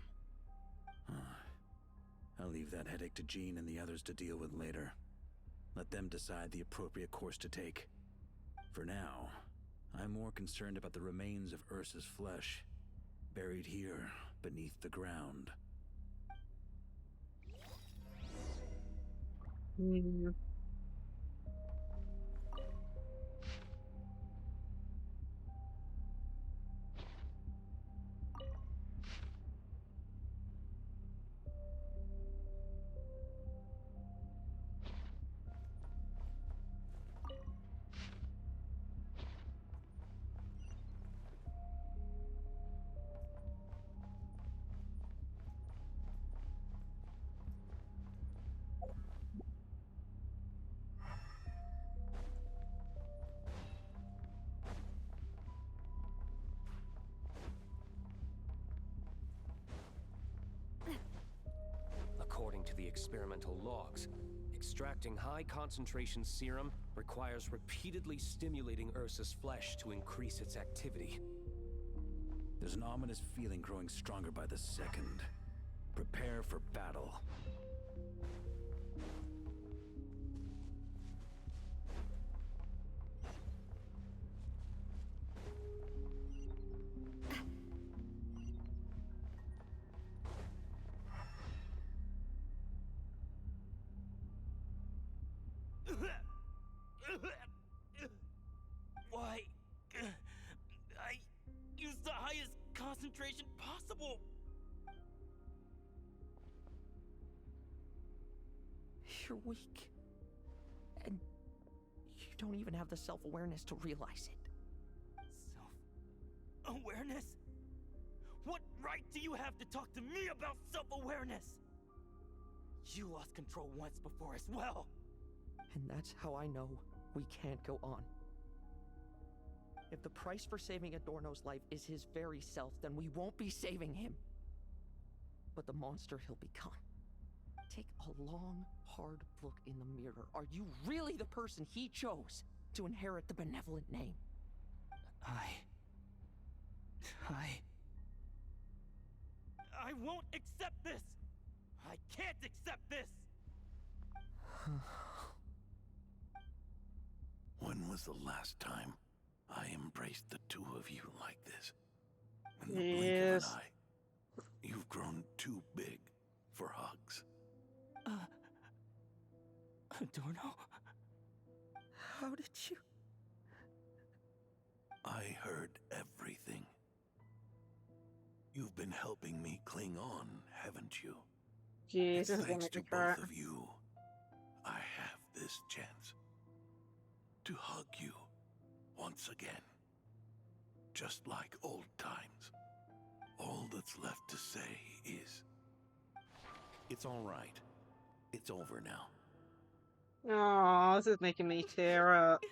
I'll leave that headache to Jean and the others to deal with later. Let them decide the appropriate course to take. For now, I'm more concerned about the remains of Ursa's flesh, buried here beneath the ground. According to the experimental logs, extracting high-concentration serum requires repeatedly stimulating Ursa's flesh to increase its activity. There's an ominous feeling growing stronger by the second. Prepare for battle. Why? I used the highest concentration possible. You're weak. And you don't even have the self-awareness to realize it. Self-awareness? What right do you have to talk to me about self-awareness? You lost control once before as well. And that's how I know we can't go on. If the price for saving Adorno's life is his very self, then we won't be saving him, but the monster he'll become. Take a long, hard look in the mirror. Are you really the person he chose to inherit the benevolent name? I won't accept this! I can't accept this! When was the last time I embraced the two of you like this? In the blink of an eye, you've grown too big for hugs. Adorno? How did you? I heard everything. You've been helping me cling on, haven't you? Jesus, And thanks to both of you, I have this chance to hug you once again. Just like old times. All that's left to say is, it's all right. It's over now. Oh, this is making me tear up.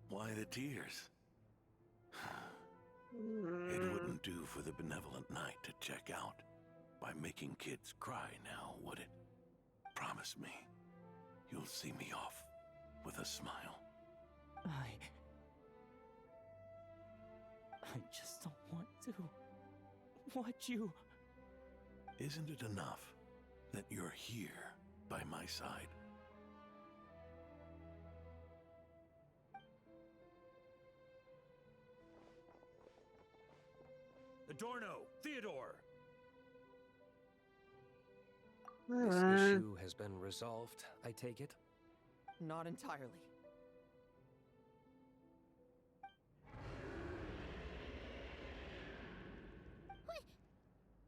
Why the tears? It wouldn't do for the benevolent knight to check out by making kids cry now, would it? Promise me, you'll see me off with a smile. I just don't want to. what you... Isn't it enough that you're here by my side? Adorno, Theodore! This issue has been resolved, I take it? Not entirely.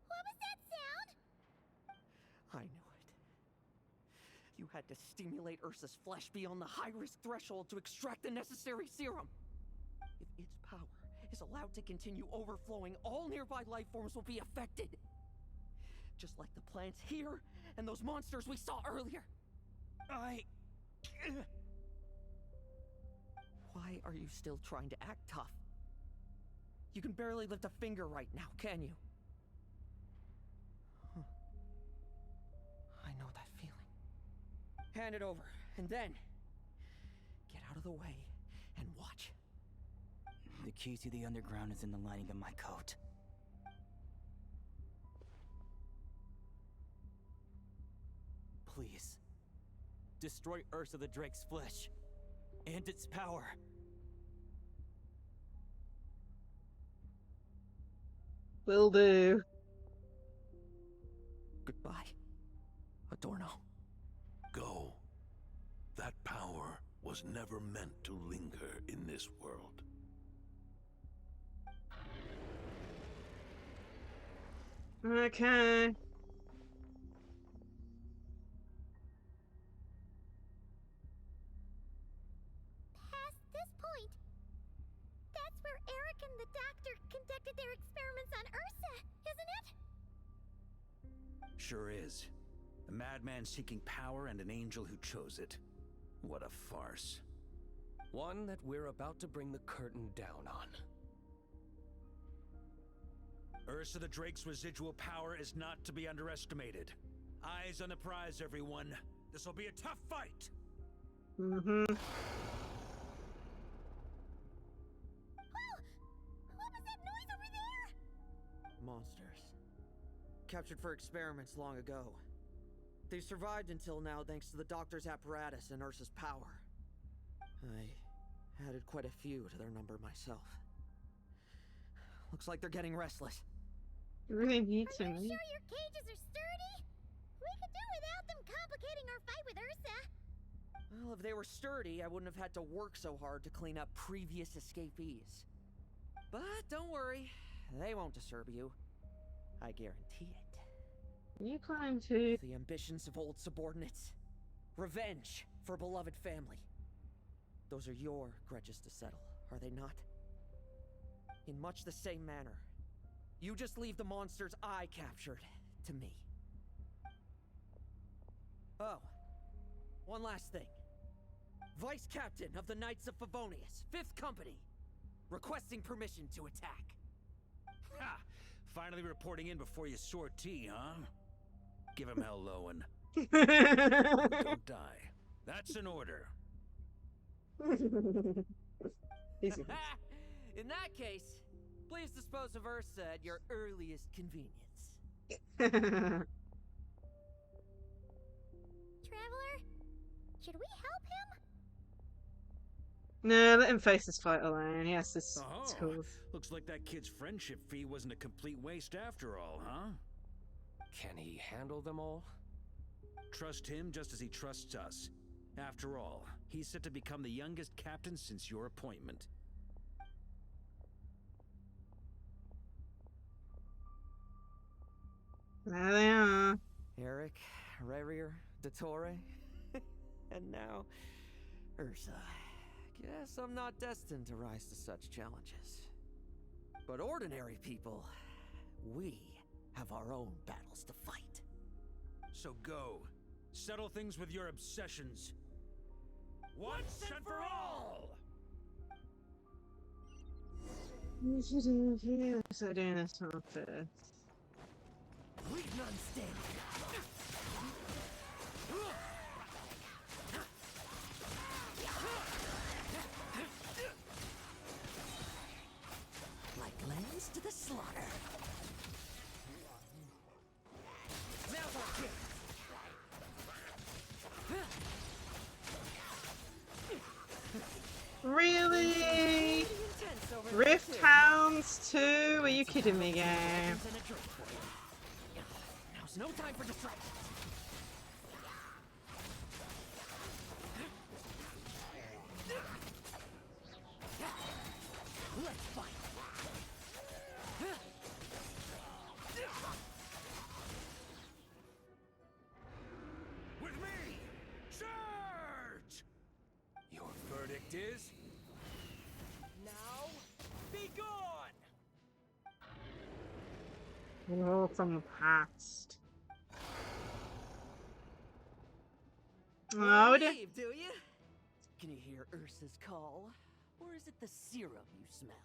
What was that sound? I knew it. You had to stimulate Ursa's flesh beyond the high-risk threshold to extract the necessary serum. If its power is allowed to continue overflowing, all nearby life forms will be affected. Just like the plants here and those monsters we saw earlier. Why are you still trying to act tough? You can barely lift a finger right now, can you? I know that feeling. Hand it over, and then get out of the way and watch. The key to the underground is in the lining of my coat. Please, destroy Ursa the Drake's flesh and its power. Will do. Goodbye, Adorno. Go. That power was never meant to linger in this world. Okay. Past this point, that's where Eric and the doctor conducted their experiments on Ursa, isn't it? Sure is. A madman seeking power and an angel who chose it. What a farce. One that we're about to bring the curtain down on. Ursa the Drake's residual power is not to be underestimated. Eyes on the prize, everyone. This'll be a tough fight! Mm-hmm. What was that noise over there? Monsters. Captured for experiments long ago. They've survived until now thanks to the doctor's apparatus and Ursa's power. I added quite a few to their number myself. Looks like they're getting restless. You really need to. Are you sure your cages are sturdy? We could do without them complicating our fight with Ursa. Well, if they were sturdy, I wouldn't have had to work so hard to clean up previous escapees. But don't worry, they won't disturb you. I guarantee it. You climb to the ambitions of old subordinates. Revenge for beloved family. Those are your grudges to settle, are they not? In much the same manner, you just leave the monsters I captured to me. Oh, one last thing. Vice Captain of the Knights of Favonius, 5th Company, requesting permission to attack. Ha! Finally reporting in before you sortie, huh? Give him hell, Lohen. Don't die. That's an order. In that case, please dispose of Ursa at your earliest convenience. Traveler? Should we help him? No, let him face this fight alone. Yes, this Oh, cool. looks like that kid's friendship fee wasn't a complete waste after all, huh? Can he handle them all? Trust him just as he trusts us. After all, he's set to become the youngest captain since your appointment. There they are. Eric, Rerir, Dottore, and now Ursa. Guess I'm not destined to rise to such challenges. But ordinary people, we have our own battles to fight. So go. Settle things with your obsessions. Once and for all! We should do doing this one first. Leave none standing. Like lambs to the slaughter. Really? Rift Hounds too? Are you kidding me, game? Now's no time for distraction. Let's fight. With me! Charge! Your verdict is? Now, be gone! All from the past. Oh, Leave, do you? Can you hear Ursa's call? Or is it the serum you smell?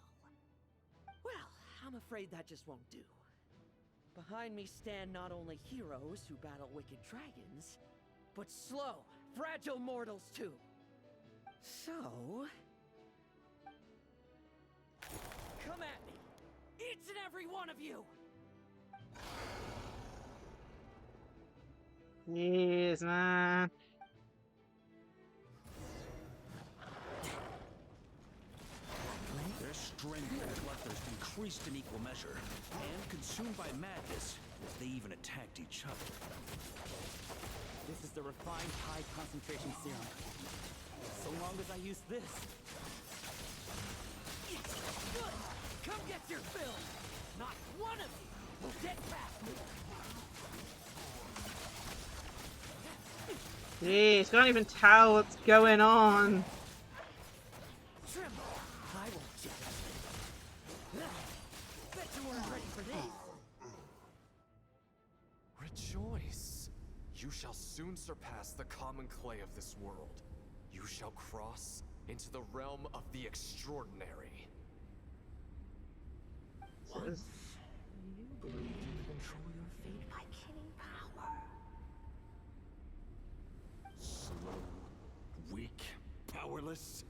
Well, I'm afraid that just won't do. Behind me stand not only heroes who battle wicked dragons, but slow, fragile mortals too. So... come at me! Each and every one of you! Jeez, man. Their strength and bloodthirst increased in equal measure, and consumed by madness, they even attacked each other. This is the refined high concentration serum. So long as I use this. Good! Come get your fill! Not one of you will get past me! Jeez, can't even tell what's going on. Tremble! I won't just... bet you weren't ready for this! Rejoice! You shall soon surpass the common clay of this world. You shall cross into the realm of the extraordinary. Once, you believed you could control your fate by killing power. Slow, weak, powerless,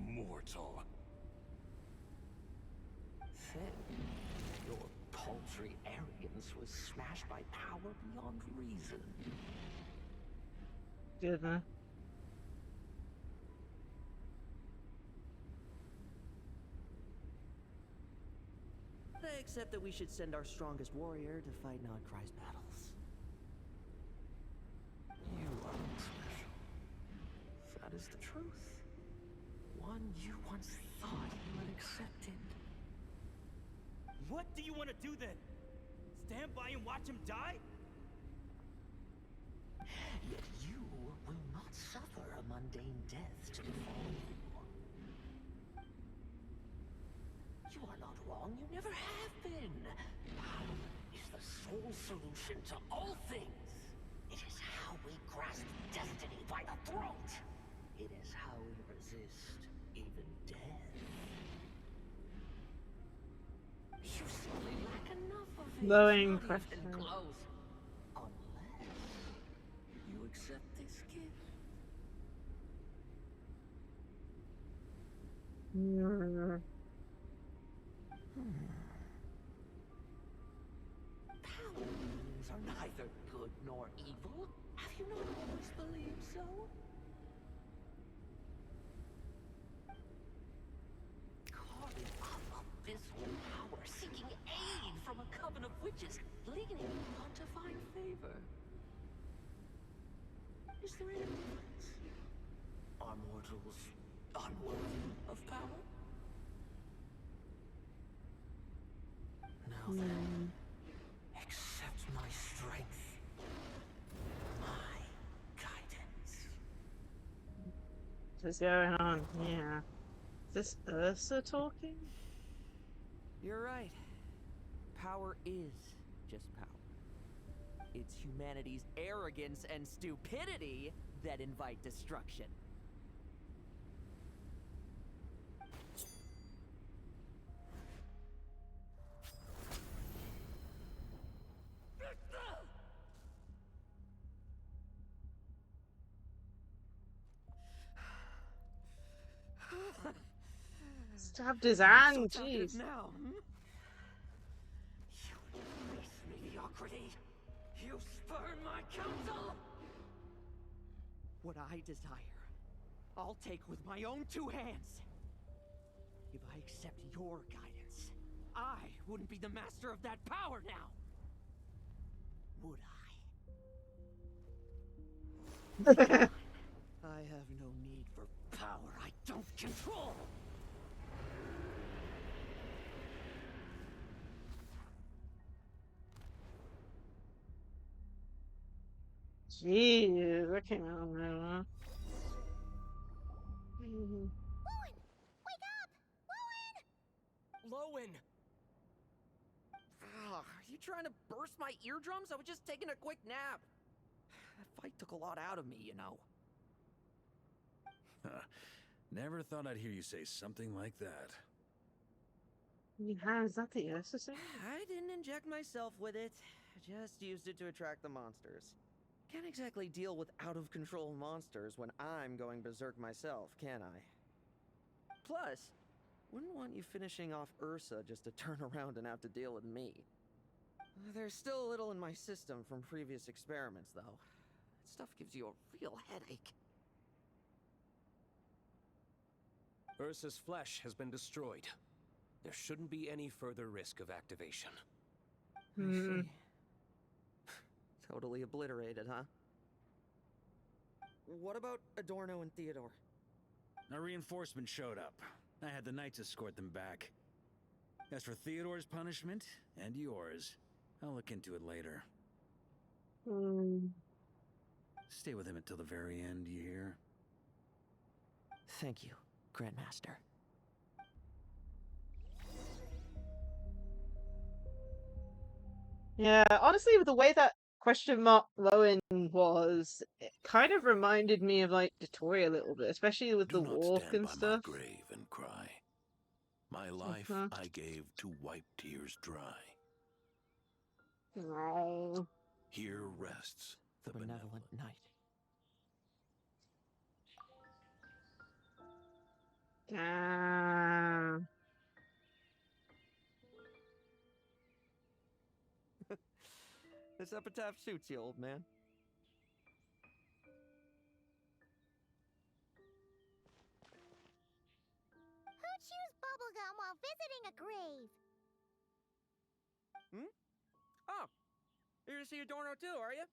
mortal. Then, your paltry arrogance was smashed by power beyond reason. Goodness. Except that we should send our strongest warrior to fight Nod-Krai's battles. You are special. That is the truth. One you once thought you had accepted. What do you want to do then? Stand by and watch him die? Yet you will not suffer a mundane death to befall you. You are not wrong, you never have been. Power is the sole solution to all things. It is how we grasp destiny by the throat. It is how we resist even death. You simply lack enough of it. Lohen Not pressure. even close. Unless you accept this gift. Powers are neither good nor evil. Have you not always believed so? Carving up abysmal power, seeking aid from a coven of witches, leaning on to find favor. Is there any difference? Are mortals unworthy of power? Now then, accept my strength, my guidance. What's going on? Yeah. Is this Ursa talking? You're right. Power is just power. It's humanity's arrogance and stupidity that invite destruction. Stabbed his hand, So talkative jeez. now, hmm? You embrace mediocrity. You spurn my counsel. What I desire I'll take with my own 2 hands. If I accept your guidance, I wouldn't be the master of that power now. Would I? I have no need for power I don't control. Jeez, that came out of nowhere. Lohen! Wake up! Lohen! Are you trying to burst my eardrums? I was just taking a quick nap. That fight took a lot out of me, you know. Never thought I'd hear you say something like that. Yeah, is that the Ursa thing? I didn't inject myself with it. Just used it to attract the monsters. Can't exactly deal with out-of-control monsters when I'm going berserk myself, can I? Plus, wouldn't want you finishing off Ursa just to turn around and have to deal with me. There's still a little in my system from previous experiments, though. That stuff gives you a real headache. Ursa's flesh has been destroyed. There shouldn't be any further risk of activation. I see. Totally obliterated, huh? What about Adorno and Theodore? A reinforcement showed up. I had the Knights escort them back. As for Theodore's punishment, and yours, I'll look into it later. Stay with him until the very end, you hear? Thank you, Grandmaster. Yeah, honestly, with the way that question mark Lohen was, it kind of reminded me of like Dotori a little bit, especially with the Do not walk stand and by stuff. my grave and cry. My life I gave to wipe tears dry. No. Here rests the benevolent knight. This epitaph suits you, old man. Who chews bubblegum while visiting a grave? Oh, you're gonna see Adorno too, are you?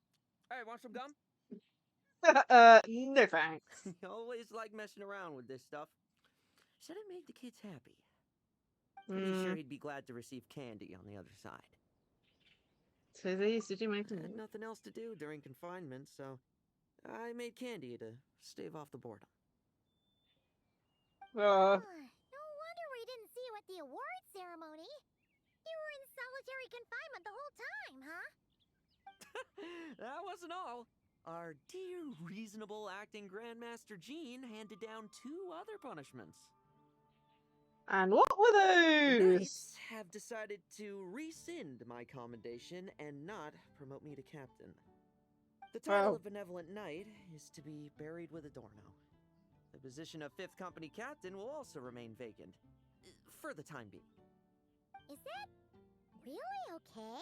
Hey, want some gum? No thanks. You always like messing around with this stuff. Said it made the kids happy. Pretty sure he'd be glad to receive candy on the other side. So these, did you make them? I had nothing else to do during confinement, so I made candy to stave off the boredom. No wonder we didn't see you at the award ceremony. You were in solitary confinement the whole time, huh? That wasn't all. Our dear, reasonable acting Grandmaster Jean handed down 2 other punishments. And what were The those? Knights have decided to rescind my commendation and not promote me to captain. The title of Benevolent Knight is to be buried with Adorno. The position of 5th Company Captain will also remain vacant, for the time being. Is that really okay?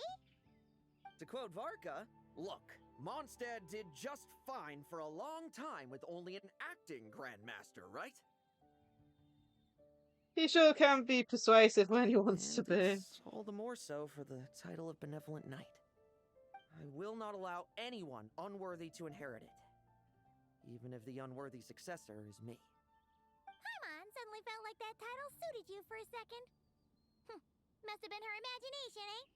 To quote Varka, look, Mondstadt did just fine for a long time with only an acting Grandmaster, right? He sure can be persuasive when he wants to be. It's all the more so for the title of Benevolent Knight. I will not allow anyone unworthy to inherit it, even if the unworthy successor is me. Paimon suddenly felt like that title suited you for a second. Must have been her imagination, eh?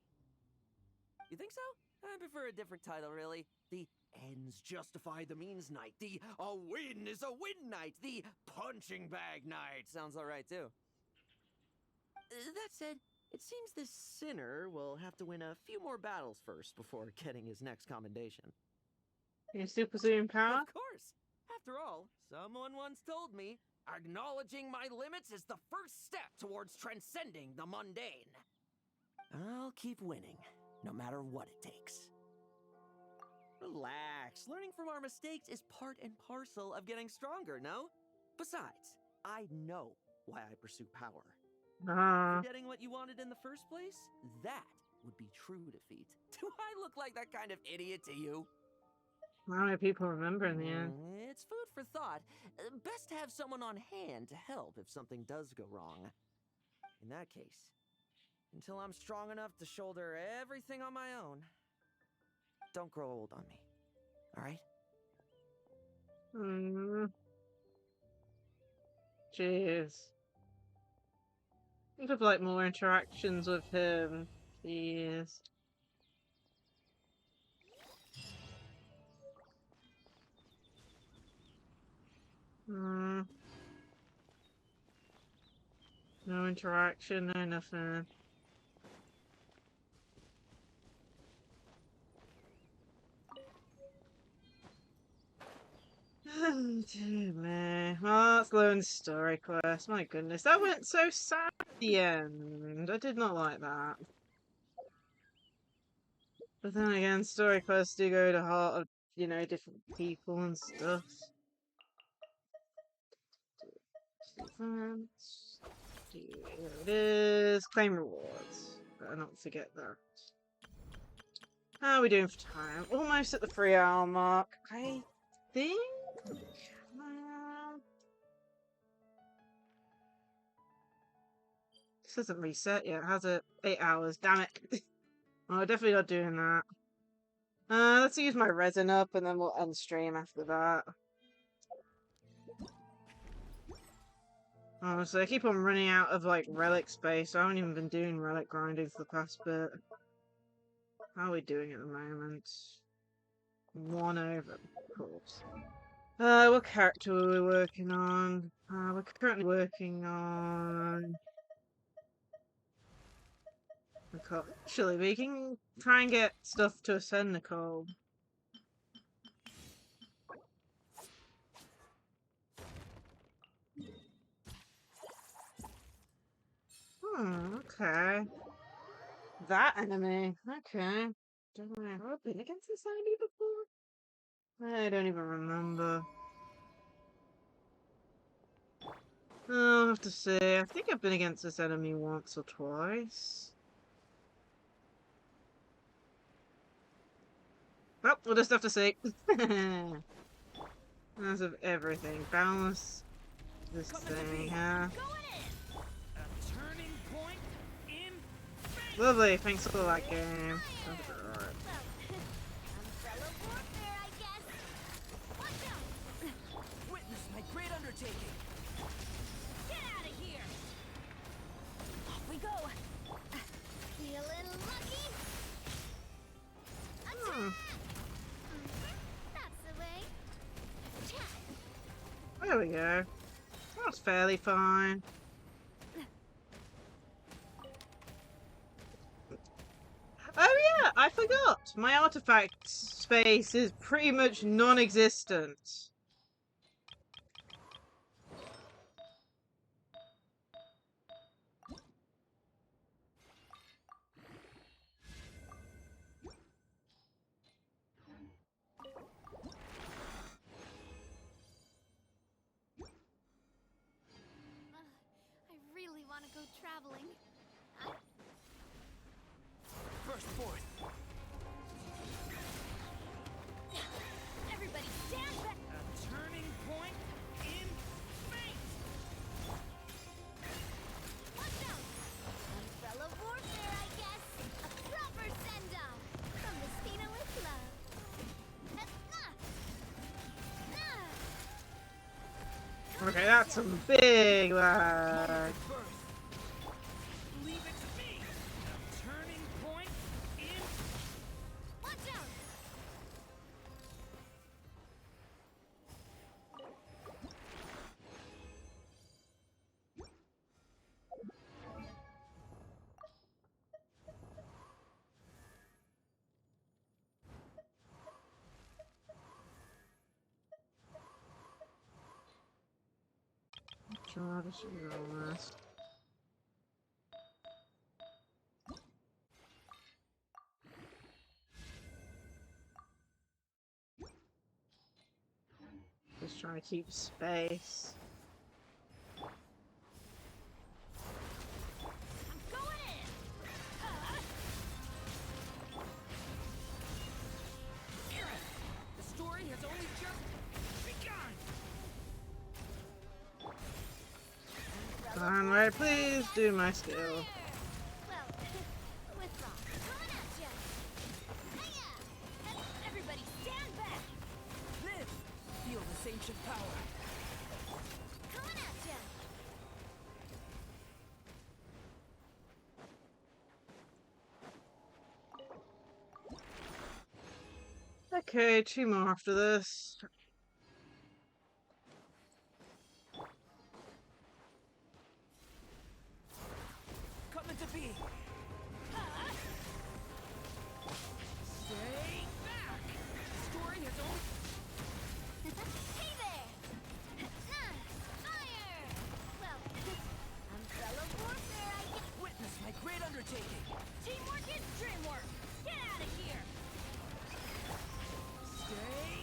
You think so? I prefer a different title, really. The ends justify the means knight. The a win is a win knight. The punching bag knight. Sounds alright, too. That said, it seems this sinner will have to win a few more battles first before getting his next commendation. Your super zoom power? Of course. After all, someone once told me, acknowledging my limits is the first step towards transcending the mundane. I'll keep winning, no matter what it takes. Relax. Learning from our mistakes is part and parcel of getting stronger, no? Besides, I know why I pursue power. Forgetting what you wanted in the first place? That would be true defeat. Do I look like that kind of idiot to you? How many people remember in the end? It's food for thought. Best to have someone on hand to help if something does go wrong. In that case, until I'm strong enough to shoulder everything on my own, don't grow old on me. Alright? Jeez. Think of like more interactions with him. Jeez. No interaction, no nothing. Oh, dear me. Well, that's Lohen's story quest. My goodness, that went so sad at the end. I did not like that. But then again, story quests do go to the heart of, you know, different people and stuff. Here it is. Claim rewards. Better not forget that. How are we doing for time? Almost at the 3-hour mark. I think. This isn't reset yet, has it? 8 hours. Damn it. Oh, definitely not doing that. Let's use my resin up and then we'll end stream after that. Oh, so I keep on running out of like relic space. I haven't even been doing relic grinding for the past bit. How are we doing at the moment? 1 over, of course. What character are we working on? We're currently working on... Nicole. Actually, we can try and get stuff to ascend Nicole. Okay. That enemy. Okay. Don't know. Have I been against this enemy before? I don't even remember. I'll have to say. I think I've been against this enemy once or twice. Well, we'll just have to see. As of everything. Balance this thing, huh? Lovely, thanks for that game. Alright. Witness my great undertaking. Get out of here! Off we go. Feeling lucky? Attack! That's the way. Attack! There we go. That's fairly fine. Oh yeah, I forgot. My artifact space is pretty much non-existent. I really want to go traveling. Burst forth. Everybody stand back! A turning point in fate. Watch out! Umbrella warfare, I guess. A proper send-off from the Stina with love. Okay, that's some big lag. Leave it to me. A turning point in. Watch out! Try to see all this. Just trying to keep space. I'm going in! The story Alright, please do my skill. Well, withdraw. Coming at ya. Hiya! Everybody stand back. Live! Feel this ancient power. Coming at ya. Okay, 2 more after this. Coming to be. Stay back. Story has only. Hey there! Fire! Well, umbrella warfare, I guess. Witness my great undertaking. Teamwork is dreamwork. Get out of here! Stay.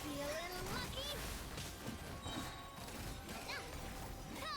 Feeling lucky? Ha!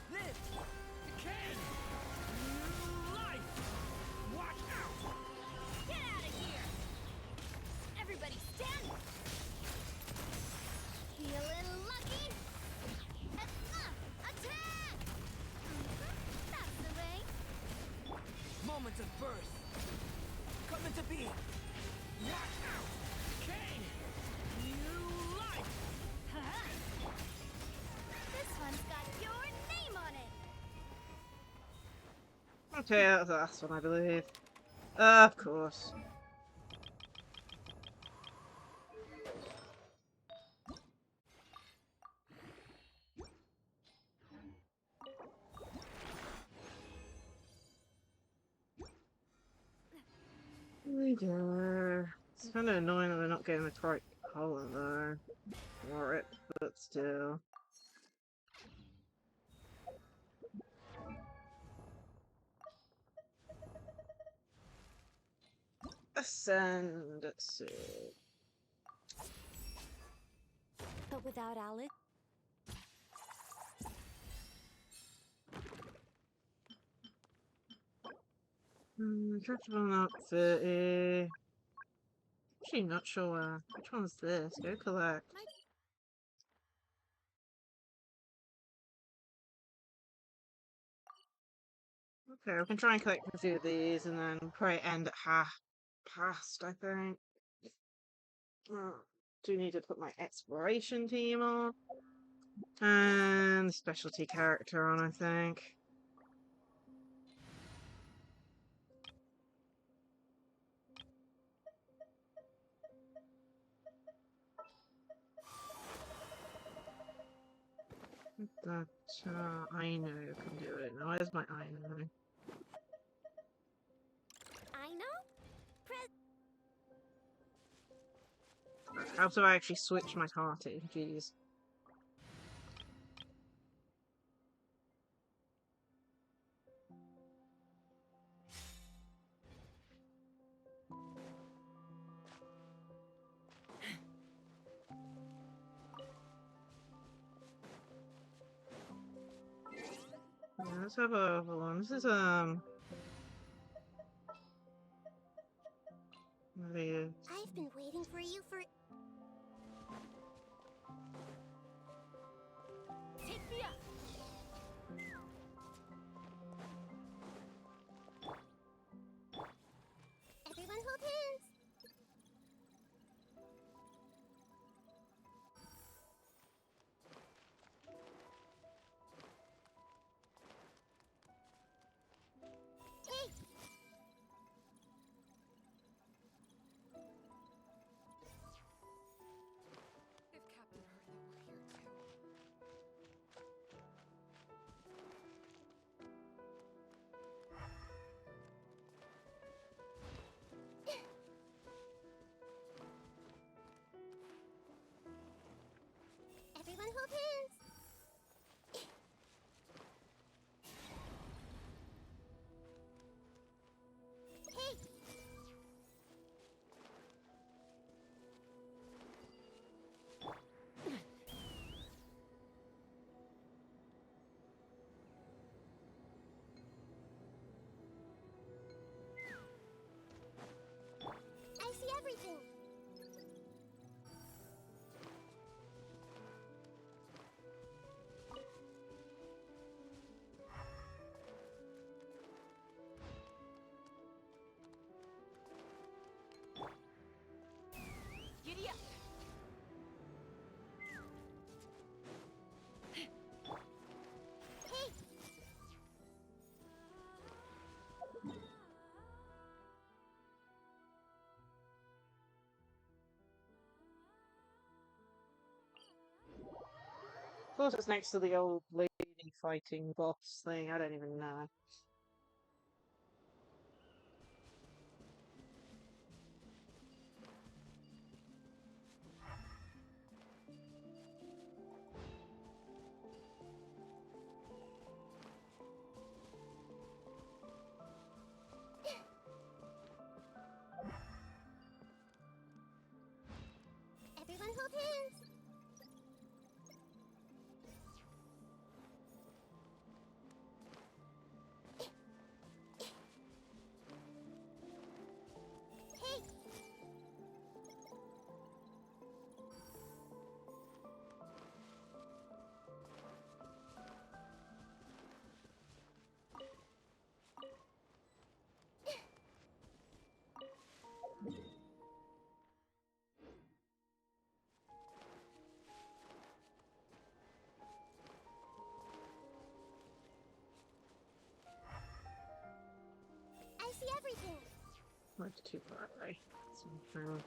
Live. Can. New life. Watch out. Get out of here! Everybody stand! Feeling lucky? Attack! That's the way. Moment of birth. Coming to be. Watch out. Can. New life. This one's got your name on it. Okay, that's the last one, I believe. Of course. We go. It's kind of annoying that we're not getting the correct color though. For it, but still. Ascend. Let's see. But without Alex, Draftable outfit. Actually, not sure. Which one's this? Go collect. Okay, we can try and collect a few of these and then probably end at half past, I think. Do need to put my exploration team on. And specialty character on, I think. That I know can do it. Now, where's my I know? I know? How do I actually switch my party? Jeez. Yeah, let's have a one. This is the I've been waiting for you for... Take me up! Everyone hold hands! Hey! course, it's next to the old lady fighting boss thing. I don't even know. Everyone hold hands. Hey. I see everything. Much too far away. Somehow.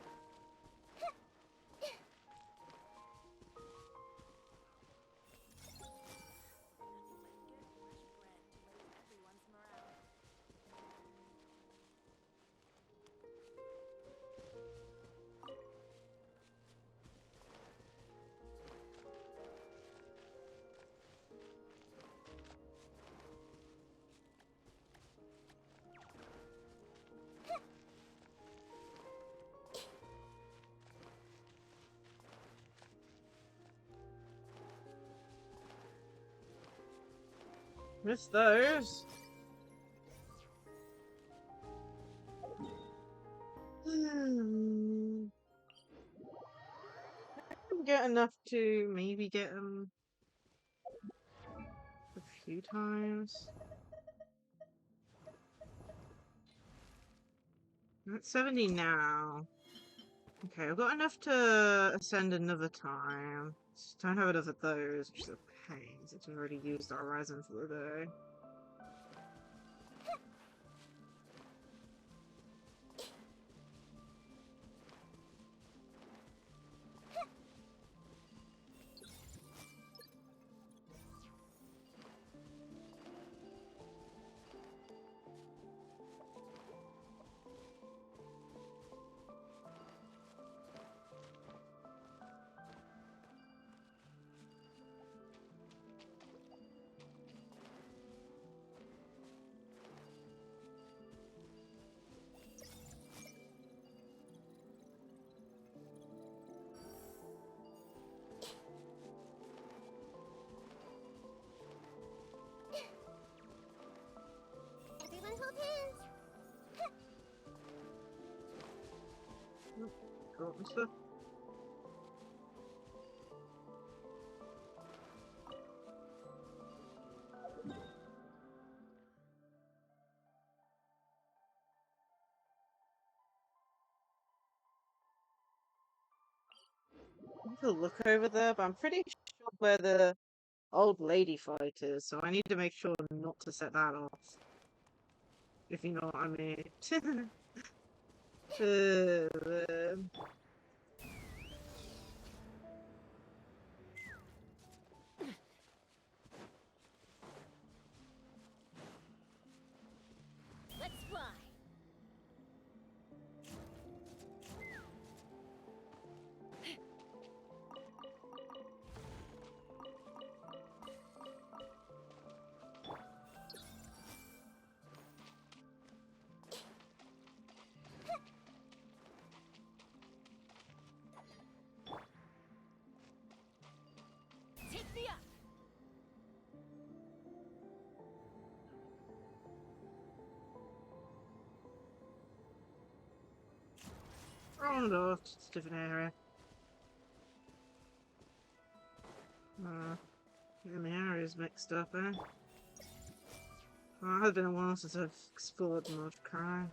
Missed those. Get enough to maybe get them a few times. I'm at 70 now. Okay, I've got enough to ascend another time. Just don't have enough of those, which is a pain, since we've already used our horizon for the day. Everyone hold hands. Got and stuff. I need to look over there, but I'm pretty sure where the old lady fight is, so I need to make sure not to set that off. If you know what I mean. Let's fly. Take me up. Round off, just a different area. And the area's mixed up, eh? Well, it has been a while since I've explored Nod-Krai.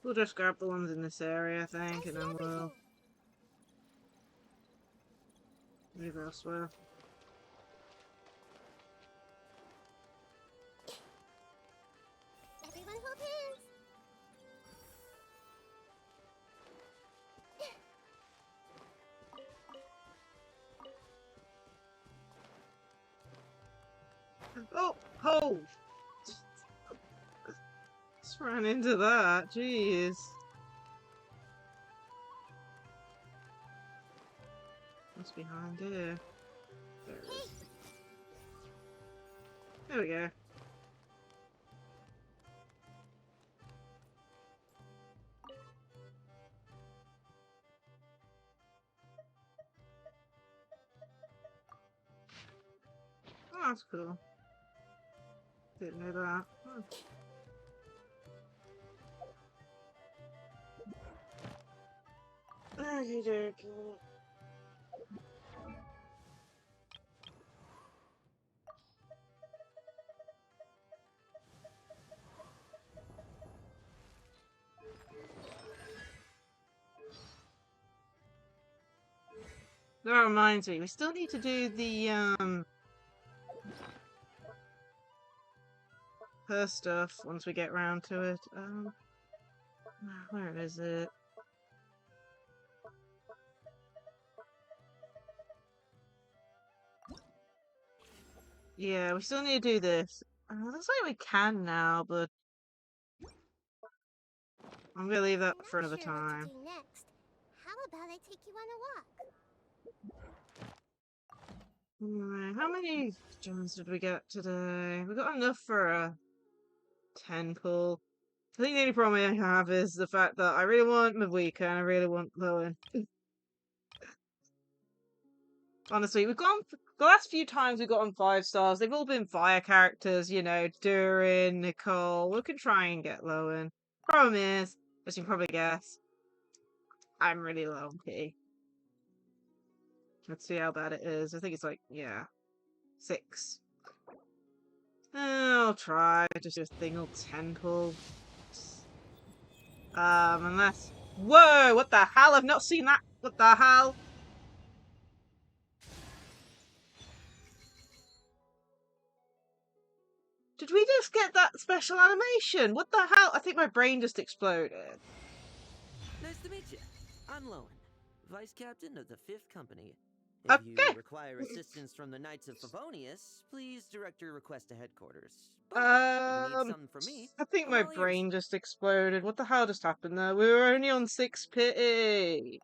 We'll just grab the ones in this area, I think, and then we'll move elsewhere. Everyone hold hands. Oh! Oh! Just ran into that. Jeez. What's behind here? There it is. There we go. Oh, that's cool. Didn't know that. Oh. Okey-dokey. That reminds me, we still need to do the her stuff once we get round to it. Where is it? Yeah, we still need to do this. Looks like we can now, but I'm gonna leave that for another time. What to do next. How about I take you on a walk? How many gems did we get today? We got enough for a 10 pull. I think the only problem I have is the fact that I really want Mavika and I really want Lohen. Honestly, we've gone the last few times we've gotten 5 stars. They've all been fire characters, you know, Durin, Nicole. We can try and get Lohen. Problem is, as you can probably guess, I'm really low on P. Let's see how bad it is. I think it's like, yeah, 6. I'll try. Just do a single 10 pull. Unless... Whoa! What the hell? I've not seen that! What the hell? Did we just get that special animation? What the hell? I think my brain just exploded. Nice to meet you. I'm Lohen, Vice Captain of the 5th Company. If Okay. you require assistance from the Knights of Favonius, please direct your request to headquarters. But if you need something from me, I think I'm my all ears. brain just exploded. What the hell just happened there? We were only on 6 pity.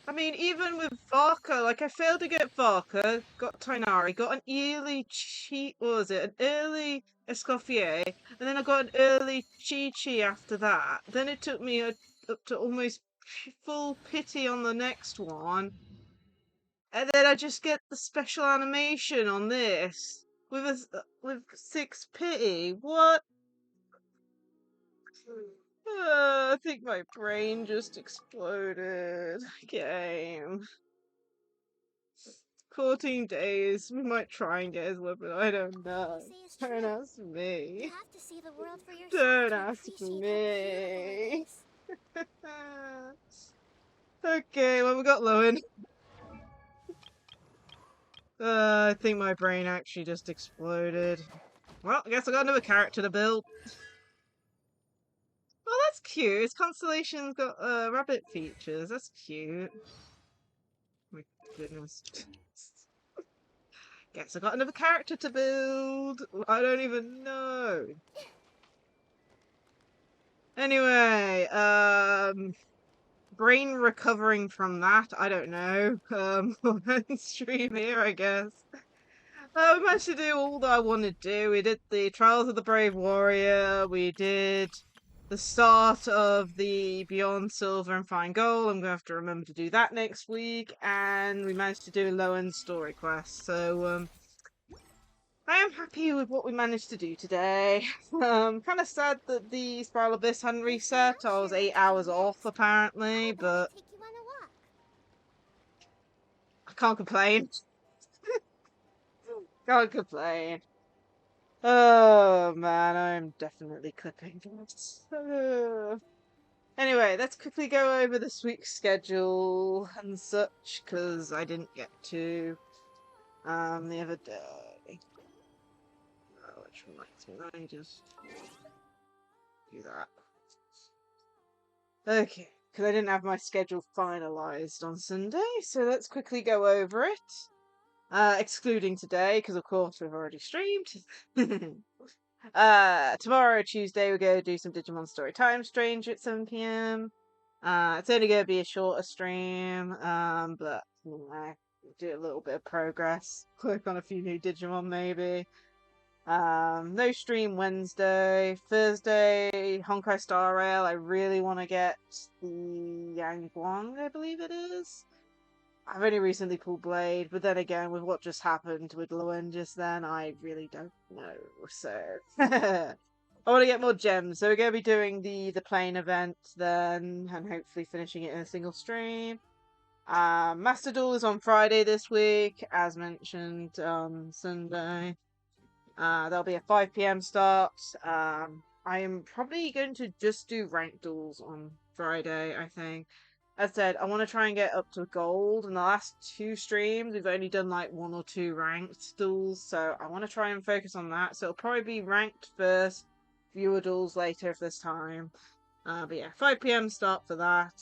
I mean, even with Varka, like, I failed to get Varka, got Tainari, got an early what was it? An early Escoffier, and then I got an early Chi-Chi after that. Then it took me up to almost full pity on the next one. And then I just get the special animation on this with with 6 pity. What? I think my brain just exploded. Game. 14 days. We might try and get his weapon. I don't know. Don't ask me. You have to see the world for yourself Don't to ask appreciate how beautiful it me. is. Okay, well, we got Lohen. I think my brain actually just exploded. Well, I guess I got another character to build. Oh, that's cute. His constellation's got rabbit features. That's cute. My goodness. Guess I got another character to build. I don't even know. Anyway, brain recovering from that. I don't know. Stream here, I guess. We managed to do all that I wanted to do. We did the Trials of the Brave Warrior. We did the start of the Beyond Silver and Fine Gold. I'm going to have to remember to do that next week. And we managed to do Lowen's story quest. So, I am happy with what we managed to do today. Kind of sad that the Spiral Abyss hadn't reset. I was 8 hours off, apparently, but Take you on a walk. I can't complain. Can't complain. Oh man, I'm definitely clipping this. Anyway, let's quickly go over this week's schedule and such, because I didn't get to the other day. Oh, which reminds me, let me just do that. Okay, because I didn't have my schedule finalized on Sunday, so let's quickly go over it. Excluding today, because of course we've already streamed. Tomorrow, Tuesday, we're going to do some Digimon Storytime Strange at 7 p.m. It's only going to be a shorter stream, but you know, do a little bit of progress. Work on a few new Digimon, maybe. No stream Wednesday. Thursday, Honkai Star Rail. I really want to get the Yangguang, I believe it is. I've only recently pulled Blade, but then again, with what just happened with Lohen just then, I really don't know. So I want to get more gems. So we're going to be doing the plane event then, and hopefully finishing it in a single stream. Master Duel is on Friday this week, as mentioned. Sunday. There'll be a 5 p.m. start. I am probably going to just do ranked duels on Friday, I think. As I said, I want to try and get up to gold. In the last 2 streams, we've only done like 1 or 2 ranked duels, so I want to try and focus on that. So it'll probably be ranked first, viewer duels later if there's time. But yeah, 5 p.m. start for that.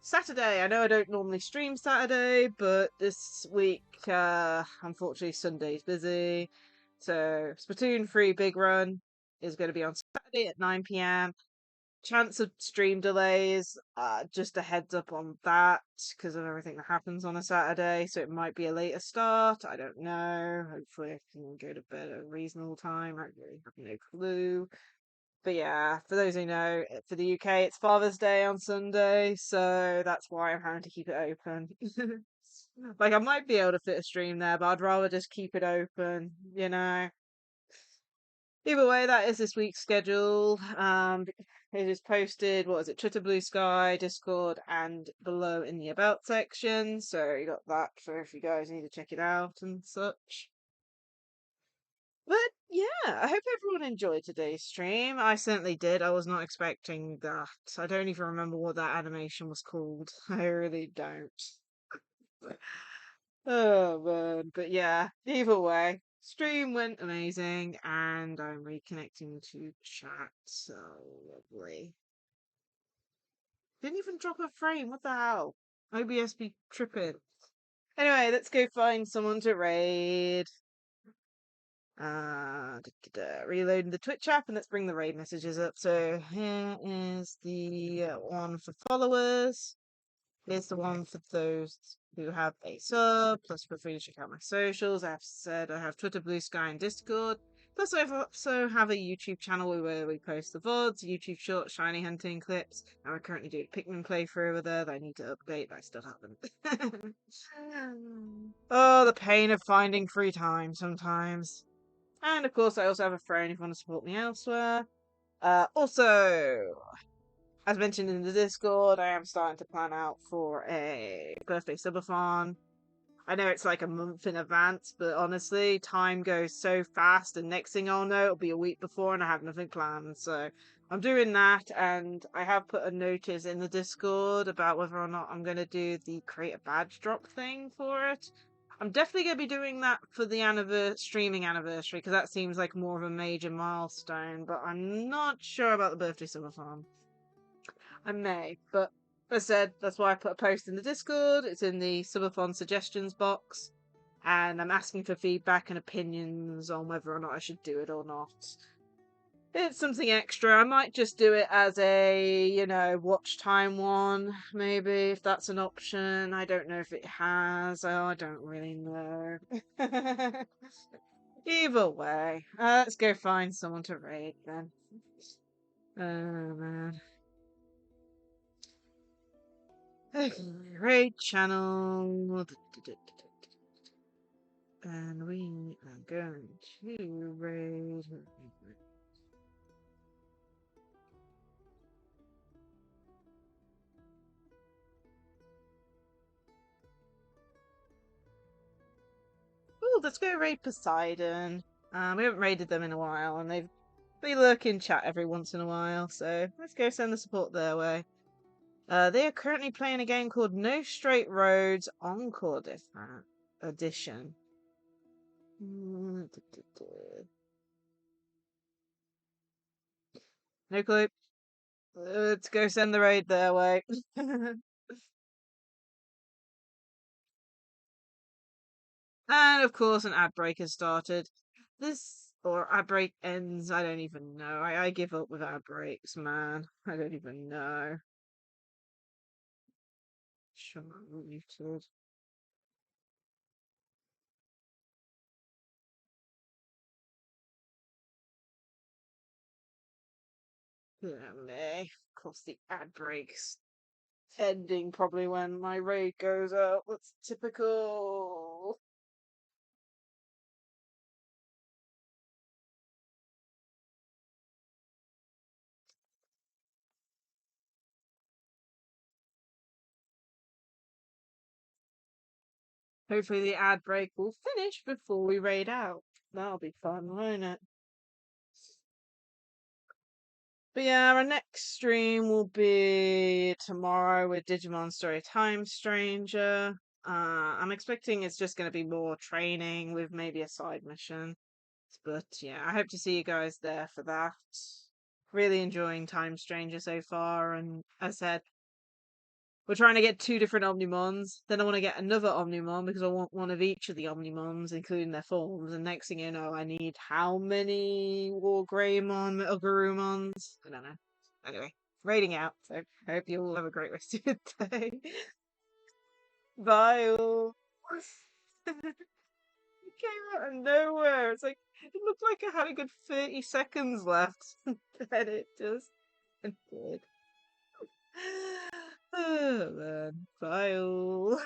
Saturday, I know I don't normally stream Saturday, but this week, unfortunately, Sunday's busy. So Splatoon 3 Big Run is going to be on Saturday at 9 p.m. Chance of stream delays, just a heads up on that because of everything that happens on a Saturday, so it might be a later start. I don't know. Hopefully, I can go to bed at a reasonable time. I really have no clue. But yeah, for those who know, for the UK, it's Father's Day on Sunday, so that's why I'm having to keep it open. Like, I might be able to fit a stream there, but I'd rather just keep it open, you know. Either way, that is this week's schedule. It is posted, what is it, Twitter, Blue Sky, Discord, and below in the About section. So you got that for if you guys need to check it out and such. But yeah, I hope everyone enjoyed today's stream. I certainly did. I was not expecting that. I don't even remember what that animation was called. I really don't. Oh man, but yeah, either way, stream went amazing, and I'm reconnecting to chat. So lovely. Didn't even drop a frame. What the hell? OBS be tripping. Anyway, let's go find someone to raid. Reloading the Twitch app, and let's bring the raid messages up. So here is the one for followers. Here's the one for those who have a sub. Plus, feel free to check out my socials. I've said I have Twitter, Blue Sky, and Discord. Plus, I also have a YouTube channel where we post the VODs, YouTube short, shiny hunting clips, and we're currently doing Pikmin playthrough over there that I need to update, but I still haven't. Oh, the pain of finding free time sometimes. And of course, I also have a friend if you want to support me elsewhere. Also, as mentioned in the Discord, I am starting to plan out for a birthday subathon. I know it's like a month in advance, but honestly, time goes so fast, and next thing I'll know, it'll be a week before, and I have nothing planned. So I'm doing that, and I have put a notice in the Discord about whether or not I'm going to do the create a badge drop thing for it. I'm definitely going to be doing that for the streaming anniversary, because that seems like more of a major milestone, but I'm not sure about the birthday subathon. I may, but as I said, that's why I put a post in the Discord. It's in the subathon suggestions box, and I'm asking for feedback and opinions on whether or not I should do it or not. It's something extra. I might just do it as a, watch time one, maybe, if that's an option. I don't know if it has. Oh, I don't really know. Either way, let's go find someone to raid then. Oh, man. Okay, raid channel. And we are going to raid. let's go raid Poseidon. We haven't raided them in a while, and they lurk in chat every once in a while, so let's go send the support their way. They are currently playing a game called No Straight Roads Encore Edition. No clue. Let's go send the raid their way. And of course, an ad break has started. Or ad break ends. I don't even know. I give up with ad breaks, man. I don't even know. Sure, muted. Of course, the ad breaks ending probably when my raid goes out. That's typical. Hopefully the ad break will finish before we raid out. That'll be fun, won't it? But yeah, our next stream will be tomorrow with Digimon Story Time Stranger. I'm expecting it's just going to be more training with maybe a side mission. But yeah, I hope to see you guys there for that. Really enjoying Time Stranger so far, and as I said, we're trying to get 2 different Omnimons. Then I want to get another Omnimon because I want one of each of the Omnimons, including their forms. And next thing you know, I need how many War Greymon, Metal Garurumons? I don't know. Anyway, raiding out. So I hope you all have a great rest of your day. Bye all. It came out of nowhere. It's like, it looked like I had a good 30 seconds left. Then it just ended. Oh man. Bye all.